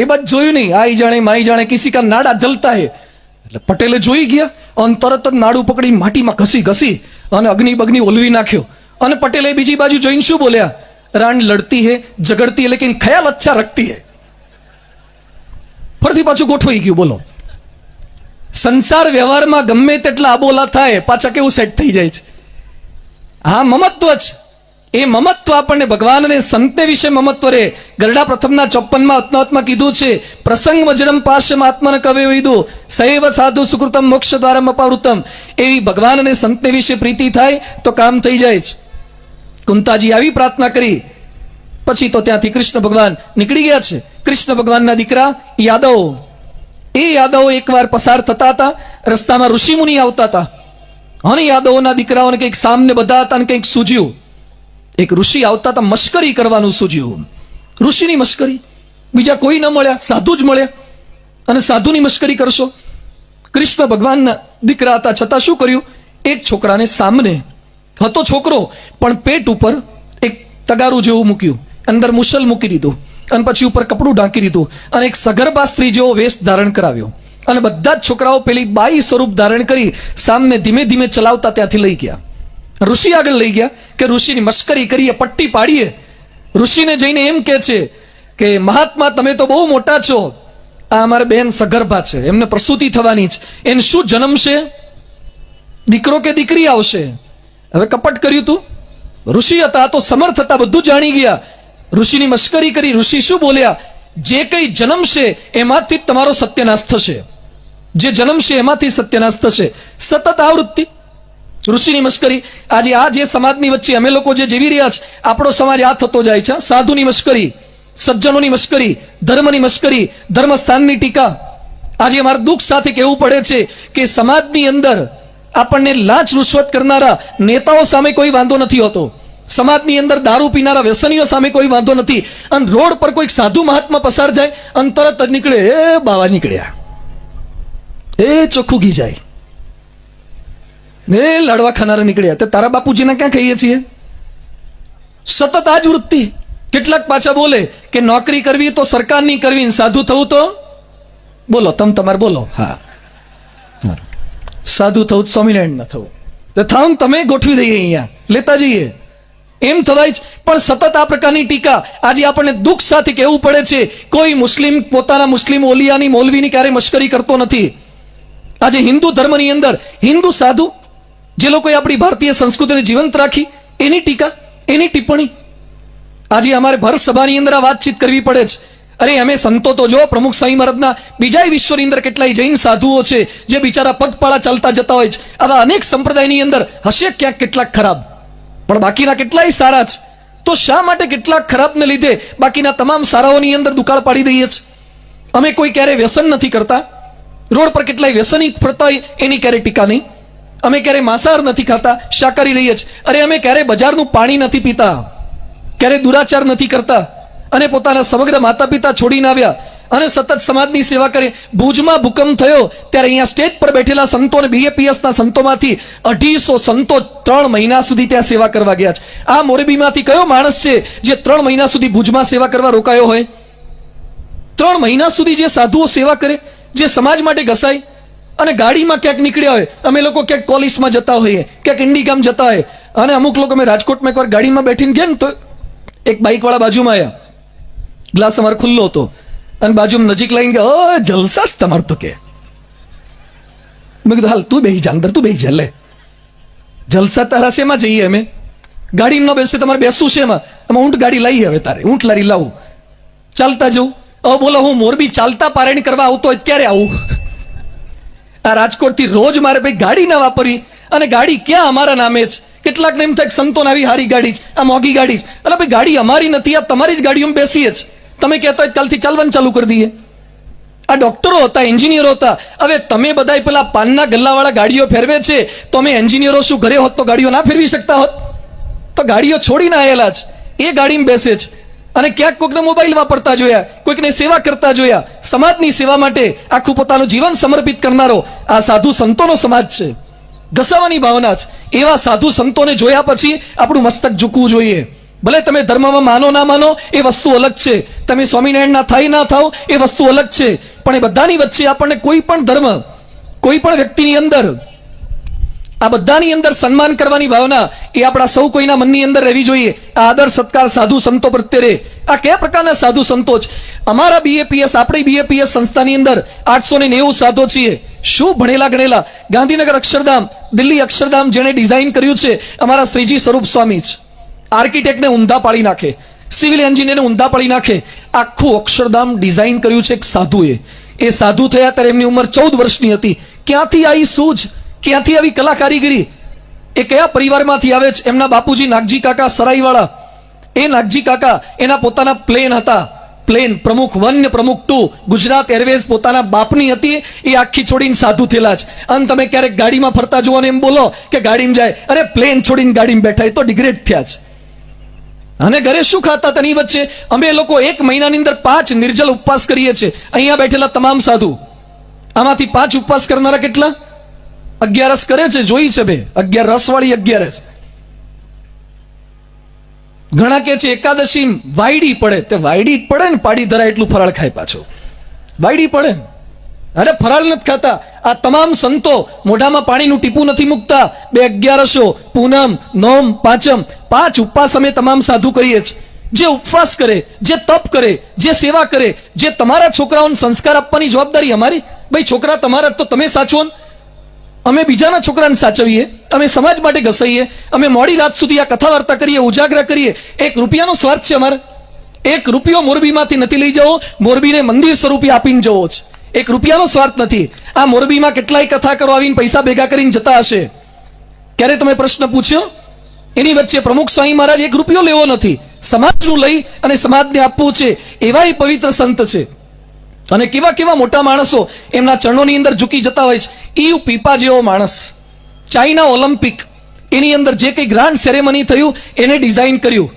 એ બાદ જોયું નહીં, આઈ જાણે માઈ જાણે કિસી કા નાડા જલતા હે. એટલે પટેલે જોઈ ગયા અને તરત જ નાડું પકડી માટીમાં ઘસી ઘસી અને અગ્નિ બગ્નિ ઓલવી નાખ્યો. અને પટેલે બીજી બાજુ જોઈને શું બોલ્યા? રાંડ લડતી હે ઝગડતી હે લેકિન ખ્યાલ અચ્છા રખતી હે. ફરીથી પાછું ગોઠવાઈ ગયું. બોલો, સંસાર વ્યવહારમાં ગમે તેટલા અબોલા થાય પાછા કેવું સેટ થઈ જાય છે. હા, મમત્વ છે. એ મમત્વ આપણને ભગવાન અને સંતે વિશે મમત્વ રે. ગરડા પ્રથમના 54માં અત્નાવતમાં કીધું છે, પ્રસંગ વજ્રમ પાશ્યમ આત્મન કવે વિદુ સૈવ સાધુ સુકૃતમ મોક્ષ દ્વારમ અપાવૃતમ. એવી ભગવાન અને સંતને વિશે પ્રીતિ થાય તો કામ થઈ જાય છે. કુંતાજી આવી પ્રાર્થના કરી, પછી તો ત્યાંથી કૃષ્ણ ભગવાન નીકળી ગયા છે. કૃષ્ણ ભગવાનના દીકરા યાદવ, એ યાદવો એકવાર પસાર થતા હતા, રસ્તામાં ઋષિ મુનિ આવતા હતા અને યાદવોના દીકરાઓને કંઈક સામને બધા હતા અને કંઈક સૂઝ્યું. એક ઋષિ આવતા હતા, મશ્કરી કરવાનું સૂઝ્યું. ઋષિની મશ્કરી, બીજા કોઈ ન મળ્યા, સાધુ જ મળ્યા અને સાધુની મશ્કરી કરશો. કૃષ્ણ ભગવાનના દીકરા હતા છતાં શું કર્યું? એક છોકરાને સામને હતો છોકરો, પણ પેટ ઉપર એક તગારું જેવું મૂક્યું, અંદર મુસલ મૂકી દીધું અને પછી ઉપર કપડું ઢાંકી દીધું અને એક સગર્ભા સ્ત્રી જેવો વેશ ધારણ કરાવ્યો. અને બધા જ છોકરાઓ પેલી બાઈ સ્વરૂપ ધારણ કરી સામને ધીમે ધીમે ચલાવતા ત્યાંથી લઈ ગયા. ઋષિ આગળ લઈ ગયા કે ઋષિની મશ્કરી કરીએ, પટ્ટી પાડીએ. ઋષિને જઈને એમ કે છે કે મહાત્મા તમે તો બહુ મોટા છો, આ અમારા બેન સગર્ભા છે, એમને પ્રસૂતિ થવાની છે, એને શું જન્મશે? દીકરો કે દીકરી આવશે? હવે કપટ કર્યું તું. ઋષિ હતા તો સમર્થ હતા, બધું જાણી ગયા. ઋષિની મશ્કરી કરી. ઋષિ શું બોલ્યા? જે કંઈ જન્મશે એમાંથી જ તમારો સત્યનાશ થશે. જે જન્મશે એમાંથી સત્યનાશ થશે. સતત આવૃત્તિ. ઋષિની મશ્કરી. આજે આ જે સમાજની વચ્ચે અમે લોકો જે જીવી રહ્યા છે, આપણો સમાજ આ થતો જાય છે. સાધુની મશ્કરી, સજ્જનોની મશ્કરી, ધર્મની મશ્કરી, ધર્મસ્થાનની ટીકા. આજે અમારા દુઃખ સાથે કહેવું પડે છે કે સમાજની અંદર આપણને લાંચ રૂશ્વત કરનારા નેતાઓ સામે કોઈ વાંધો નથી હોતો. સમાજની અંદર દારૂ પીનારા વ્યસનીઓ સામે કોઈ વાંધો નથી. અને રોડ પર કોઈ સાધુ મહાત્મા પસાર જાય અને તરત જ નીકળે, એ બાવા નીકળ્યા, એ ચોખ્ખું ઘી જાય, એ લડવા ખાનારા નીકળ્યા. તે તારા બાપુજીને ક્યાં કહીએ છીએ? સતત આ જ વૃત્તિ. કેટલાક પાછા બોલે કે નોકરી કરવી તો સરકારની કરવી, સાધુ થવું તો બોલો તમારે બોલો. હા, સાધુ થવું સ્વામિનારાયણ ના થવું, થાવ તમે ગોઠવી દઈએ, અહીંયા લેતા જઈએ, એમ થવાય જ. પણ સતત આ પ્રકારની ટીકા. આજે આપણને દુઃખ સાથે કહેવું પડે છે, કોઈ મુસ્લિમ પોતાના મુસ્લિમ ઓલિયાની મૌલવીની ક્યારેય મશ્કરી કરતો નથી. આજે હિન્દુ ધર્મની અંદર હિન્દુ સાધુ જે લોકોએ આપણી ભારતીય સંસ્કૃતિને જીવંત રાખી, એની ટીકા, એની ટિપ્પણી. આજે અમારે ભર સભાની અંદર આ વાતચીત કરવી પડે છે. અરે અમે સંતો તો જો, પ્રમુખ સ્વામી મહારાજના બીજા વિશ્વની અંદર કેટલાય જૈન સાધુઓ છે જે બિચારા પગપાળા ચાલતા જતા હોય છે. આવા અનેક સંપ્રદાયની અંદર હશે ક્યાંક કેટલાક ખરાબ, પણ બાકીના કેટલાય સારા છે. તો શા માટે કેટલાક ખરાબને લીધે બાકીના તમામ સારાઓની અંદર દુકાળ પાડી દઈએ છે? અમે કોઈ ક્યારે વ્યસન નથી કરતા. રોડ પર કેટલાય વ્યસની ફરતા હોય એની ક્યારે ટીકા નહીં. અમે ક્યારે માંસાહાર નથી ખાતા, શાકાહારી રહીએ છીએ. અરે અમે ક્યારે બજારનું પાણી નથી પીતા, ક્યારે દુરાચાર નથી કરતા અને પોતાના સમગ્ર માતા પિતા છોડીને આવ્યા અને સતત સમાજની સેવા કરે. ભુજમાં ભૂકંપ થયો ત્યારે અહીંયા સ્ટેજ પર બેઠેલા સંતો અને BAPSના સંતોમાંથી 250 સંતો 3 મહિના સુધી ત્યાં સેવા કરવા ગયા છે. આ મોરબીમાંથી કયો માણસ છે જે 3 મહિના સુધી ભુજમાં સેવા કરવા રોકાયો હોય? 3 મહિના સુધી જે સાધુઓ સેવા કરે, જે સમાજ માટે ઘસાય, અને ગાડીમાં ક્યાંક નીકળ્યા હોય, અમે લોકો ક્યાંક કોલિસમાં જતા હોઈએ, ક્યાંક ઇન્ડિગામ જતા હોય, અને અમુક લોકો અમે રાજકોટમાં એકવાર ગાડીમાં બેઠીને ગયા ને તો એક બાઇક વાળા બાજુમાં આવ્યા, ગ્લાસ અમારો ખુલ્લો હતો અને બાજુમાં નજીક લઈને ગયા, જલસા જ તમારે તો કે. મેં કીધું હાલ તું બેહી જા અંદર, તું બેહી જા, લે જલસા તારા શેમાં જઈએ? અમે ગાડીમાં ન બેસે, તમારે બેસવું છે એમાં? ઊંટ ગાડી લાવી, હવે તારે ઊંટ લારી લાવું, ચાલતા જવું. હવે બોલો, હું મોરબી ચાલતા પારાયણ કરવા આવતો હોય ક્યારે આવું? આ રાજકોટથી રોજ મારે ભાઈ ગાડી ના વાપરવી, અને ગાડી ક્યાં અમારા નામે છે. કેટલાકને એમ થાય સંતોને આવી હારી ગાડી છે, આ મોંઘી ગાડી છે. એટલે ભાઈ ગાડી અમારી નથી, આ તમારી જ ગાડીઓમાં બેસીએ જ. તમે કહેતા હોય કાલથી ચાલવાનું ચાલુ કરી દઈએ. આ ડોક્ટરો હતા, એન્જિનિયરો હતા. હવે તમે બધા પેલા પાનના ગલ્લાવાળા ગાડીઓ ફેરવે છે, તો અમે એન્જિનિયરો શું ઘરે હોત તો ગાડીઓ ના ફેરવી શકતા હોત? તો ગાડીઓ છોડીને આવેલા જ એ ગાડીમાં બેસે છે. અને ક્યાંક કોઈકને મોબાઈલ વાપરતા જોયા, કોઈકને સેવા કરતા જોયા. સમાજની સેવા માટે આખું પોતાનું જીવન સમર્પિત કરનારો આ સાધુ સંતોનો સમાજ છે. ઘસાવાની ભાવના છે. એવા સાધુ સંતોને જોયા પછી આપણું મસ્તક ઝૂકવું જોઈએ. ભલે તમે ધર્મમાં માનો ના માનો એ વસ્તુ અલગ છે, તમે સ્વામિનારાયણ ના થાય ના થાવ એ વસ્તુ અલગ છે, પણ એ બધાની વચ્ચે આપણને કોઈ પણ ધર્મ, કોઈ પણ વ્યક્તિની અંદર, આ બધાની અંદર સન્માન કરવાની ભાવના એ આપણા સૌ કોઈના મનની અંદર રહેવી જોઈએ. આ આદર સત્કાર સાધુ સંતો પ્રત્યે રહે. આ કયા પ્રકારના સાધુ સંતો છે? અમારા બીએપીએસ, આપણી બીએપીએસ સંસ્થાની અંદર 890 સાધુ છીએ. શું ભણેલા ગણેલા. ગાંધીનગર અક્ષરધામ, દિલ્હી અક્ષરધામ જેને ડિઝાઇન કર્યું છે અમારા શ્રીજી સ્વરૂપ સ્વામી છે. આર્કિટેક્ટને ઊંધા પાડી નાખે, સિવિલ એન્જિનિયરને ઊંધા પાડી નાખે. આખું અક્ષરધામ ડિઝાઇન કર્યું છે એક સાધુએ. એ સાધુ થયા ત્યારે એમની ઉંમર 14 વર્ષની હતી. ક્યાંથી આવી સૂઝ, ક્યાંથી આવી કલા કારીગરી? એ કયા પરિવારમાંથી આવે છે? એમના બાપુજી નાગજી કાકા સરાઈવાળા. એ નાગજી કાકા એના પોતાના પ્લેન હતા, પ્લેન પ્રમુખ 1 ને પ્રમુખ 2 ગુજરાત એરવેઝ પોતાના બાપની હતી. એ આખી છોડીને સાધુ થયેલા છે. અને તમે ક્યારેક ગાડીમાં ફરતા જુઓ ને એમ બોલો કે ગાડીમાં જાય, અરે પ્લેન છોડીને ગાડીમાં બેઠા, એ તો ડિગ્રેડ થયા છે. અને ઘરે શું ખાતા તેની વચ્ચે અમે લોકો 1 મહિનાની અંદર 5 નિર્જલ ઉપવાસ કરીએ છીએ. અહીંયા બેઠેલા તમામ સાધુ, આમાંથી 5 ઉપવાસ કરનારા કેટલા? 11 કરે છે, જોઈ છે બે. 11 રસવાળી 11. ઘણા કે છે એકાદશી વાયડી પડે, તે વાયડી પડે ને પાડી ધરાય એટલું ફરાળ ખાય પાછો. વાયડી પડે ને, અરે ફરાળ નથી ખાતા. આ તમામ સંતો મોઢામાં પાણીનું ટીપું નથી મૂકતા. 2 11 પૂનમ, નોમ, પાંચમ, 5 ઉપવાસ અમે તમામ સાધુ કરીએ છીએ. જે ઉપવાસ કરે, જે તપ કરે, જે સેવા કરે, જે તમારા છોકરાઓને સંસ્કાર આપવાની જવાબદારી અમારી. ભાઈ છોકરા તમારા તો તમે સાચવો ને. અમે બીજાના છોકરાને સાચવીએ, અમે સમાજ માટે ઘસાઈએ, અમે મોડી રાત સુધી આ કથા વાર્તા કરીએ, ઉજાગરા કરીએ. 1 રૂપિયાનો સ્વાર્થ છે અમારે. 1 રૂપિયો મોરબીમાંથી નથી લઈ જવો, મોરબીને મંદિર સ્વરૂપે આપીને જવો છે. 1 રૂપિયાનો સ્વાર્થ નથી. આ મોરબીમાં કેટલાય કથા કરો આવીને પૈસા ભેગા કરીને જતા હશે. ક્યારે તમે પ્રશ્ન પૂછ્યો? એની વચ્ચે પ્રમુખ સ્વામી મહારાજ 1 રૂપિયો લેવો નથી, સમાજનું લઈ અને સમાજને આપવું છે. એવા એ પવિત્ર સંત છે. અને કેવા કેવા મોટા માણસો એમના ચરણોની અંદર ઝૂકી જતા હોય છે. ઈવ પીપા જેવો માણસ, ચાઇના ઓલિમ્પિક એની અંદર જે કંઈ ગ્રાન્ડ સેરેમની થયું એને ડિઝાઇન કર્યું.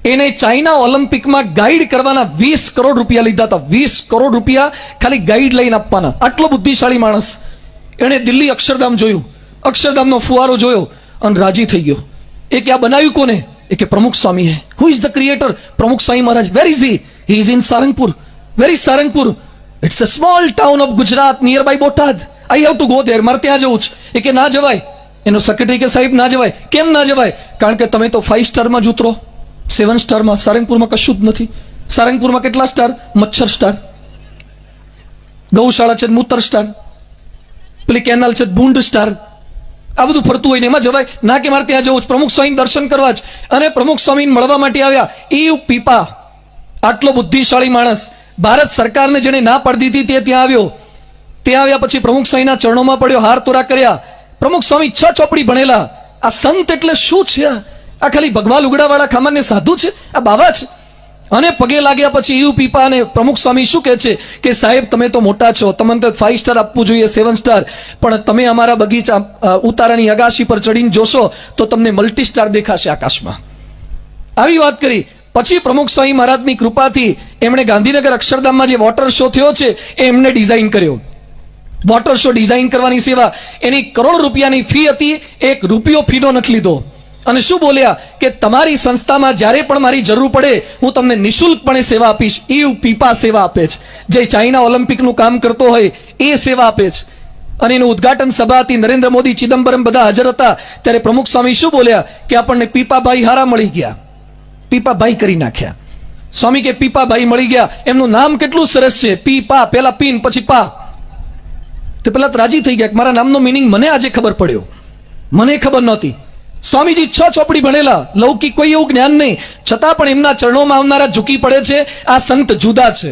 એને ચાઇના ઓલિમ્પિકમાં ગાઈડ કરવાના 20 કરોડ રૂપિયા લીધા હતા. 20 કરોડ રૂપિયા ખાલી ગાઈડ લઈને આપવાના. આટલો બુદ્ધિશાળી માણસ. એણે દિલ્હી અક્ષરધામ જોયું, અક્ષરધામનો ફુવારો જોયો અને રાજી થઈ ગયો. એ કે આ બનાવ્યું કોને? એ કે પ્રમુખ સ્વામી હે. Who is the creator? Pramukh Swami Maharaj. Where is he? He is in Sarangpur. Where is Sarangpur? It's a small town of Gujarat near by Botad. I have to go there. મારે ત્યાં જવું છે. એ કે ના જવાય. એનો સેક્રેટરી કે સાહેબ ના જવાય. કેમ ના જવાય? કારણ કે તમે તો 5 સ્ટારમાં જ ઉતરો, 7 સ્ટારમાં. સારંગપુરમાં કશું જ નથી. સારંગપુરમાં કેટલા સ્ટાર? મચ્છર સ્ટાર. ગૌશાળા છે મૂતર સ્ટાર. પેલી કેનાલ છે ભૂંડ સ્ટાર. આ બધું ફરતું હોય ને એમાં જવાય ના? કે મારે ત્યાં જવું છે, પ્રમુખ સ્વામી દર્શન કરવા જ. અને પ્રમુખ સ્વામીને મળવા માટે આવ્યા. ઈવ પીપા, આટલો બુદ્ધિશાળી માણસ. ભારત સરકારને જેને ના પાડી દીધી તે ત્યાં આવ્યો. ત્યાં આવ્યા પછી પ્રમુખ સ્વામીના ચરણોમાં પડ્યો, હાર તોરા કર્યા. પ્રમુખ સ્વામી 6 ચોપડી ભણેલા. આ સંત એટલે શું છે? આ ખાલી ભગવા લુગડાવાળા ખામાને સાધુ છે? આ બાવા છે? અને પગે લાગ્યા પછી ઈવ પીપા અને પ્રમુખ સ્વામી શું કહે છે કે સાહેબ તમે તો મોટા છો, તમને તો 5 સ્ટાર આપવું જોઈએ, 7 સ્ટાર, પણ તમે અમારા બગીચા ઉતારાની અગાશી પર ચડીને જોશો તો તમને મલ્ટી સ્ટાર દેખાશે આકાશમાં. આવી વાત કરી. પછી પ્રમુખ સ્વામી મહારાજની કૃપાથી એમણે ગાંધીનગર અક્ષરધામમાં જે વોટર શો થયો છે એ એમને ડિઝાઇન કર્યો. વોટર શો ડિઝાઇન કરવાની સેવા, એની કરોડ રૂપિયાની ફી હતી. 1 રૂપિયો ફીનો નથી લીધો. અને શું બોલ્યા કે તમારી સંસ્થામાં જ્યારે પણ મારી જરૂર પડે હું તમને નિઃશુલ્કપણે સેવા આપીશ. ઈવ પીપા સેવા આપે છે. જે ચાઇના ઓલિમ્પિકનું કામ કરતો હોય એ સેવા આપે છે. અને એનું ઉદ્ઘાટન સભા હતી. નરેન્દ્ર મોદી, ચિદમ્બરમ બધા હાજર હતા. ત્યારે પ્રમુખ સ્વામી શું બોલ્યા કે આપણને પીપાભાઈ હારા મળી ગયા, પીપાભાઈ કરી નાખ્યા. સ્વામી કે પીપાભાઈ મળી ગયા, એમનું નામ કેટલું સરસ છે, પીપા. પેલા પીન પછી પા. તે પેલા રાજી થઈ ગયા કે મારા નામનો મિનિંગ મને આજે ખબર પડ્યો, મને ખબર નહોતી. સ્વામીજી 6 ચોપડી ભણેલા, લૌકિક કોઈ એવું જ્ઞાન નહીં, છતાં પણ એમના ચરણોમાં આવનારા ઝૂકી પડે છે. આ સંત જુદા છે.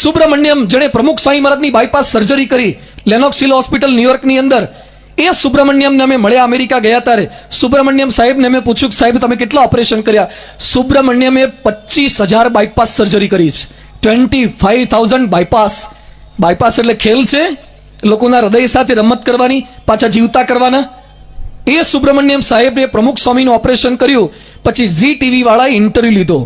સુબ્રમણ્યમ, જેણે પ્રમુખ સ્વામી મહારાજની બાયપાસ સર્જરી કરી લેનોક્સ હિલ હોસ્પિટલ ન્યુયોર્કની અંદર, એ સુબ્રમણ્યમને અમે મળ્યા અમેરિકા ગયા ત્યારે. સુબ્રમણ્યમ સાહેબને મેં પૂછ્યું કે સાહેબ તમે કેટલા ઓપરેશન કર્યા? સુબ્રમણ્યમે 25,000 બાયપાસ સર્જરી કરી છે. 25,000 બાયપાસ. બાયપાસ એટલે ખેલ છે, લોકોના હૃદય સાથે રમત કરવાની, પાછા જીવતા કરવાના. એ સુબ્રમણ્યમ સાહેબે પ્રમુખ સ્વામીનું ઓપરેશન કર્યું પછી ઝી ટીવી વાળાએ ઇન્ટરવ્યુ લીધો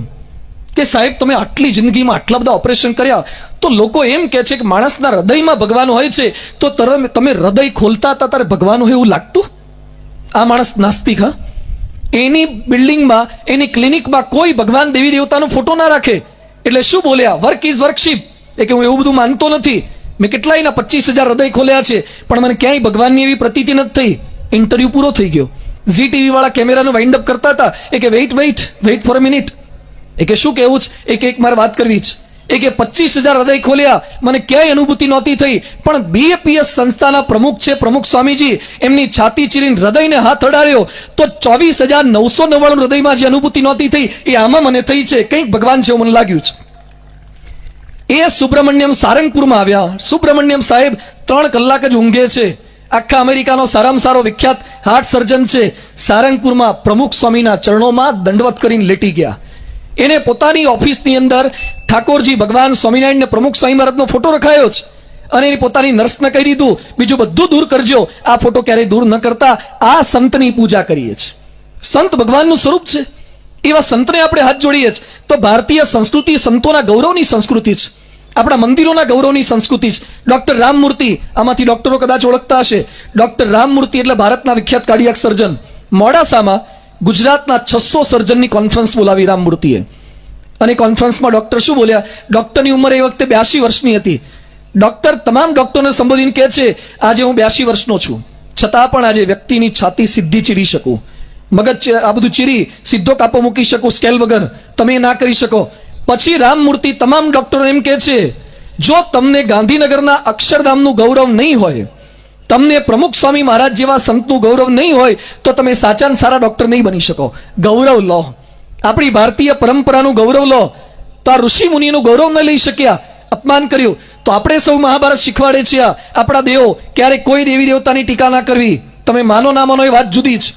કે સાહેબ તમે આટલી જિંદગીમાં આટલા બધા ઓપરેશન કર્યા, તો લોકો એમ કહે છે કે માણસના હૃદયમાં ભગવાન હોય છે, તો તમે હૃદય ખોલતા હતા ત્યારે ભગવાન હોય એવું લાગતું? આ માણસ નાસ્તિક. હા, એની બિલ્ડિંગમાં, એની ક્લિનિકમાં કોઈ ભગવાન દેવી દેવતાનો ફોટો ના રાખે. એટલે શું બોલ્યા? Work is વર્કશીપ. એ કે હું એવું બધું માનતો નથી, મેં કેટલાયના 25,000 હૃદય ખોલ્યા છે, પણ મને ક્યાંય ભગવાનની એવી પ્રતીતિ નથી થઈ. ઇન્ટરવ્યુ પૂરો થઈ ગયો. ઝી ટીવી વાળા કેમેરાનું વાઇન્ડ અપ કરતા હતા. એ કે વેઇટ ફોર અ મિનિટ. એ કે શું કહેવું છે? એક મારે વાત કરવી છે. એ કે 25,000 હૃદય ખોલ્યા, મને ક્યાંય અનુભૂતિ નહોતી થઈ, પણ BAPS સંસ્થાના પ્રમુખ છે પ્રમુખ સ્વામીજી, એમની છાતી ચીરીને હૃદયને હાથ અડાડ્યો તો 24,999 હૃદયમાં જે અનુભૂતિ નહોતી થઈ એ આમાં મને થઈ છે. કંઈક ભગવાન છે એવું મને લાગ્યું છે. એ સુબ્રમણ્યમ સારંગપુરમાં આવ્યા. સુબ્રમણ્યમ સાહેબ 3 કલાક જ ઊંઘે છે. આખા અમેરિકાનો સારામાં સારો વિખ્યાત હાર્ટ સર્જન છે. સારંગપુરમાં પ્રમુખ સ્વામીના ચરણોમાં દંડવત કરીને લેટી ગયા. એને પોતાની ઓફિસની અંદર ઠાકોરજી ભગવાન સ્વામિનારાયણ પ્રમુખ સ્વામી મહારાજનો ફોટો રખાયો છે, અને એની પોતાની નર્સને કહી દીધું બીજું બધું દૂર કરજો, આ ફોટો ક્યારેય દૂર ન કરતા. આ સંતની પૂજા કરીએ છીએ. સંત ભગવાનનું સ્વરૂપ છે. એવા સંતને આપણે હાથ જોડીએ છીએ. તો ભારતીય સંસ્કૃતિ સંતોના ગૌરવની સંસ્કૃતિ છે, આપણા મંદિરોના ગૌરવની સંસ્કૃતિ છે. ડોક્ટર રામમૂર્તિ, આમાંથી ડોક્ટરો કદાચ ઓળખતા હશે, ડોક્ટર રામમૂર્તિ એટલે ભારતના વિખ્યાત કાર્ડિયાક સર્જન. મોડાસામાં ગુજરાતના 600 સર્જનની કોન્ફરન્સ બોલાવી રામમૂર્તિએ, અને કોન્ફરન્સમાં ડોક્ટર શું બોલ્યા? ડોક્ટરની ઉંમર એ વખતે 82 વર્ષની હતી. ડોક્ટર તમામ ડોક્ટરને સંબોધીને કહે છે આજે હું 82 વર્ષનો છું, છતાં પણ આજે વ્યક્તિની છાતી સીધી ચીરી શકું, મગજ આ બધું ચીરી સીધો કાપો મૂકી શકું સ્કેલ વગર, તમે ના કરી શકો. પછી રામમૂર્તિ તમામ ડોક્ટરો એમ કહે છે જો તમને ગાંધીનગરના અક્ષરધામનું ગૌરવ નહીં હોય, તમને પ્રમુખ સ્વામી મહારાજ જેવા સંતનું ગૌરવ નહીં હોય, તો તમે સાચા સારા ડોક્ટર નહીં બની શકો. ગૌરવ લો, આપણી ભારતીય પરંપરાનું ગૌરવ લો. તો આ ઋષિ મુનિનું ગૌરવ ન લઈ શક્યા, અપમાન કર્યું. તો આપણે સૌ મહાભારત શીખવાડે છે આપણા દેવો, ક્યારેક કોઈ દેવી દેવતાની ટીકા ના કરવી. તમે માનો ના માનો એ વાત જુદી છે,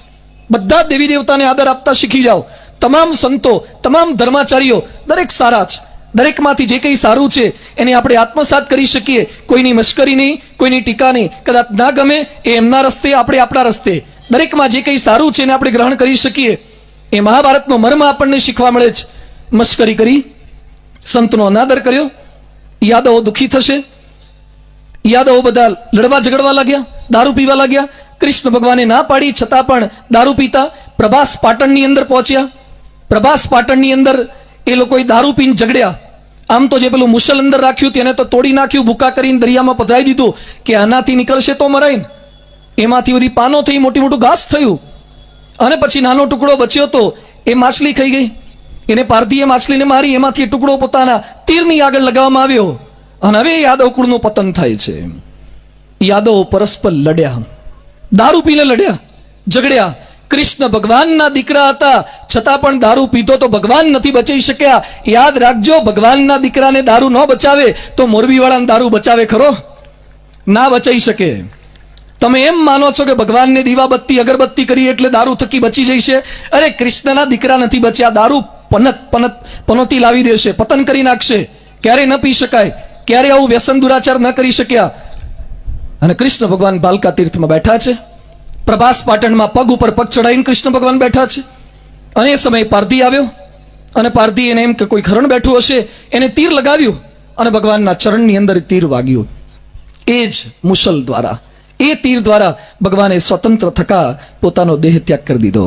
બધા દેવી દેવતાને આદર આપતા શીખી જાઓ. તમામ સંતો, તમામ ધર્માચાર્યો દરેક સારા છે. દરેકમાંથી જે કંઈ સારું છે એને આપણે આત્મસાત કરી શકીએ. કોઈની મશ્કરી નહીં, કોઈની ટીકા નહીં. કદાચ ના ગમે એ એમના રસ્તે, આપણે આપણા રસ્તે. દરેકમાં જે કંઈ સારું છે એને આપણે ગ્રહણ કરી શકીએ. એ મહાભારતનો મર્મ આપણને શીખવા મળે છે. મશ્કરી કરી, સંતનો અનાદર કર્યો, યાદવો દુઃખી થશે. યાદવો બધા લડવા ઝઘડવા લાગ્યા, દારૂ પીવા લાગ્યા. કૃષ્ણ ભગવાને ના પાડી છતાં પણ દારૂ પીતા. પ્રભાસ પાટણની અંદર પહોંચ્યા. પ્રભાસ પાટણની અંદર એ લોકોએ દારૂ પીને ઝઘડ્યા. આમ તો જે પેલું મુસલ અંદર રાખ્યું તેને તો તોડી નાખ્યું, ભૂકા કરીને દરિયામાં પધરાવી દીધું કે આનાથી નીકળશે તો મરાય ને. એમાંથી બધી પાનો થઈ, મોટી મોટું ઘાસ થયું, અને પછી નાનો ટુકડો બચ્યો તો એ માછલી ખાઈ ગઈ. એને પારધીએ માછલીને મારી, એમાંથી એ ટુકડો પોતાના તીરની આગળ લગાવવામાં આવ્યો, અને હવે યાદવ કુળનું પતન થાય છે. યાદવ પરસ્પર લડ્યા, દારૂ પીને લડ્યા, ઝઘડ્યા. કૃષ્ણ ભગવાનના દીકરા હતા છતાં પણ દારૂ પીતો તો ભગવાન નથી બચાવી શક્યા. યાદ રાખજો, ભગવાનના દીકરાને દારૂ ન બચાવે તો મોરબીવાળાને દારૂ બચાવે ખરો? ના બચાવી શકે. તમે એમ માનો છો કે ભગવાનને દીવાબત્તી અગરબત્તી કરી એટલે દારૂ થકી બચી જશે? અરે કૃષ્ણના દીકરા નથી બચ્યા. દારૂ પનોતી લાવી દેશે, પતન કરી નાખશે. ક્યારે ન પી શકાય, ક્યારે આવું વ્યસન દુરાચાર ન કરી શક્યા. અને કૃષ્ણ ભગવાન બાલકા તીર્થમાં બેઠા છે. પ્રભાસ પાટણમાં પગ ઉપર પગ ચડાવીને કૃષ્ણ ભગવાન બેઠા છે. અને એ સમયે પારધી આવ્યો, અને પારધી એને એમ કે કોઈ હરણ બેઠું હશે, એને તીર લગાવ્યું, અને ભગવાનના ચરણની અંદર તીર વાગ્યું. એ જ મુસલ દ્વારા, એ તીર દ્વારા ભગવાને સ્વતંત્ર થકા પોતાનો દેહ ત્યાગ કરી દીધો.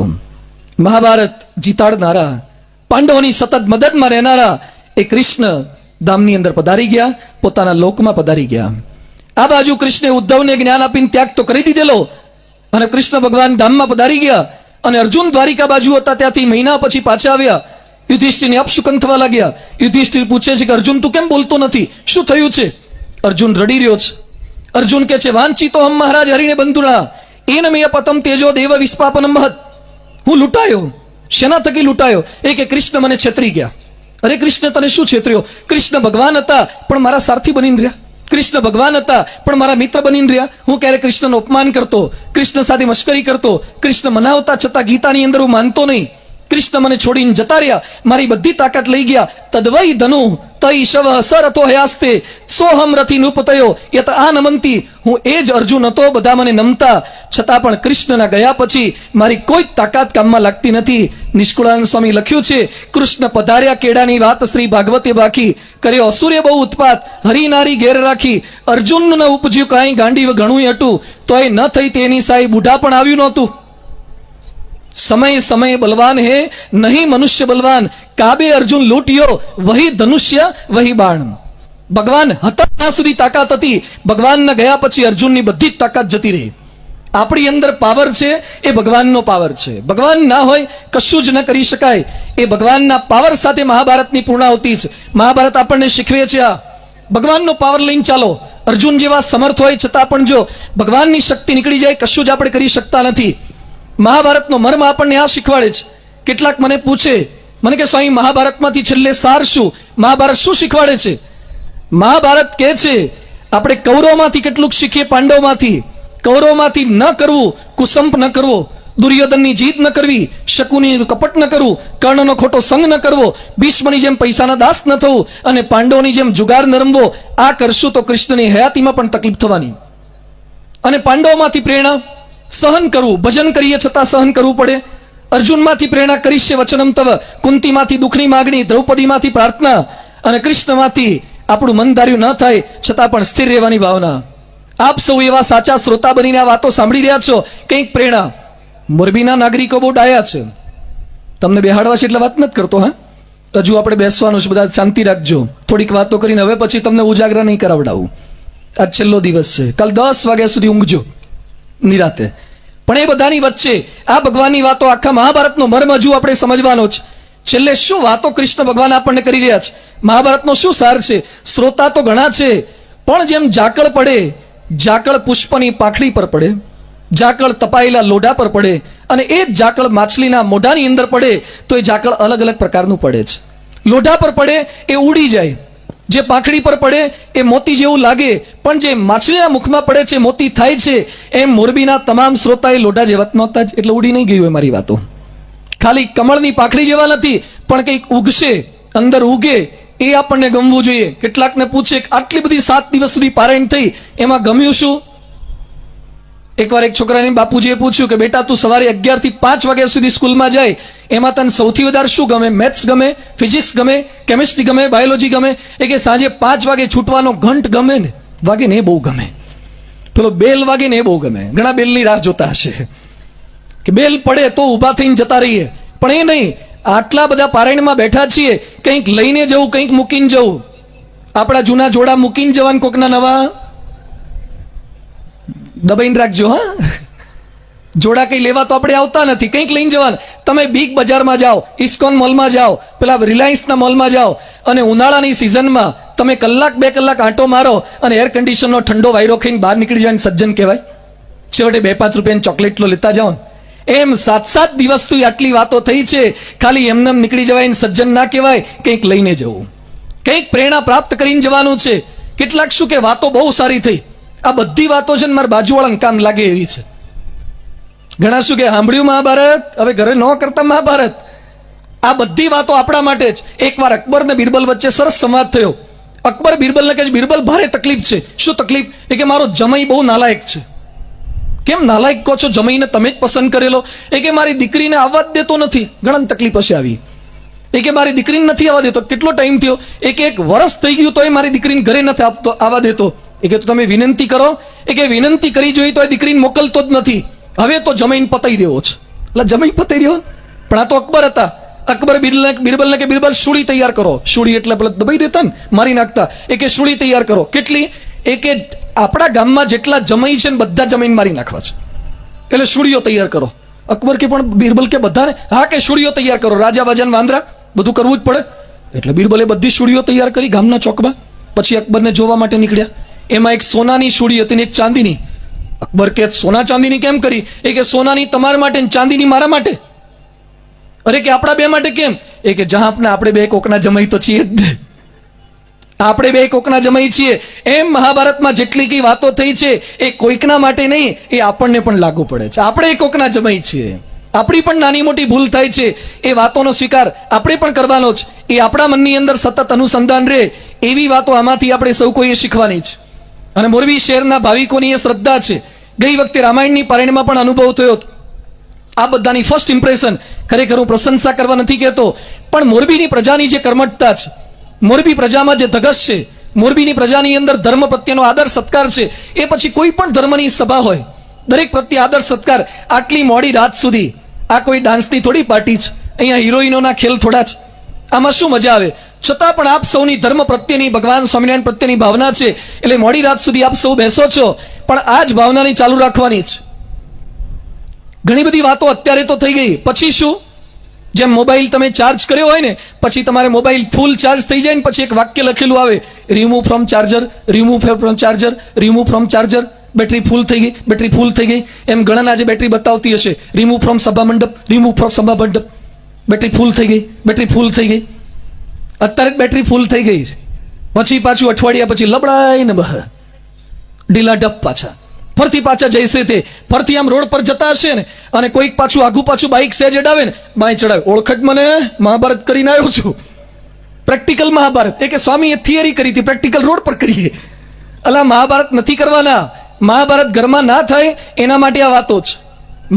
મહાભારત જીતાડનારા, પાંડવોની સતત મદદમાં રહેનારા એ કૃષ્ણ ધામની અંદર પધારી ગયા, પોતાના લોકમાં પધારી ગયા. આ બાજુ કૃષ્ણે ઉદ્ધવને જ્ઞાન આપીને ત્યાગ તો કરી દીધેલો, અને કૃષ્ણ ભગવાન ધામમાં પધારી ગયા. અને અર્જુન દ્વારિકા બાજુ હતા, ત્યાંથી મહિના પછી પાછા આવ્યા. યુધિષ્ઠિરને અપશુકન થવા લાગ્યા. યુધિષ્ઠિર પૂછે છે કે અર્જુન તું કેમ બોલતો નથી, શું થયું છે? અર્જુન રડી રહ્યો છે. અર્જુન કહે છે વાંચિતો હમ મહારાજ હરિને બંધુણા એન મેય પતમ તેજો દેવ વિસ્પાપન મહત. હું લૂંટાયો. શેના થકી લૂંટાયો? એ કે કૃષ્ણ મને છેતરી ગયા. અરે કૃષ્ણ તને શું છેતર્યો? કૃષ્ણ ભગવાન હતા પણ મારા સારથી બનીને રહ્યા. કૃષ્ણ ભગવાન હતા પણ મારા મિત્ર બનીને રહ્યા. હું ક્યારે કૃષ્ણનું અપમાન કરતો, કૃષ્ણ સાથે મશ્કરી કરતો, કૃષ્ણ મનાવતા છતાં ગીતાની અંદર હું માનતો નહીં. કૃષ્ણ મને છોડીને જતા રહ્યા, મારી બધી તાકાત લઈ ગયા. તદ્વૈ ધનુ તૈ શવ સરતો હયાસ્તે સોહમ રથી નૃપતયો યત આ નમંતી. હું એ જ અર્જુન હતો, બધા મને નમતા, છતાં પણ કૃષ્ણના ગયા પછી મારી કોઈ તાકાત કામમાં લાગતી નથી. નિષ્કુળાનંદ સ્વામી લખ્યું છે, કૃષ્ણ પધાર્યા કેડાની વાત શ્રી ભાગવતે બાકી, કર્યો અસુરે બહુ ઉત્પાત, હરિનારી ઘેર રાખી. અર્જુન ન ઉપજ્યું કાંઈ ગાંડી ઘણું હતું, તો એ ન થઈ તેની સાઈ બુઢા પણ આવ્યું નહોતું. समय समय बलवान है नहीं मनुष्य बलवान, काबे अर्जुन लूटियो वही धनुष्य वही बाण. ભગવાન હતા ત્યાં સુધી તાકાત હતી, ભગવાનના ગયા પછી અર્જુનની બધી જ તાકાત જતી રહી. આપણી અંદર પાવર છે એ ભગવાનનો પાવર છે. ભગવાન ના હોય કશું જ ન કરી શકાય. એ ભગવાનના પાવર સાથે મહાભારતની પૂર્ણાહુતિ છે. મહાભારત આપણને શીખવે છે આ ભગવાનનો પાવર લઈને ચાલો. અર્જુન જેવા સમર્થ હોય છતાં પણ જો ભગવાનની શક્તિ નીકળી જાય કશું જ આપણે કરી શકતા નથી. મહાભારતનો મર્મ આપણને આ શીખવાડે છે. કેટલાક મને પૂછે, મને કે સ્વામી મહાભારતમાંથી છેલ્લે સાર શું, મહાભારત શું શીખવાડે છે? મહાભારત કહે છે આપણે કૌરવમાંથી કેટલુંક શીખીએ, પાંડવમાંથી. કૌરવમાંથી ન કરવું, કુસંપ ન કરવો, દુર્યોધનની જીત ન કરવી, શકુની કપટ ન કરવું, કર્ણનો ખોટો સંગ ન કરવો, ભીષ્મની જેમ પૈસાના દાસ ન થવું, અને પાંડવોની જેમ જુગાર ન રમવો. આ કરશું તો કૃષ્ણની હયાતીમાં પણ તકલીફ થવાની. અને પાંડવોમાંથી પ્રેરણા સહન કરવું, ભજન કરીએ છતાં સહન કરવું પડે. અર્જુનમાંથી પ્રેરણા કરીશ્ય વચનમ તવ, કુંતીમાંથી દુઃખની માગણી, દ્રૌપદીમાંથી પ્રાર્થના, અને કૃષ્ણમાંથી આપણું મન ધાર્યું ન થાય છતાં પણ સ્થિર રહેવાની ભાવના. આપ સૌ એવા સાચા શ્રોતા બનીને આ વાતો સાંભળી રહ્યા છો. કંઈક પ્રેરણા. મોરબીના નાગરિકો બહુ ડાયા છે, તમને બેહાડવા છે એટલે વાત નથી કરતો. હા, હજુ આપણે બેસવાનું છે, બધા શાંતિ રાખજો. થોડીક વાતો કરીને હવે પછી તમને ઉજાગરા નહીં કરાવડાવું. આજ છેલ્લો દિવસ છે, કાલ 10 વાગ્યા સુધી ઊંઘજો નિરાતે. પણ એ બધાની વચ્ચે આ ભગવાનની વાતો, આખા મહાભારતનો મર્મ હજુ આપણે સમજવાનો છે. છેલ્લે શું વાતો કૃષ્ણ ભગવાન આપણને કરી રહ્યા છે, મહાભારતનો શું સાર છે? શ્રોતા તો ઘણા છે, પણ જેમ ઝાકળ પડે, ઝાકળ પુષ્પની પાંખડી પર પડે, ઝાકળ તપાયેલા લોઢા પર પડે, અને એ જ ઝાકળ માછલીના મોઢાની અંદર પડે તો એ ઝાકળ અલગ અલગ પ્રકારનું પડે છે. લોઢા પર પડે એ ઉડી જાય, જે પાંખડી પર પડે એ મોતી જેવું લાગે, પણ જે માછલીના મુખમાં પડે છે મોતી થાય છે. એમ મોરબીના તમામ શ્રોતા એ લોઢા જેવા નહોતા જ, એટલે ઉડી નહીં ગયું એ મારી વાતો. ખાલી કમળની પાંખડી જેવા નથી, પણ કંઈક ઉગશે, અંદર ઉગે, એ આપણને ગમવું જોઈએ. કેટલાકને પૂછે આટલી બધી 7 દિવસ સુધી પારાયણ થઈ, એમાં ગમ્યું શું? એકવાર એક છોકરાને બાપુજીએ પૂછ્યું કે બેટા તું સવારે 11 થી 5 વાગ્યા સુધી સ્કૂલમાં જાય, એમાં તને સૌથી વધારે શું ગમે? મેથ્સ ગમે, ફિઝિક્સ ગમે, કેમિસ્ટ્રી ગમે, બાયોલોજી ગમે? એ કે સાંજે 5 વાગે છૂટવાનો ઘંટ ગમે ને, વાગે ને એ બહુ ગમે, પેલો બેલ વાગે ને એ બહુ ગમે. ઘણા બેલની રાહ જોતા હશે કે બેલ પડે તો ઊભા થઈને જતા રહીએ, પણ એ નહીં. આટલા બધા પારાયણમાં બેઠા છીએ, કંઈક લઈને જવું, કંઈક મૂકીને જવું. આપણા જૂના જોડા મૂકીને જવાનું, કોકના નવા દબાઈને રાખજો. હા, જોડા કઈ લેવા તો આપણે આવતા નથી, કંઈક લઈને જવાનું. તમે બિગ બજારમાં જાઓ, ઇસ્કોન મોલમાં જાઓ, પેલા રિલાયન્સના મોલમાં જાઓ, અને ઉનાળાની સિઝનમાં તમે 1-2 કલાક આંટો મારો અને એર કન્ડિશનનો ઠંડો વાયરો ખાઈને બહાર નીકળી જાય, સજ્જન કહેવાય. છેવટે 2-5 રૂપિયાની ચોકલેટલો લેતા જાઓ. એમ 7-7 દિવસથી આટલી વાતો થઈ છે, ખાલી એમને નીકળી જવાય ને સજ્જન ના કહેવાય. કંઈક લઈને જવું, કંઈક પ્રેરણા પ્રાપ્ત કરીને જવાનું છે. કેટલાક શું કે વાતો બહુ સારી થઈ, આ બધી વાતો છે ને મારા બાજુવાળાને કામ લાગે એવી છે. ઘણા શું કે સાંભળ્યું મહાભારત, હવે ઘરે ન કરતા મહાભારત. આ બધી વાતો આપણા માટે જ. એકવાર અકબર ને બિરબલ વચ્ચે સરસ સંવાદ થયો. અકબર બિરબલને કહે છે, બિરબલ ભારે તકલીફ છે. શું તકલીફ? એ કે મારો જમાઈ બહુ નાલાયક છે. કેમ નાલાયક કહો છો? જમાઈને તમે જ પસંદ કરેલો. એ કે મારી દીકરીને આવવા જ દેતો નથી. ઘણા તકલીફ હશે આવી. એ કે મારી દીકરીને નથી આવવા દેતો. કેટલો ટાઈમ થયો? એ કે 1 વર્ષ થઈ ગયું તો એ મારી દીકરીને ઘરે નથી આવવા દેતો. એ કે તો તમે વિનંતી કરો. એ કે વિનંતી કરી જોઈ તો એ દીકરીને મોકલતો જ નથી. હવે તો જમાઈને પતાઈ દેવો છે. એટલે જમાઈ પતાઈ દેવો, પણ આ તો અકબર હતા. અકબર બિરબલને કે બિરબલ સુડી તૈયાર કરો. સુડી એટલે પેલા દબાઈ દેતા ને, મારી નાખતા. એ કે સુડી તૈયાર કરો. કેટલી? એ કે આપણા ગામમાં જેટલા જમાઈ છે ને બધા જમાઈને મારી નાખવા છે, એટલે સુડીઓ તૈયાર કરો. અકબર કે પણ બિરબલ કે બધાને? હા કે સુડીઓ તૈયાર કરો, રાજા બાજા વાંદરા બધું કરવું જ પડે. એટલે બિરબલે બધી સુડીઓ તૈયાર કરી ગામના ચોકમાં. પછી અકબરને જોવા માટે નીકળ્યા. એમાં એક સોનાની સુડી હતી ને એક ચાંદીની. અકબર કે સોના ચાંદીની કેમ કરી? એ કે સોનાની તમારા માટે ને ચાંદીની મારા માટે. અરે કે આપણા બે માટે કેમ? એ કે જહાં આપણે બે કોકના જમાઈ તો છીએ જ, આપણે બે કોકના જમાઈ છીએ. એમ મહાભારતમાં જેટલી કઈ વાતો થઈ છે એ કોઈકના માટે નહીં, એ આપણને પણ લાગુ પડે છે. આપણે કોકના જમાઈ છીએ. આપણી પણ નાની મોટી ભૂલ થાય છે, એ વાતોનો સ્વીકાર આપણે પણ કરવાનો જ. એ આપણા મનની અંદર સતત અનુસંધાન રહે એવી વાતો આમાંથી આપણે સૌ કોઈએ શીખવાની છે. અને મોરબી શહેરના ભાવિકોની એ શ્રદ્ધા છે. ગઈ વખતે રામાયણની પારણીમાં પણ અનુભવ થયો હતો. આ બધાની ફર્સ્ટ ઇમ્પ્રેશન, ખરેખર હું પ્રશંસા કરવા નથી કહેતો, પણ મોરબીની પ્રજાની જે કર્મઠતા છે, મોરબી પ્રજામાં જે ધગશ છે, મોરબીની પ્રજાની અંદર ધર્મ પ્રત્યેનો આદર સત્કાર છે, એ પછી કોઈ પણ ધર્મની સભા હોય દરેક પ્રત્યે આદર સત્કાર. આટલી મોડી રાત સુધી આ કોઈ ડાન્સની થોડી પાર્ટી છે, અહીંયા હિરોઈનોના ખેલ થોડા છે, આમાં શું મજા આવે? છતાં પણ આપ સૌની ધર્મ પ્રત્યેની, ભગવાન સ્વામિનારાયણ પ્રત્યેની ભાવના છે એટલે મોડી રાત સુધી આપ સૌ બેસો છો, પણ આ જ ભાવનાની ચાલુ રાખવાની છે. ઘણી બધી વાતો અત્યારે તો થઈ ગઈ, પછી શું? જેમ મોબાઈલ તમે ચાર્જ કર્યો હોય ને, પછી તમારે મોબાઈલ ફૂલ ચાર્જ થઈ જાય ને પછી એક વાક્ય લખેલું આવે, remove from charger, remove from charger, remove from charger. Battery full થઈ ગઈ, બેટરી ફૂલ થઈ ગઈ, એમ ઘણા આજે બેટરી બતાવતી હશે, રિમૂવ ફ્રોમ સભા મંડપ, રિમૂવ ફ્રોમ સભા મંડપ. બેટરી ફૂલ થઈ ગઈ, બેટરી ફૂલ થઈ ગઈ. અત્યારે જ બેટરી ફૂલ થઈ ગઈ છે, પછી પાછું અઠવાડિયા પછી લબડાઈને બહાર ઢીલા ડપ પાછા, ફરતી પાછા જઈશે તે. ફરતી આમ રોડ પર જતા હશે ને અને કોઈક પાછું આઘું પાછું બાઇક સેજ અડાવે ને, બાય ચડાવે, ઓળખટ મને, મહાભારત કરીને આવ્યો છું, પ્રેક્ટિકલ મહાભારત. એ કે સ્વામી એ થિયરી કરી હતી, પ્રેક્ટિકલ રોડ પર કરીએ. અલા, મહાભારત નથી કરવાના. મહાભારત ઘરમાં ના થાય એના માટે આ વાતો છે.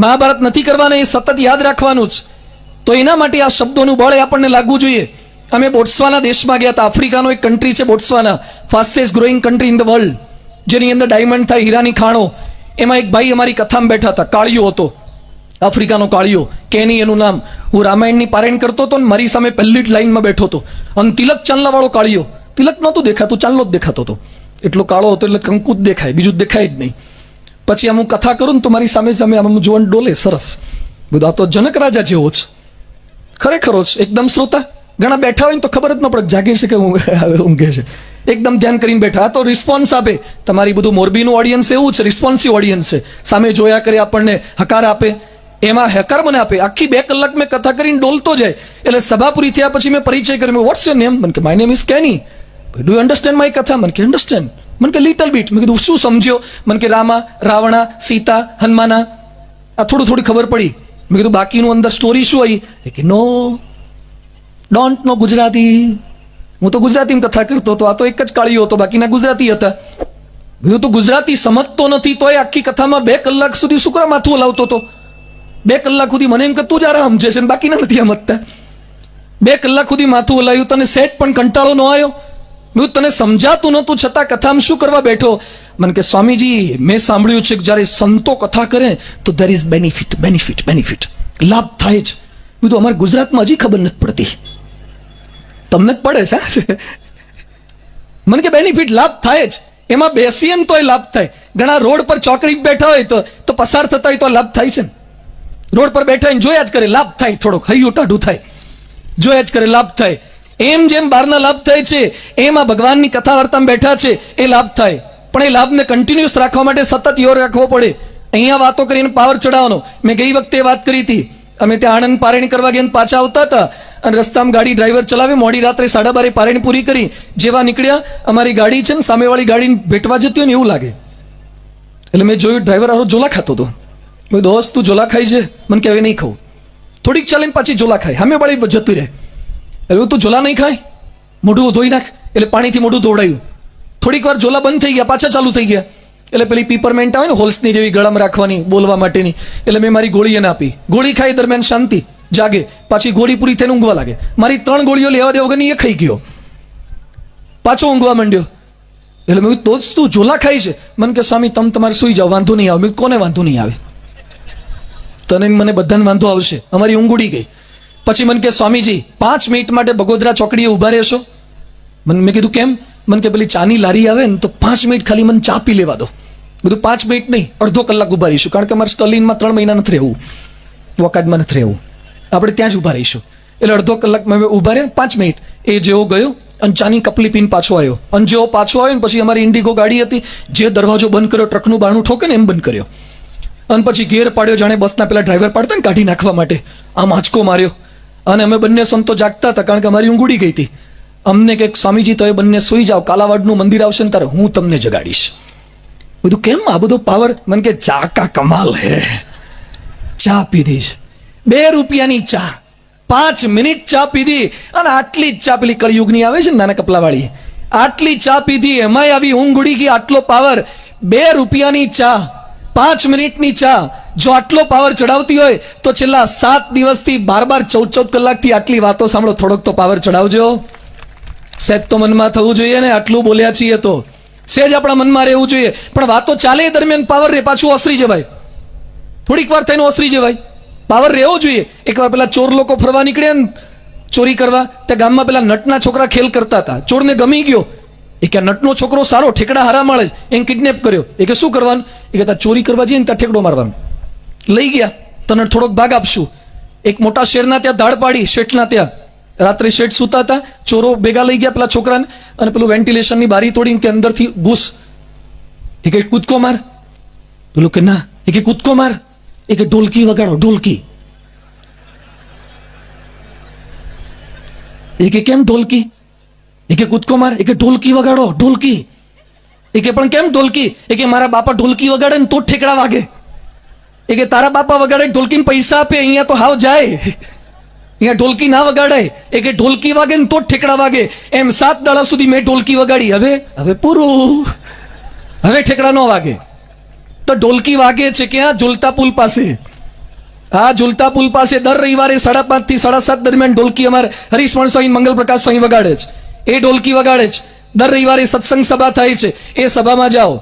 મહાભારત નથી કરવાના, એ સતત યાદ રાખવાનું છે. તો એના માટે આ શબ્દોનું બળ આપણને લાગવું જોઈએ. અમે બોટ્સવાના દેશમાં ગયા હતા. આફ્રિકાનો એક કન્ટ્રી છે Botswana, fastest growing country in the world, જેની અંદર ડાયમંડ થાય, હીરાની ખાણો. એમાં એક ભાઈ અમારી કથામાં બેઠા હતા, કાળિયો હતો, આફ્રિકાનો કાળિયો, કેની એનું નામ. હું રામાયણની પારાયણ કરતો હતો ને મારી સામે પહેલી જ લાઈનમાં બેઠો હતો, અને તિલક ચાંદલા વાળો કાળિયો. તિલક નહોતું દેખાતું, ચાંદલો જ દેખાતો હતો. એટલો કાળો હતો એટલે કંકુ જ દેખાય, બીજું જ દેખાય જ નહીં. પછી આમ હું કથા કરું ને તો મારી સામે સામે આમ જોવાનું ડોલે, સરસ બધું. આ તો જનક રાજા જેવો છે, ખરેખરો છે, એકદમ શ્રોતા. ઘણા બેઠા હોય ને તો ખબર જ ન પડે જાગે છે કે ઊંઘે છે, એકદમ ધ્યાન કરીને બેઠા. આ તો રિસ્પોન્સ આપે. તમારી બધું મોરબીનું ઓડિયન્સ એવું છે, રિસ્પોન્સિવ ઓડિયન્સ છે, સામે જોયા કરે, આપણને હકાર આપે. એમાં હકાર મને આપે. આખી 2 કલાક મેં કથા કરીને ડોલતો જાય, એટલે સભા પૂરી થયા પછી મેં પરિચય કર્યો. What's your name? મને કે માય નેમ ઇઝ કેની. ડુ યુ અન્ડરસ્ટેન્ડ માય કથા? મને કે અન્ડરસ્ટેન્ડ. મને કે લિટલ બીટ. મેં કીધું શું સમજ્યો? મને કે રામા, રાવણા, સીતા, હનુમાના, આ થોડી ખબર પડી. મેં કીધું બાકીનું અંદર સ્ટોરી શું આવી? કે નો, ડોન્ટ નો ગુજરાતી. હું તો ગુજરાતીમાં કથા કરતો હતો, આ તો એક જ કાળિયો હતો, બાકીના ગુજરાતી હતા. કીધું તું ગુજરાતી સમજતો નથી તોય આખી કથામાં 2 કલાક સુધી શું કરવા માથું હલાવતો હતો? 2 કલાક સુધી મને એમ કે તું જ આરામ સમજે છે, બાકીના નથી સમજતા. 2 કલાક સુધી માથું હલાવ્યું, તને સેટ પણ કંટાળો ન આવ્યો? મેં તને સમજાતું નહોતું છતાં કથામાં શું કરવા બેઠો? મને કે સ્વામીજી મેં સાંભળ્યું છે કે જ્યારે સંતો કથા કરે તો there is benefit, લાભ થાય જ. બધું અમારે ગુજરાતમાં હજી ખબર નથી પડતી, તમને જ પડે છે. મને કે બેનિફિટ, લાભ થાય જ. એમાં બેસીએ ને તોય લાભ થાય. ઘણા રોડ પર ચોકડી બેઠા હોય તો પસાર થતા હોય તો લાભ થાય છે ને. રોડ પર બેઠા હોય જોયા જ કરે, લાભ થાય. થોડોક હૈયું ટાઢું થાય, જોયા જ કરે, લાભ થાય. એમ જેમ બહારના લાભ થાય છે એમ આ ભગવાનની કથા વાર્તામાં બેઠા છે એ લાભ થાય. પણ એ લાભને કન્ટિન્યુઅસ રાખવા માટે સતત યોર રાખવો પડે. અહીંયા વાતો કરીને પાવર ચડાવવાનો. મેં ગઈ વખતે વાત કરી હતી, અમે ત્યાં આણંદ પારાયણ કરવા ગયા, પાછા આવતા હતા અને રસ્તામાં ગાડી ડ્રાઈવર ચલાવે, મોડી રાત્રે 12:30 પારાયણ પૂરી કરી. જેવા નીકળ્યા, અમારી ગાડી છે ને સામેવાળી ગાડી ભેટવા જતી હોય ને એવું લાગે. એટલે મેં જોયું ડ્રાઈવર આરો ઝોલા ખાતો હતો. મેં દોસ્ત તું ઝોલા ખાઈ છે? મને કે હવે નહીં ખાવું. થોડીક ચાલીને પાછી ઝોલા ખાય, સામે વાળી જતી રહે. એટલે તું ઝોલા નહીં ખાય, મોઢું ધોઈ નાખ. એટલે પાણીથી મોઢું ધોવડાયું. થોડીક વાર ઝોલા બંધ થઈ ગયા, પાછા ચાલુ થઈ ગયા. એટલે પેલી પીપરમેન્ટ આવે ને હોલ્સની જેવી ગળામાં રાખવાની બોલવા માટેની, એટલે મેં મારી ગોળી એને આપી. ગોળી ખાઈ દરમિયાન શાંતિ, જાગે, પાછી ગોળી પૂરી થઈને ઊંઘવા લાગે. મારી 3 ગોળીઓ લેવા દે વગરની એ ખાઈ ગયો, પાછો ઊંઘવા માંડ્યો. એટલે મેં તો તું ઝોલા ખાઈ છે? મને કે સ્વામી તમે તમારે સુઈ જાઓ, વાંધો નહીં આવે. મેં કોને વાંધો નહીં આવે? તને મને બધાને વાંધો આવશે. અમારી ઊંઘ ઉડી ગઈ. પછી મને કે સ્વામીજી 5 મિનિટ માટે બગોદરા ચોકડીએ ઉભા રહેશો? મેં કીધું કેમ? મને કે પેલી ચાની લારી આવે ને તો 5 મિનિટ ખાલી મને ચા પી લેવા દો. બધું 5 મિનિટ નહીં, અડધો કલાક ઉભા રહીશું, કારણ કે અમારે સ્ટર્લિનમાં 3 મહિના નથી રહેવું, વોકાડમાં નથી રહેવું, આપણે ત્યાં જ ઉભા રહીશું. એટલે અડધો કલાકમાં ઉભા રહ્યા, 5 મિનિટ. એ જેવો ગયો અને ચાની કપલી પીને પાછો આવ્યો. અને જેવો પાછો આવ્યો ને પછી અમારી ઇન્ડિગો ગાડી હતી, જે દરવાજો બંધ કર્યો, ટ્રકનું બારણું ઠોકે ને એમ બંધ કર્યો. અને પછી ગેર પાડ્યો, જાણે બસના પેલા ડ્રાઈવર પાડતા ને કાઢી નાખવા માટે, આમ આંચકો માર્યો. અને અમે બંને સંતો જાગતા હતા, કારણ કે અમારી ઊંઘ ઉડી ગઈ હતી. અમને કે સ્વામીજી તો એ બંને સુઈ જાઓ, કાલાવાડનું મંદિર આવશે ને ત્યારે હું તમને જગાડીશ. બધું કેમ આ બધો પાવર? મને કે ચા કા કમાલ હે, ચા પીધીશ. 2 રૂપિયાની ચા, 5 મિનિટ ચા પીધી અને આટલી જ ચા, પેલી કળિયુગની આવે છે ને નાના કપલાવાળી, આટલી ચા પીધી, એમાંય આવી ઊંઘ ઉડી ગઈ. આટલો પાવર, 2 રૂપિયાની ચા, 5 મિનિટની ચા જો આટલો પાવર ચડાવતી હોય તો છેલ્લા 7 દિવસથી 12 14 કલાકથી આટલી વાતો સાંભળો. થોડોક તો પાવર ચડાવજો. સહેજ તો મનમાં થવું જોઈએ ને, આટલું બોલ્યા છીએ તો સહેજ આપણા મનમાં રહેવું જોઈએ. પણ વાતો ચાલે એ દરમિયાન પાવર રે, પાછું ઓસરી જવાય, થોડીક વાર થઈને ઓસરી જવાય. પાવર રહેવો જોઈએ. એકવાર પેલા ચોર લોકો ફરવા નીકળ્યા ને ચોરી કરવા, ત્યાં ગામમાં પેલા નટના છોકરા ખેલ કરતા હતા. ચોરને ગમી ગયો, એ કે નટનો છોકરો સારો, ઠેકડા હારા મળે, એને કિડનેપ કર્યો. એ કે શું કરવાનું? એ કહેતા ચોરી કરવા જઈએ ને ત્યાં ઠેકડો મારવાનો. લઈ ગયા, તને થોડોક ભાગ આપશું. એક મોટા શેરના ત્યાં ધાડ પાડી, શેઠના ત્યાં. રાત્રે શેઠ સૂતા હતા, ચોરો ભેગા લઈ ગયા પેલા છોકરાને અને પેલું વેન્ટિલેશનની બારી તોડીને કે અંદરથી ઘૂસ. એ કે કૂદકો માર. પેલું કે ના. એ કે કૂદકો માર. એ કે ઢોલકી વગાડો, ઢોલકી. એ કે કેમ ઢોલકી? એ કે કૂદકો માર. એ કે ઢોલકી વગાડો, ઢોલકી. એ કે પણ કેમ ઢોલકી? એ કે મારા બાપા ઢોલકી વગાડે ને તો જ ઠેકડા વાગે. એ કે તારા બાપા વગાડે ઢોલકીને પૈસા આપે, અહીંયા તો હાવ જાય, અહીંયા ઢોલકી ના વગાડાય. એ કે ઢોલકી વાગે ને તો જ ઠેકડા વાગે. એમ 7 દાડા સુધી મેં ઢોલકી વગાડી, હવે પૂરું, હવે ઠેકડા ન વાગે. તો ઢોલકી વાગે છે ક્યાં? ઝુલતા પુલ પાસે. હા, ઝુલતા પુલ પાસે દર રવિવારે 5:30 થી 7:30 દરમિયાન ઢોલકી અમારે હરીશમણ સ્વામી, મંગલ પ્રકાશ સ્વામી વગાડે છે. એ ઢોલકી વગાડે છે. દર રવિવારે સત્સંગ સભા થાય છે, એ સભામાં જાઓ,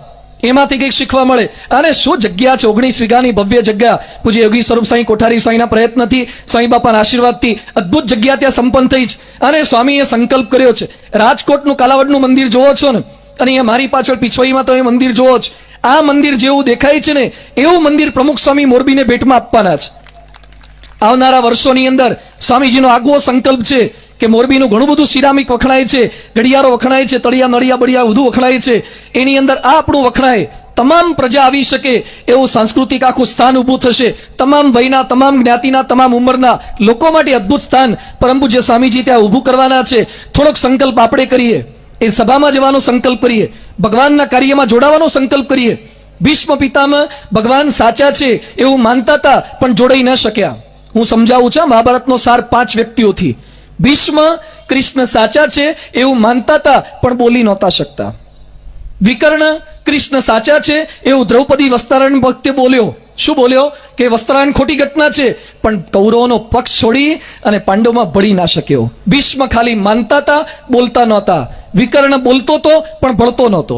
એમાંથી કંઈક શીખવા મળે. અને શું જગ્યા છે, 19 વીઘાની ભવ્ય જગ્યા. પૂજ્ય યોગી સ્વરૂપ સાંઈ કોઠારી સ્વામીના પ્રયત્નથી, સ્વામી બાપાના આશીર્વાદથી અદ્ભુત જગ્યા ત્યાં સંપન્ન થઈ છે. અને સ્વામીએ સંકલ્પ કર્યો છે. રાજકોટનું કાલાવડનું મંદિર જોવો છો ને, અને અહીંયા મારી પાછળ પીછવાઈમાં તમે મંદિર જોવો છો. આ મંદિર જેવું દેખાય છે ને એવું મંદિર પ્રમુખ સ્વામી મોરબીને ભેટમાં આપવાના છે. આવનારા વર્ષોની અંદર સ્વામીજીનો આગવો સંકલ્પ છે કે મોરબીનું ઘણું બધું સિરામિક વખણાય છે, ઘડિયાળો વખણાય છે, તળિયા નળિયા બળિયા બધું વખણાય છે. એની અંદર આ આપણું વખણાય, તમામ પ્રજા આવી શકે એવું સાંસ્કૃતિક આખું સ્થાન ઊભું થશે. તમામ વયના, તમામ જ્ઞાતિના, તમામ ઉંમરના લોકો માટે અદ્ભુત સ્થાન પરમ પૂજ્ય સ્વામીજી ત્યાં ઊભું કરવાના છે. થોડોક સંકલ્પ આપણે કરીએ, એ સભામાં જવાનો સંકલ્પ કરીએ, ભગવાનના કાર્યમાં જોડાવાનો સંકલ્પ કરીએ. ભીષ્મ પિતામહ ભગવાન સાચા છે એવું માનતા હતા પણ જોડાઈ ન શક્યા. હું સમજાવું છું, મહાભારતનો સાર 5 વ્યક્તિઓથી. ભીષ્મ કૃષ્ણ સાચા છે એવું માનતા હતા પણ બોલી નહોતા શકતા. વિકર્ણ કૃષ્ણ સાચા છે એવું દ્રૌપદી વસ્ત્રાયણ વખતે બોલ્યો. શું બોલ્યો? કે વસ્ત્રાયણ ખોટી ઘટના છે, પણ કૌરવોનો પક્ષ છોડી અને પાંડવમાં ભળી ના શક્યો. ભીષ્મ ખાલી માનતા હતા, બોલતા નહોતા. વિકર્ણ બોલતો હતો પણ ભળતો નહોતો.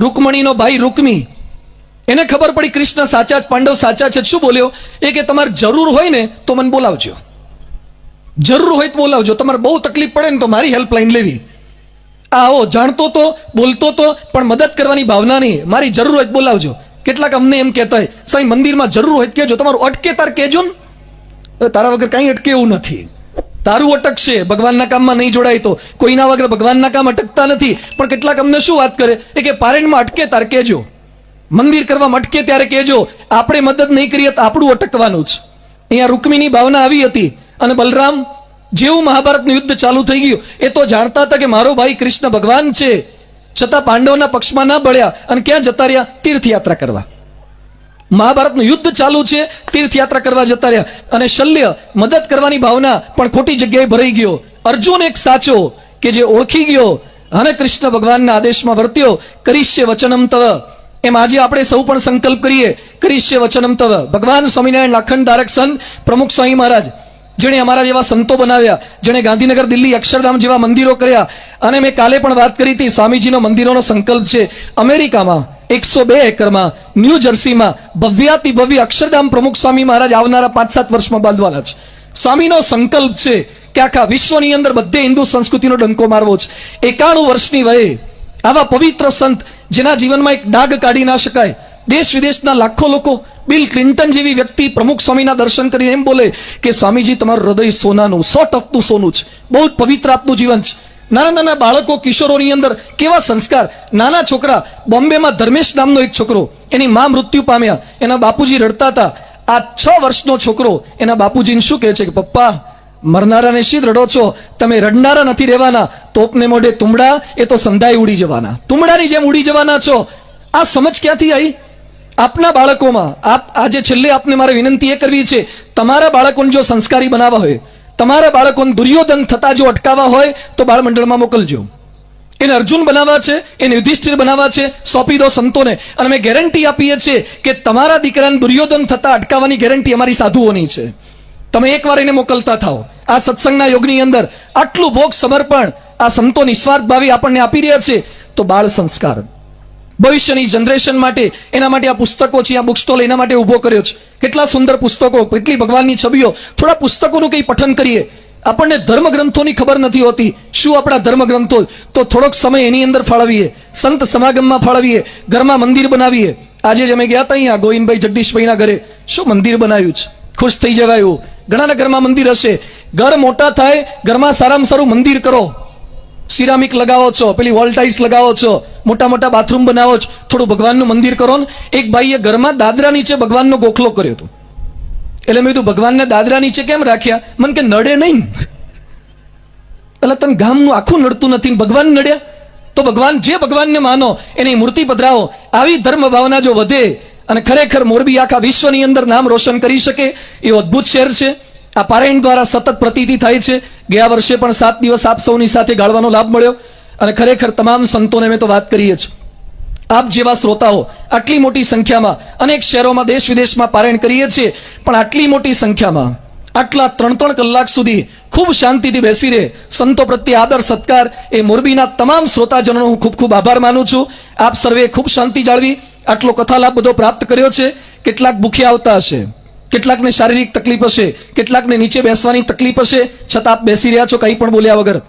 રૂકમણીનો ભાઈ રૂકમી, એને ખબર પડી કૃષ્ણ સાચા, પાંડવ સાચા છે. શું બોલ્યો? એ કે તમારે જરૂર હોય ને તો મને બોલાવજો, જરૂર હોય તો બોલાવજો, તમારે બહુ તકલીફ પડે ને તો મારી હેલ્પલાઇન લેવી. આવો જાણતો તો, બોલતો તો, પણ મદદ કરવાની ભાવના નહીં. મારી જરૂર હોય તો બોલાવજો. કેટલાક અમને એમ કહેતા હોય, સાંઈ મંદિરમાં જરૂર હોય તો કહેજો, તમારું અટકે તાર કહેજો ને. તારા વગર કંઈ અટકે એવું નથી. તારું અટકશે, ભગવાનના કામમાં નહીં જોડાય તો. કોઈના વગર ભગવાનના કામ અટકતા નથી. પણ કેટલાક અમને શું વાત કરે એ કે પારેણમાં અટકે તાર કહેજો, મંદિર કરવામાં અટકે ત્યારે કહેજો. આપણે મદદ નહીં કરીએ તો આપણું અટકવાનું જ. અહીંયા રૂકમીની ભાવના આવી હતી. અને બલરામ, જેવું મહાભારતનું યુદ્ધ ચાલુ થઈ ગયું, એ તો જાણતા હતા કે મારો ભાઈ કૃષ્ણ ભગવાન છે, છતાં પાંડવોના પક્ષમાં ના બળ્યા અને ક્યાં જતા રહ્યા? તીર્થયાત્રા કરવા. મહાભારતનું યુદ્ધ ચાલુ છે, તીર્થયાત્રા કરવા જતા રહ્યા. અને શલ્ય મદદ કરવાની ભાવના પણ ખોટી જગ્યાએ ભરાઈ ગયો. અર્જુન એક સાચો કે જે ઓળખી ગયો અને કૃષ્ણ ભગવાનના આદેશમાં વર્ત્યો. કરીશ્ય વચનમ તવ. એમ આજે આપણે સૌ પણ સંકલ્પ કરીએ, કરીશ્ય વચનમ તવ. ભગવાન સ્વામિનારાયણ લાખન ધારક સંત પ્રમુખ સ્વામી મહારાજ, જેણે અમારા જેવા સંતો બનાવ્યા, જેણે ગાંધીનગર, દિલ્હી, અક્ષરધામ જેવા મંદિરો કર્યા. અને મેં કાલે પણ વાત કરી હતી, સ્વામીજીનો મંદિરોનો સંકલ્પ છે. અમેરિકામાં 102 એકરમાં, ન્યૂ જર્સીમાં ભવ્યાતિ ભવ્ય અક્ષરધામ પ્રમુખ સ્વામી મહારાજ આવનારા 5-7 વર્ષમાં બાંધવાના છે. સ્વામીનો સંકલ્પ છે કે આખા વિશ્વની અંદર બધે હિન્દુ સંસ્કૃતિનો ડંકો મારવો છે. 91 વર્ષની વયે આવા પવિત્ર સંત, જેના જીવનમાં એક ડાઘ કાઢી ના શકાય. દેશ વિદેશના લાખો લોકો, બિલ ક્લિન્ટન જેવી વ્યક્તિ પ્રમુખ સ્વામીના દર્શન કરીને એમ બોલે કે સ્વામીજી તમારું હૃદય સોનાનું, 100% સોનું છે, બહુ જ પવિત્ર આપનું જીવન છે. નાના નાના બાળકો, કિશોરોની અંદર કેવા સંસ્કાર. નાના છોકરા, બોમ્બેમાં ધર્મેશ નામનો એક છોકરો, એની માં મૃત્યુ પામ્યા, એના બાપુજી રડતા હતા. આ 6 વર્ષનો છોકરો એના બાપુજીને શું કહે છે કે પપ્પા, મરનારાને શી રડો છો? તમે રડનારા નથી રહેવાના, તોપને મોઢે તુમડા, એ તો સંધાઈ ઉડી જવાના, તુમડાની જેમ ઉડી જવાના છો. આ સમજ ક્યાંથી આવી? આપના બાળકોમાં આજે છેલ્લે આપને મારે વિનંતી એ કરવી છે, તમારા બાળકોને જો સંસ્કારી બનાવવા હોય, તમારા બાળકોને દુર્યોધન થતા જો અટકાવવા હોય તો બાળમંડળમાં મોકલજો. એને અર્જુન બનાવવા છે, એને યુધિષ્ઠિર બનાવવા છે, સોંપી દો સંતોને. અને અમે ગેરંટી આપીએ છીએ કે તમારા દીકરાને દુર્યોધન થતા અટકાવવાની ગેરંટી અમારી સાધુઓની છે. તમે એકવાર એને મોકલતા થાઓ. આ સત્સંગના યોગની અંદર આટલું ભોગ સમર્પણ આ સંતો નિસ્વાર્થ ભાવે આપણને આપી રહ્યા છે. તો બાળ સંસ્કાર ભવિષ્યની જનરેશન માટે, એના માટે આ પુસ્તકો છે, આ બુક સ્ટોલ એના માટે ઉભો કર્યો છે. કેટલા સુંદર પુસ્તકો, કેટલી ભગવાનની છબીઓ. થોડા પુસ્તકોનું કંઈ પઠન કરીએ. આપણને ધર્મગ્રંથોની ખબર નથી હોતી. શું આપણા ધર્મગ્રંથો? તો થોડોક સમય એની અંદર ફાળવીએ, સંત સમાગમમાં ફાળવીએ, ઘરમાં મંદિર બનાવીએ. આજે જ અમે ગયા હતા અહીંયા ગોવિંદભાઈ જગદીશભાઈના ઘરે, શું મંદિર બનાવ્યું છે, ખુશ થઈ જવાય એવું. ઘણાના ઘરમાં મંદિર હશે. ઘર મોટા થાય, ઘરમાં સારામાં સારું મંદિર કરો. સિરામિક લગાવો છો, પેલી વોલ ટાઇલ્સ લગાવો છો, મોટા મોટા બાથરૂમ બનાવો છો, થોડું ભગવાનનું મંદિર કરો ને. એક ભાઈએ ઘરમાં દાદરા નીચે ભગવાનનો ગોખલો કર્યો હતો. એટલે મેં કીધું ભગવાનને દાદરા નીચે કેમ રાખ્યા? મને કે નડે નહીં. એટલે તને ગામનું આખું નડતું નથી, ભગવાન નડ્યા? તો ભગવાન, જે ભગવાનને માનો એની મૂર્તિ પધરાવો. આવી ધર્મ ભાવના જો વધે અને ખરેખર મોરબી આખા વિશ્વની અંદર નામ રોશન કરી શકે એવું અદ્ભુત શહેર છે. આ પારાયણ દ્વારા સતત પ્રતીતિ થાય છે. ગયા વર્ષે પણ 7 દિવસ આપ સૌની સાથે ગાળવાનો લાભ મળ્યો. અને ખરેખર તમામ સંતોને મેં તો વાત કરીએ છીએ. આપ જેવા શ્રોતાઓ આટલી મોટી સંખ્યામાં અનેક શહેરોમાં દેશ વિદેશમાં પારાયણ કરીએ છીએ, પણ આટલી મોટી સંખ્યામાં આટલા 3-3 કલાક સુધી ખૂબ શાંતિથી બેસી રહે સંતો પ્રત્યે આદર સત્કાર, એ મોરબીના તમામ શ્રોતાજનોનો હું ખૂબ ખૂબ આભાર માનું છું. આપ સર્વે ખૂબ શાંતિ જાળવી આટલો કથા લાભ બધો પ્રાપ્ત કર્યો છે. કેટલાક ભૂખ્યા આવતા હશે, કેટલાકને શારીરિક તકલીફ હશે, કેટલાકને નીચે બેસવાની તકલીફ હશે, છતાં આપ બેસી રહ્યા છો કંઈ પણ બોલ્યા વગર.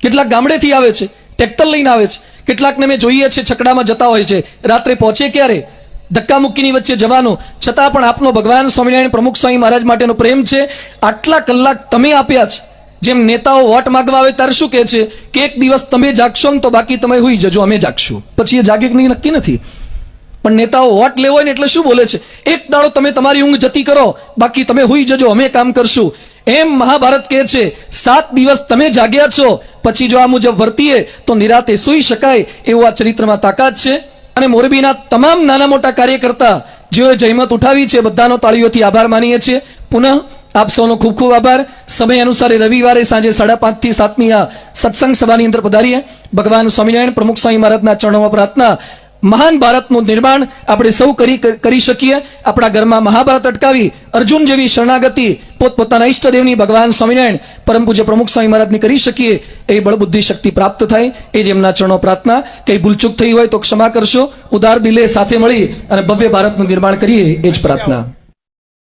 કેટલાક ગામડેથી આવે છે, ટ્રેક્ટર લઈને આવે છે, કેટલાકને મેં જોઈએ છે છકડામાં જતા હોય છે. રાત્રે પહોંચે ક્યારે? ધક્કામુક્કીની વચ્ચે જવાનું. છતાં પણ આપનો ભગવાન સ્વામિનારાયણ પ્રમુખ સ્વામી મહારાજ માટેનો પ્રેમ છે. આટલા કલાક તમે આપ્યા છે. જેમ નેતાઓ વોટ માંગવા આવે ત્યારે શું કહે છે કે એક દિવસ તમે જાગશો ને તો બાકી તમે હુઈ જજો, અમે જાગશું. પછી એ જાગે કે નહીં નક્કી નથી. પણ નેતાઓ વોટ લેવો હોય ને એટલે શું બોલે છે? એક દાડો તમે તમારી ઊંઘ જતી કરો, બાકી તમે હુઈ જજો, અમે કામ કરશું. એમ મહાભારત કહે છે 7 દિવસ તમે જાગ્યા છો, પછી જો આ મુજબ વર્તીએ તો નિરાતે સૂઈ શકાય એવું આ ચરિત્રમાં તાકાત છે. અને મોરબીના તમામ નાના મોટા કાર્યકર્તા જેઓએ જહેમત ઉઠાવી છે, બધાનો તાળીઓથી આભાર માનીએ છીએ. પુનઃ આપ સૌનો ખૂબ ખૂબ આભાર. સમય અનુસારે રવિવારે સાંજે 5:30 થી 7ની આ સત્સંગ સભાની અંદર પધારીએ. ભગવાન સ્વામિનારાયણ પ્રમુખ સ્વામી મહારાજના ચરણોમાં પ્રાર્થના, મહાન ભારતનું નિર્માણ આપણે સૌ કરી શકીએ. આપણા ઘરમાં મહાભારત અટકાવી અર્જુન જેવી શરણાગતિ પોતપોતાના ઈષ્ટદેવની ભગવાન સ્વામિનારાયણ પરમ પૂજ્ય પ્રમુખ સ્વામી મહારાજની કરી શકીએ. એ બળબુદ્ધિ શક્તિ પ્રાપ્ત થાય એ જ એમના ચરણો પ્રાર્થના. કઈ ભૂલચૂક થઈ હોય તો ક્ષમા કરશો. ઉદાર દિલે સાથે મળી અને ભવ્ય ભારતનું નિર્માણ કરીએ એ જ પ્રાર્થના.